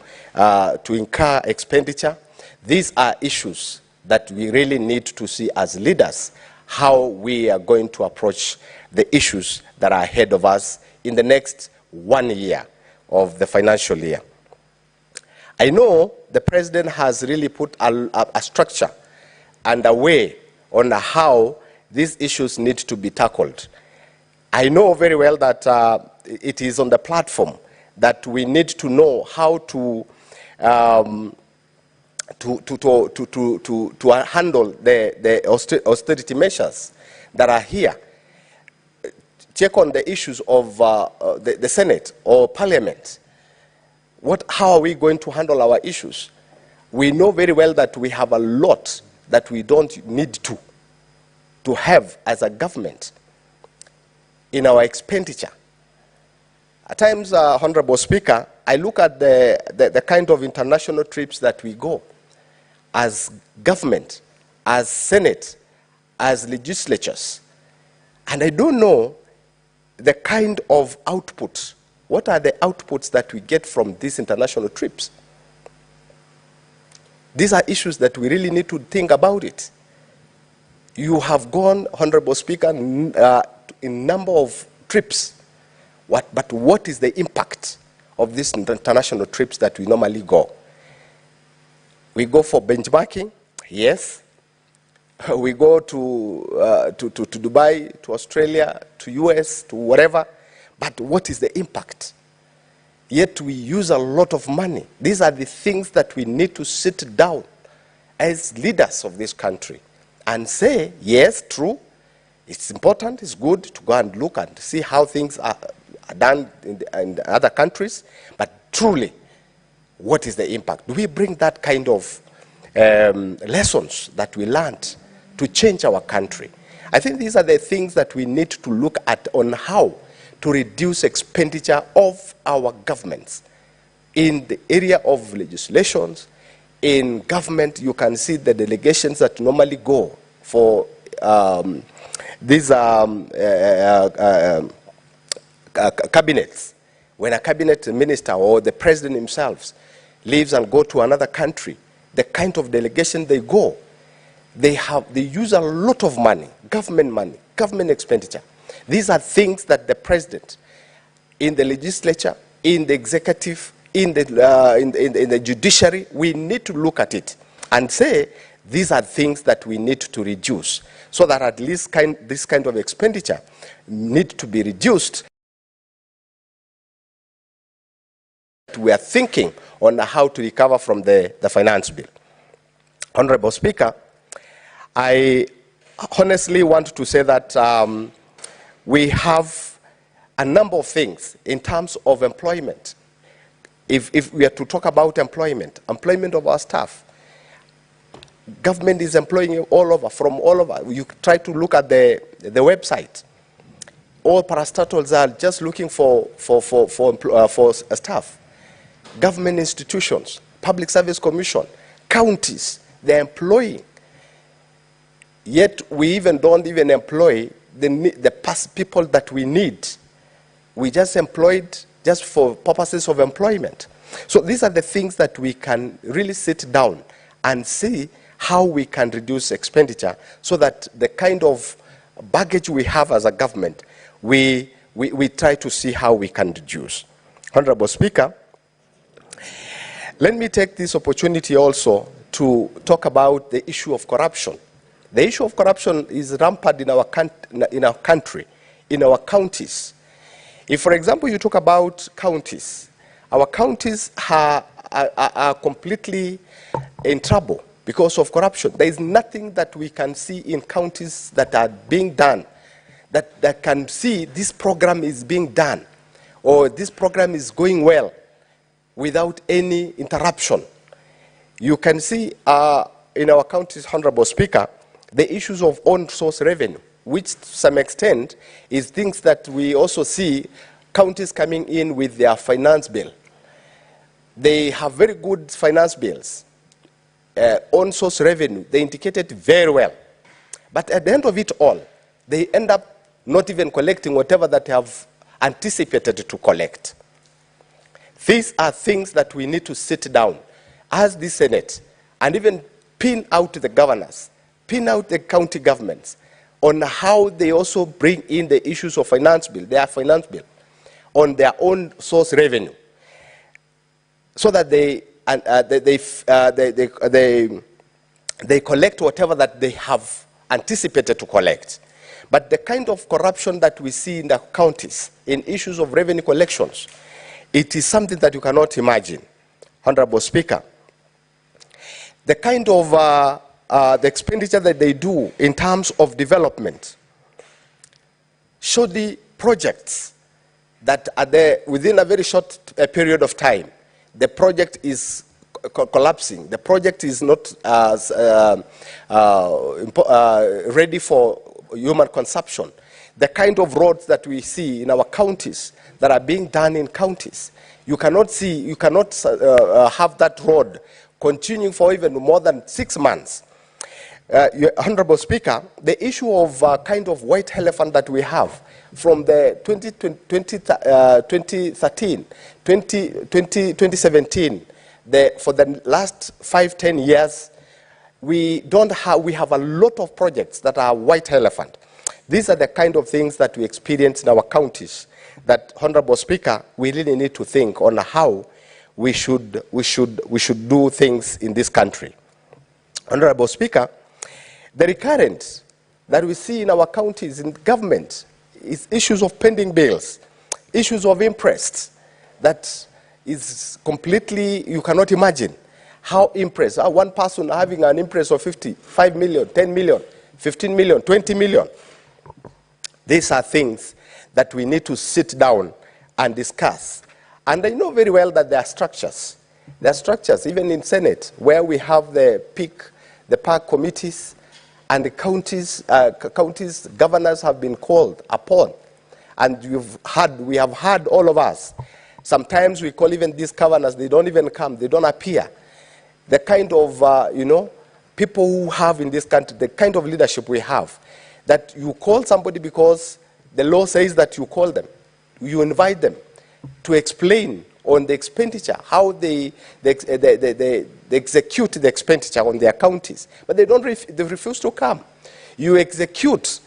incur expenditure. These are issues that we really need to see as leaders, how we are going to approach the issues that are ahead of us in the next 1 year of the financial year. I know the President has really put a structure and a way on how these issues need to be tackled. I know very well that it is on the platform that we need to know how to handle the austerity measures that are here. Check on the issues of the Senate or Parliament. How are we going to handle our issues? We know very well that we have a lot that we don't need to have as a government in our expenditure. At times, Honorable Speaker, I look at the kind of international trips that we go as government, as Senate, as legislatures, and I don't know the kind of output. What are the outputs that we get from these international trips? These are issues that we really need to think about it. You have gone, Honorable Speaker, in number of trips. But what is the impact of these international trips that we normally go? We go for benchmarking, yes. We go to Dubai, to Australia, to US, to whatever. But what is the impact? Yet we use a lot of money. These are the things that we need to sit down as leaders of this country and say, yes, true, it's important, it's good to go and look and see how things are done in other countries, but truly, what is the impact? Do we bring that kind of lessons that we learned to change our country? I think these are the things that we need to look at on how to reduce expenditure of our governments. In the area of legislations, in government, you can see the delegations that normally go for these cabinets. When a cabinet minister or the president himself leaves and go to another country, the kind of delegation they go, they use a lot of money, government expenditure. These are things that the president, in the legislature, in the executive, in the judiciary, we need to look at it and say, these are things that we need to reduce, so that at least this kind of expenditure need to be reduced. We are thinking on how to recover from the finance bill. Honorable Speaker, I honestly want to say that we have a number of things in terms of employment. If we are to talk about employment of our staff, Government is employing all over, from all over. You try to look at the website. All parastatals are just looking for staff. Government institutions, Public Service Commission, counties, they're employing. Yet we even don't even employ the past people that we need. We just employed just for purposes of employment. So these are the things that we can really sit down and see how we can reduce expenditure so that the kind of baggage we have as a government, we try to see how we can reduce. Honorable Speaker, let me take this opportunity also to talk about the issue of corruption. The issue of corruption is rampant in our country, in our counties. If, for example, you talk about counties, our counties are completely in trouble because of corruption. There is nothing that we can see in counties that are being done that can see this program is being done or this program is going well without any interruption. You can see in our counties, Honorable Speaker, the issues of own source revenue, which to some extent is things that we also see counties coming in with their finance bill. They have very good finance bills. Own source revenue, they indicated very well. But at the end of it all, they end up not even collecting whatever that they have anticipated to collect. These are things that we need to sit down as the Senate and even pin out the governors, pin out the county governments on how they also bring in the issues of finance bill, their finance bill, on their own source revenue, so that they collect whatever that they have anticipated to collect. But the kind of corruption that we see in the counties in issues of revenue collections, it is something that you cannot imagine. Honorable Speaker, the kind of the expenditure that they do in terms of development, shoddy projects that are there within a very short period of time, the project is collapsing. The project is not ready for human consumption. The kind of roads that we see in our counties that are being done in counties, you cannot have that road continuing for even more than 6 months. Honorable Speaker, the issue of kind of white elephant that we have from the 2017, for the last 5-10 years, we have a lot of projects that are white elephant. These are the kind of things that we experience in our counties that, Honorable Speaker, we really need to think on how we should do things in this country. Honorable Speaker, the recurrent that we see in our counties in government is issues of pending bills, issues of interest that is completely, you cannot imagine how interest, one person having an interest of 55 million, 10 million, 15 million, 20 million. These are things that we need to sit down and discuss. And I know very well that there are structures. There are structures, even in Senate, where we have the PAC committees, and the counties governors have been called upon. And we have had all of us. Sometimes we call even these governors, they don't even come, they don't appear. The kind of, people who have in this country, the kind of leadership we have, that you call somebody because the law says that you call them. You invite them to explain on the expenditure, how they execute the expenditure on their counties. But they refuse to come. You execute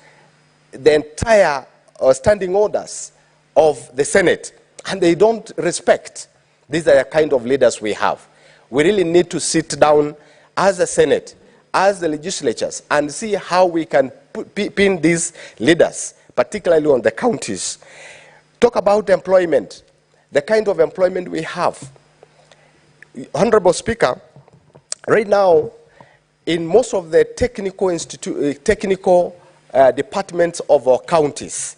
the entire standing orders of the Senate, and they don't respect. These are the kind of leaders we have. We really need to sit down as the Senate, as the legislatures, and see how we can pin these leaders, particularly on the counties. Talk about employment, the kind of employment we have. Honorable Speaker, right now, in most of the technical departments of our counties,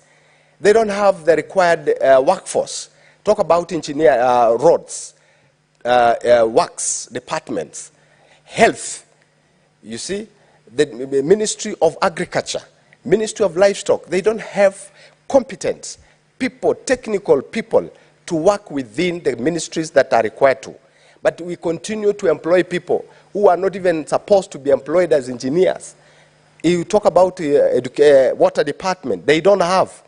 they don't have the required workforce. Talk about engineer, roads, works departments, health. You see, the Ministry of Agriculture, Ministry of Livestock, they don't have competent people, technical people to work within the ministries that are required to. But we continue to employ people who are not even supposed to be employed as engineers. You talk about water department, they don't have.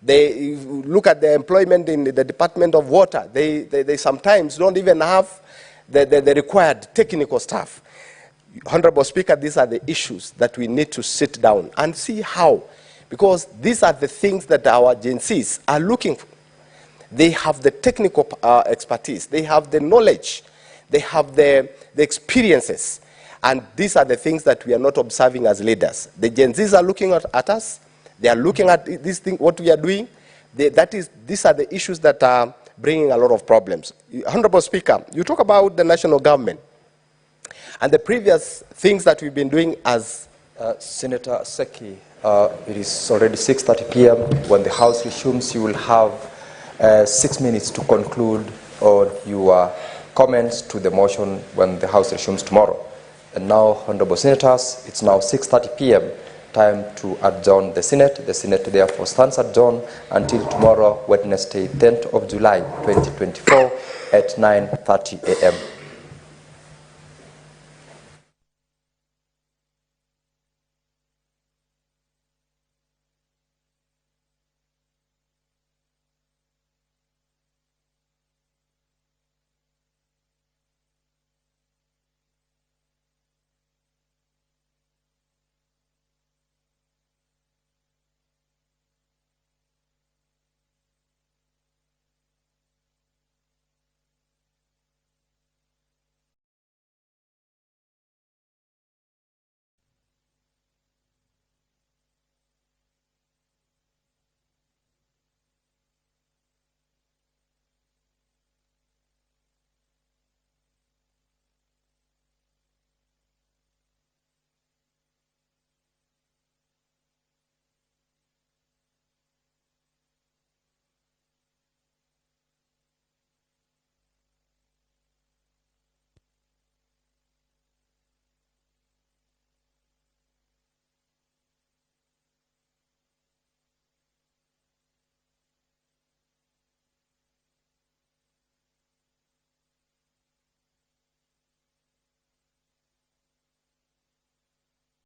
They look at the employment in the Department of Water, they sometimes don't even have the required technical staff. Honorable Speaker, these are the issues that we need to sit down and see how, because these are the things that our agencies are looking for. They have the technical expertise, they have the knowledge, they have the experiences, and these are the things that we are not observing as leaders. The agencies are looking at us, they are looking at this thing, what we are doing. These are the issues that are bringing a lot of problems. Honorable Speaker, you talk about the national government and the previous things that we've been doing as... Senator Seki, it is already 6:30 p.m. When the House resumes, you will have 6 minutes to conclude on your comments to the motion when the House resumes tomorrow. And now, Honorable Senators, it's now 6:30 p.m. Time to adjourn the Senate. The Senate therefore stands adjourned until tomorrow, Wednesday, 10th of July, 2024 at 9:30 a.m.